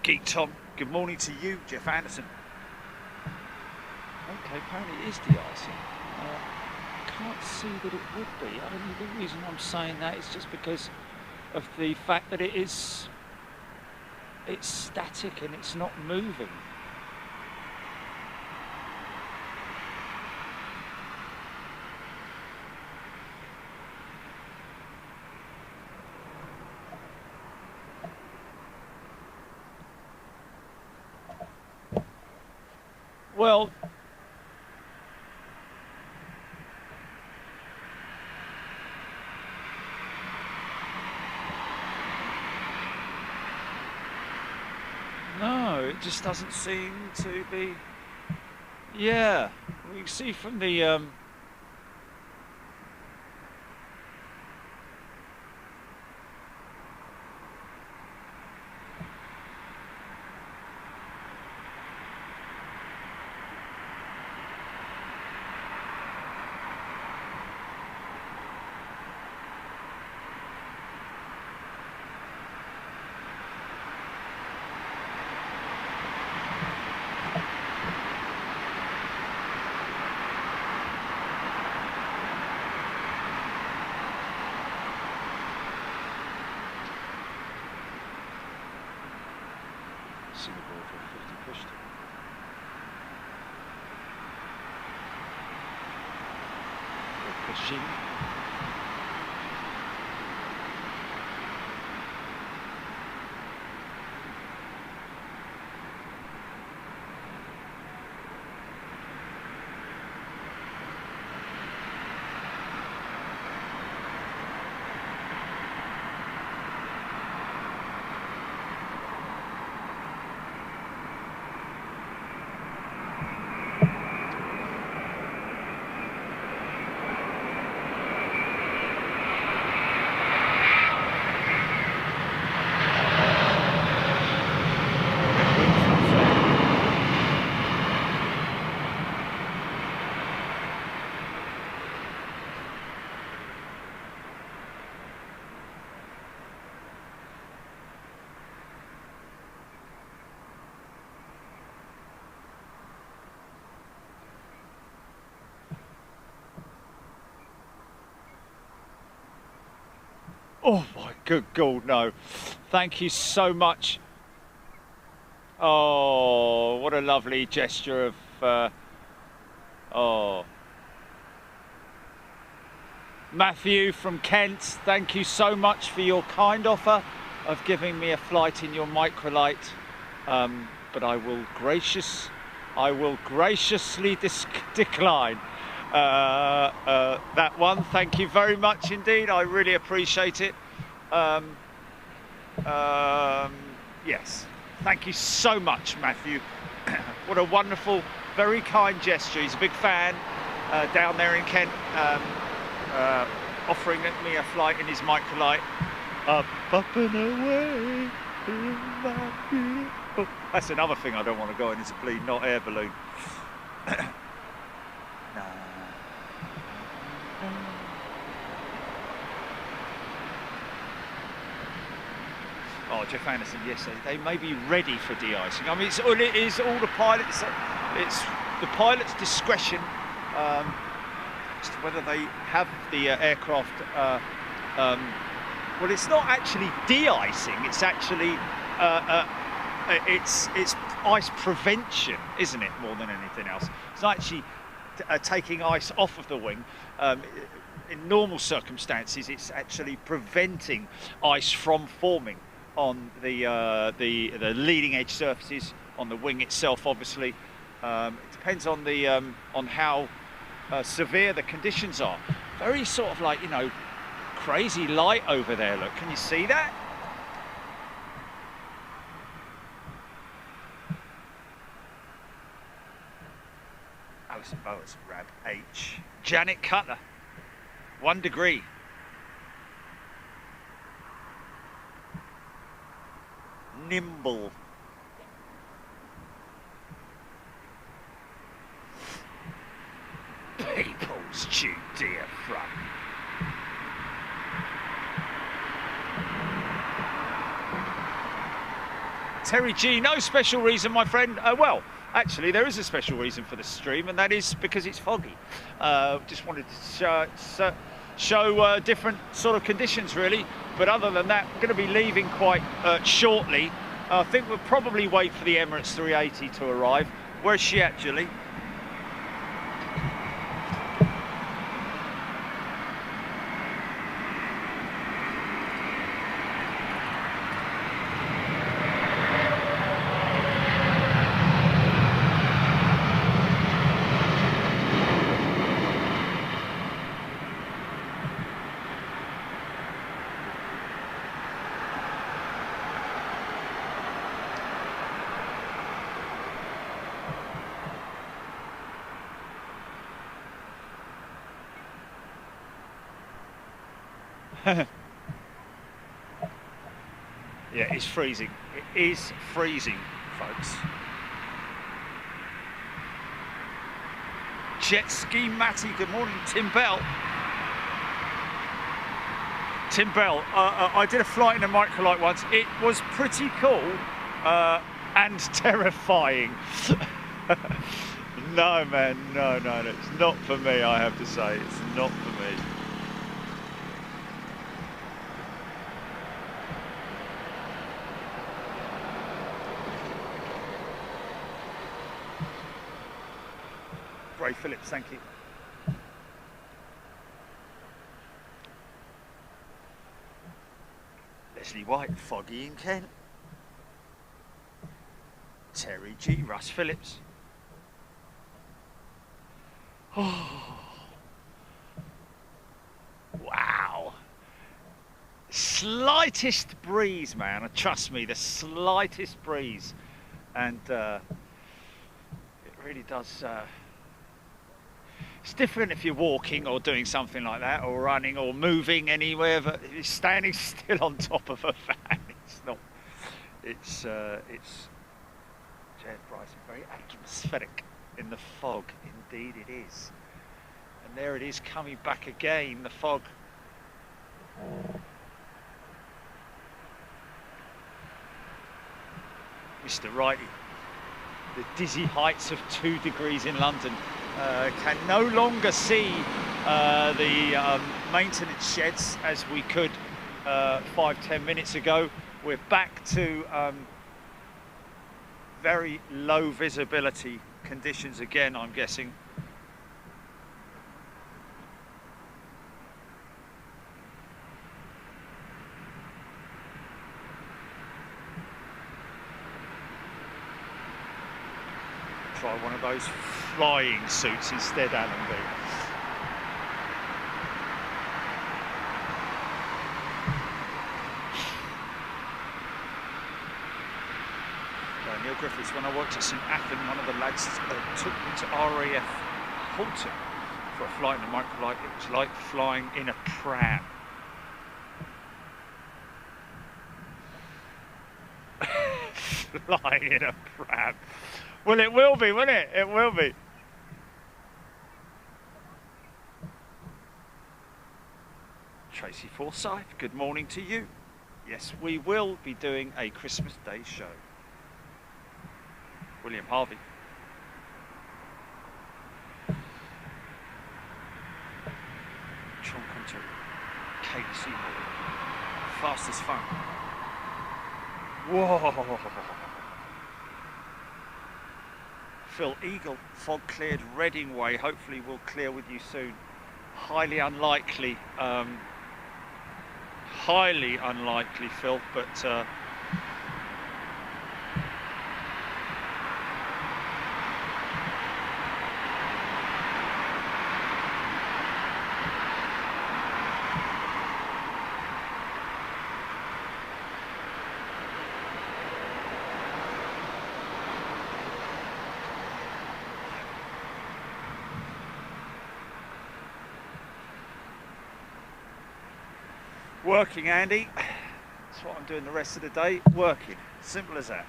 Geek Tom, good morning to you, Jeff Anderson. Okay, apparently it is de-icing. I can't see that it would be. I mean, the reason I'm saying that is just because of the fact that it's static and it's not moving. Well, no, it just doesn't seem to be. Yeah, we can see from the pushed it. We're pushing. Oh my good God, no. Thank you so much. Oh, what a lovely gesture of, oh. Matthew from Kent, thank you so much for your kind offer of giving me a flight in your microlight. But I will graciously decline that one. Thank you very much indeed. I really appreciate it. Yes, thank you so much, Matthew. What a wonderful, very kind gesture. He's a big fan down there in Kent, offering me a flight in his microlight. Up and away in my beautiful. That's another thing I don't want to go in, is a bleed not air balloon. Oh, Jeff Anderson, yes, they may be ready for de-icing. I mean, it's all the pilots. It's the pilot's discretion as to whether they have the aircraft. Well, it's not actually de-icing. It's actually it's ice prevention, isn't it? More than anything else, it's not actually taking ice off of the wing. In normal circumstances, it's actually preventing ice from forming on the leading edge surfaces on the wing itself. Obviously, it depends on the on how severe the conditions are. Very sort of like, you know, crazy light over there. Look, can you see that? Alison Bowers, Rab H. Janet Cutler, 1 degree. Nimble. People's Judea front. Terry G, no special reason, my friend. Well, actually, there is a special reason for the stream, and that is because it's foggy. Just wanted to show different sort of conditions, really. But other than that, we're going to be leaving quite shortly. I think we'll probably wait for the Emirates 380 to arrive. Where's she at, Julie? Yeah, it's freezing. It is freezing, folks. Jet Ski Matty, good morning. Tim Bell. Tim Bell, I did a flight in a microlight once. It was pretty cool and terrifying. No, man, no, it's not for me, I have to say. It's not for me. Phillips, thank you. Leslie White, Foggy in Kent. Terry G, Russ Phillips. Oh. Wow. Slightest breeze, man. Trust me, the slightest breeze. And it really does... it's different if you're walking or doing something like that, or running or moving anywhere, but if you're standing still on top of a fan, it's not... It's Jed Bryson, very atmospheric in the fog. Indeed it is. And there it is coming back again, the fog. Mr. Wrighty, the dizzy heights of 2 degrees in London, can no longer see the maintenance sheds as we could 5-10 minutes ago. We're back to very low visibility conditions again, I'm guessing. Try one of those flying suits instead, Alan B. Neil Griffiths, when I worked at St Athan, one of the lads took me to RAF Halton for a flight in a microlight. It was like flying in a pram. Flying in a pram. Well, it will be, won't it? It will be. Tracy Forsyth, good morning to you. Yes, we will be doing a Christmas Day show. William Harvey. Sean Hunter. Kate Seymour. Fastest phone. Whoa. Phil Eagle, fog cleared Reading way. Hopefully we'll clear with you soon. Highly unlikely. Highly unlikely, Phil, but working, Andy. That's what I'm doing the rest of the day. Working. Simple as that.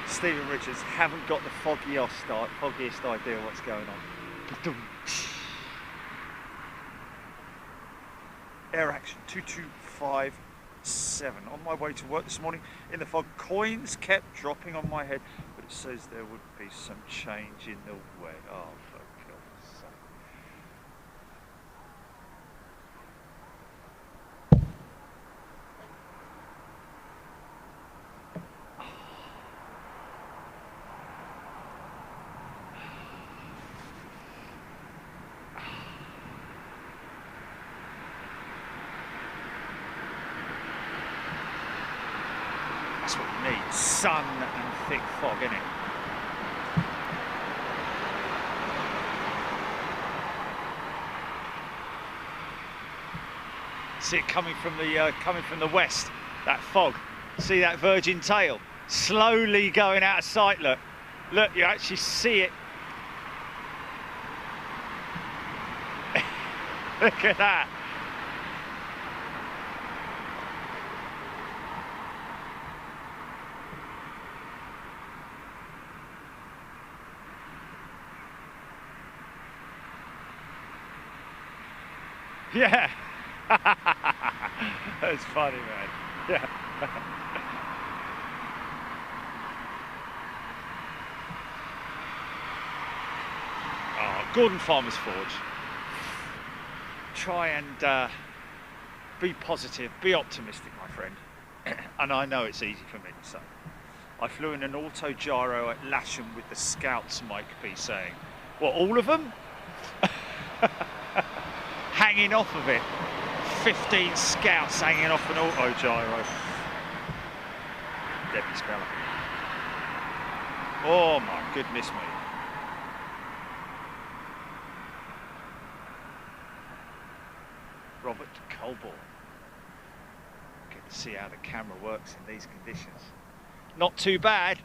Stephen Richards, haven't got the foggiest idea what's going on. Air Action 2257. On my way to work this morning in the fog, coins kept dropping on my head, but it says there would be some change in the way. Oh, for God's sake. That's what you need, sun and thick fog, innit? See it coming from the west, that fog. See that virgin tail slowly going out of sight. Look, you actually see it. Look at that. Yeah. That's funny, man. Yeah. Oh, Gordon Farmer's Forge. Try and be positive, be optimistic, my friend. And I know it's easy for me to say. I flew in an auto gyro at Lasham with the Scouts, Mike B saying. What, all of them? Hanging off of it. 15 Scouts hanging off an auto gyro. Debbie Speller. Oh my goodness me. Robert Colborne. Get to see how the camera works in these conditions. Not too bad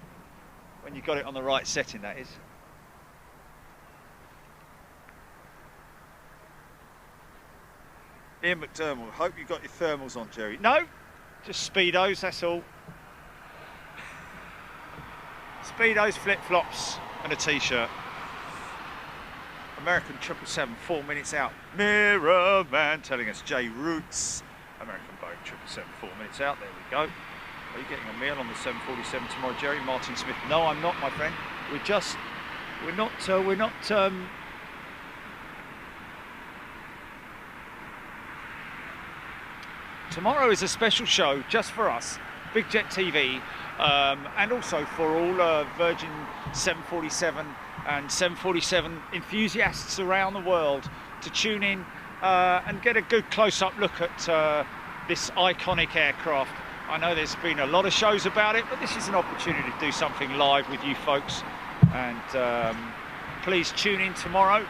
when you got it on the right setting, that is. Ian McDermott, hope you got your thermals on, Jerry. No, just Speedos, that's all. Speedos, flip-flops and a t-shirt. American 777, 4 minutes out. Mirror Man telling us J Roots. American Boeing 777, 4 minutes out. There we go. Are you getting a meal on the 747 tomorrow, Jerry? Martin Smith. No, I'm not, my friend. We're not. Tomorrow is a special show just for us, Big Jet TV, and also for all Virgin 747 and 747 enthusiasts around the world to tune in and get a good close-up look at this iconic aircraft. I know there's been a lot of shows about it, but this is an opportunity to do something live with you folks. And please tune in tomorrow.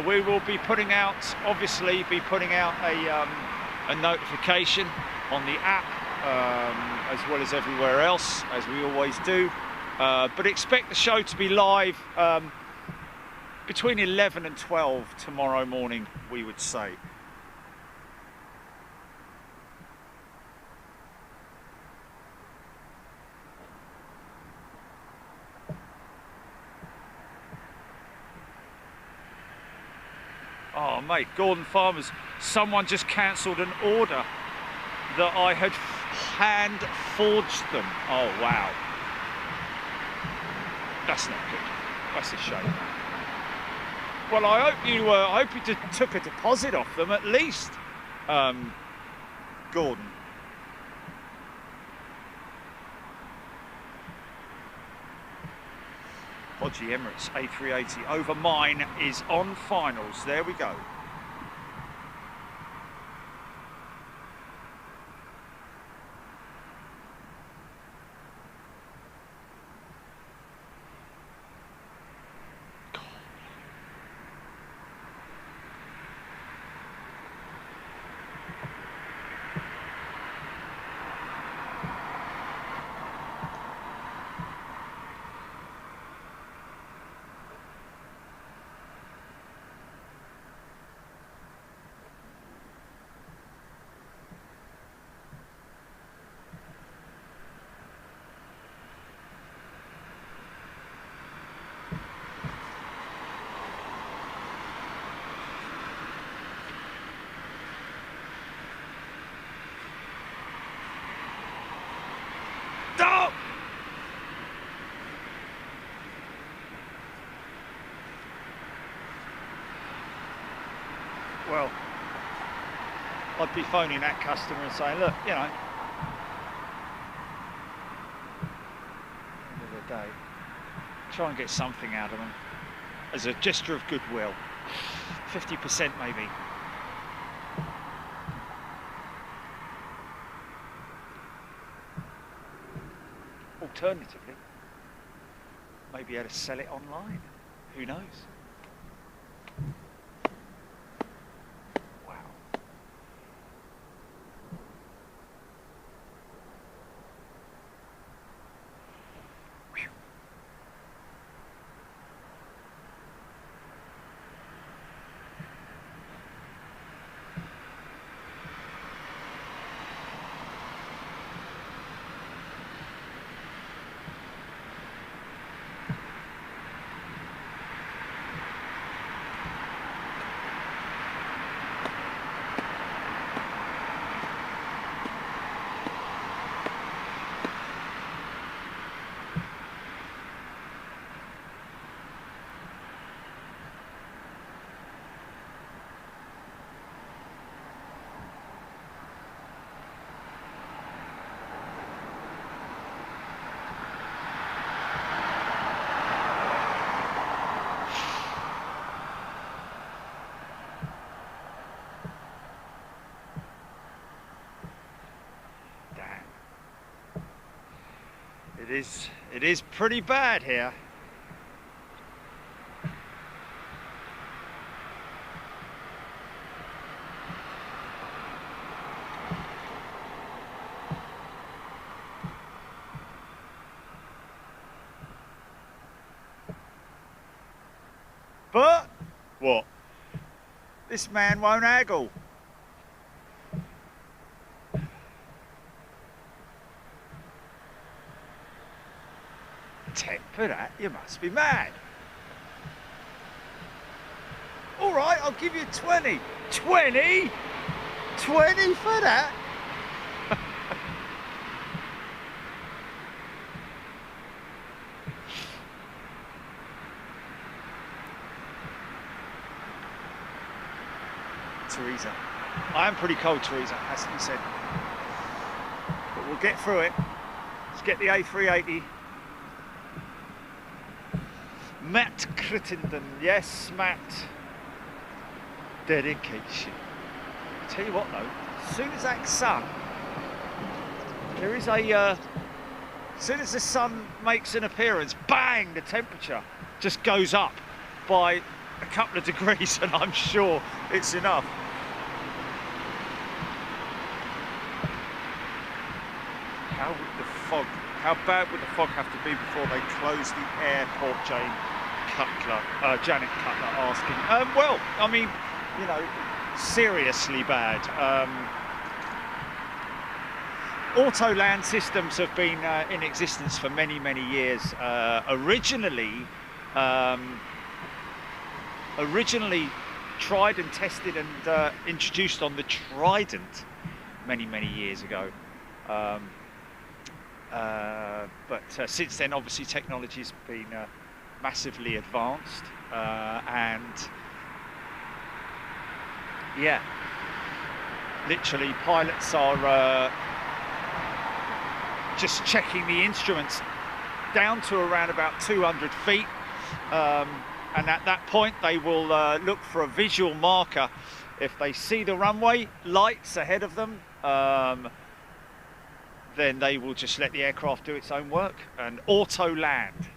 We will be putting out, obviously, a notification on the app, as well as everywhere else, as we always do. But expect the show to be live between 11 and 12 tomorrow morning, we would say. Oh mate, Gordon Farmers, someone just cancelled an order that I had hand forged them. Oh wow. That's not good. That's a shame. Well, I hope you took a deposit off them at least, Gordon. Podgy Emirates A380 over mine is on finals. There we go. Well, I'd be phoning that customer and saying, look, you know, end of the day, try and get something out of them as a gesture of goodwill. 50% maybe. Alternatively, maybe you had to sell it online. Who knows? It is pretty bad here. But what? This man won't haggle. $10 for that? You must be mad. All right, I'll give you 20. 20? 20 for that? Teresa. I am pretty cold, Teresa, has to be said. But we'll get through it. Let's get the A380. Matt Crittenden, yes, Matt. Dedication. I'll tell you what though, as soon as that sun, there is a, as soon as the sun makes an appearance, bang, the temperature just goes up by a couple of degrees, and I'm sure it's enough. How bad would the fog have to be before they close the airport, Janet Cutler asking. Well, I mean, you know, seriously bad. Auto land systems have been in existence for many, many years. Originally tried and tested and introduced on the Trident many, many years ago. But since then, obviously, technology's been massively advanced, and yeah, literally, pilots are just checking the instruments down to around about 200 feet, and at that point, they will look for a visual marker. If they see the runway lights ahead of them, then they will just let the aircraft do its own work and auto land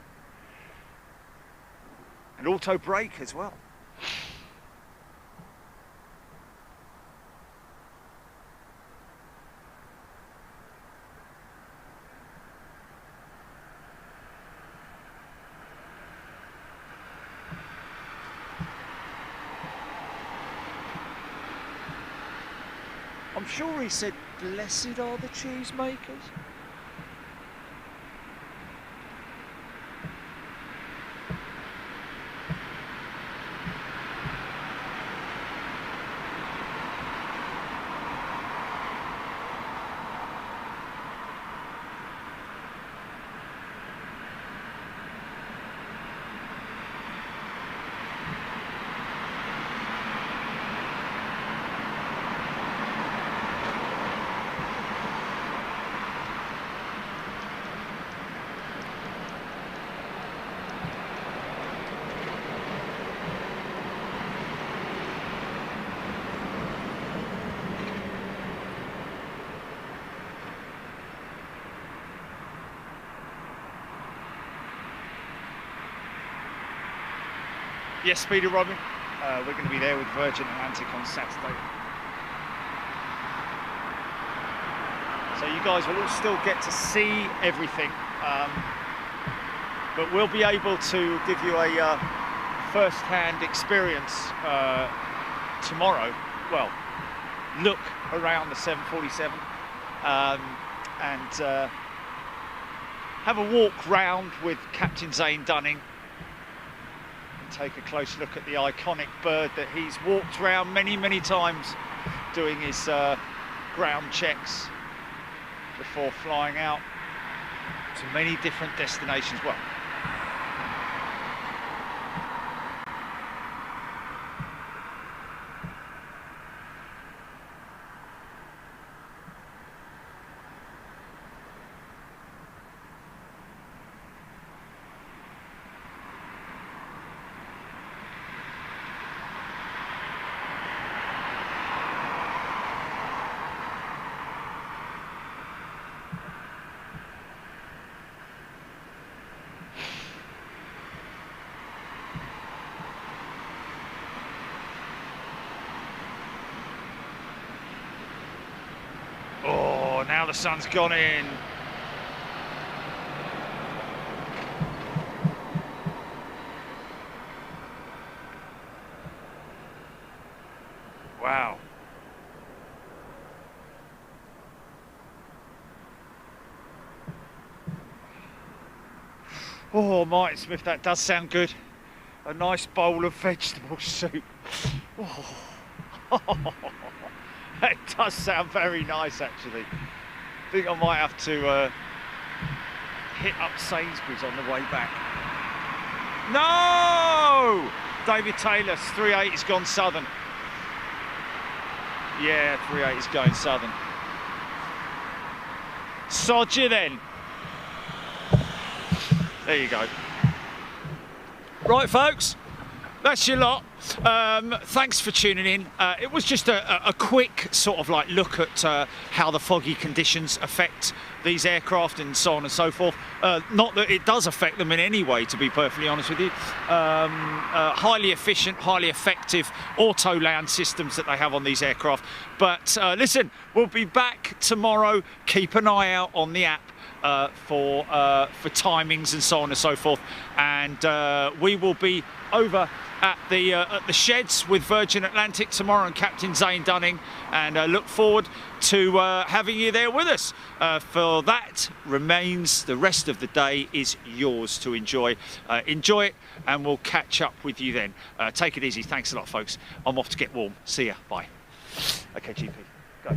and auto brake as well. I'm sure he said, "Blessed are the cheesemakers." Yes, Speedy Robin. We're going to be there with Virgin Atlantic on Saturday. So you guys will all still get to see everything, but we'll be able to give you a first-hand experience tomorrow. Well, look around the 747 and have a walk round with Captain Zane Dunning. Take a close look at the iconic bird that he's walked around many, many times doing his ground checks before flying out to many different destinations. Well, the sun's gone in. Wow. Oh, Martin Smith, that does sound good. A nice bowl of vegetable soup. Oh. That does sound very nice, actually. I think I might have to hit up Sainsbury's on the way back. No! David Taylor's 3.8 has gone southern. Yeah, 3.8 is going southern. Sod you then. There you go. Right, folks, that's your lot. Thanks for tuning in. It was just a quick sort of like look at how the foggy conditions affect these aircraft and so on and so forth. Not that it does affect them in any way, to be perfectly honest with you. Highly efficient, highly effective auto land systems that they have on these aircraft. But listen, we'll be back tomorrow. Keep an eye out on the app for timings and so on and so forth, and we will be over at the sheds with Virgin Atlantic tomorrow and Captain Zane Dunning, and look forward to having you there with us. For that remains the rest of the day is yours to enjoy. Enjoy it, and we'll catch up with you then. Take it easy. Thanks a lot, folks. I'm off to get warm. See ya. Bye. Okay, GP, go.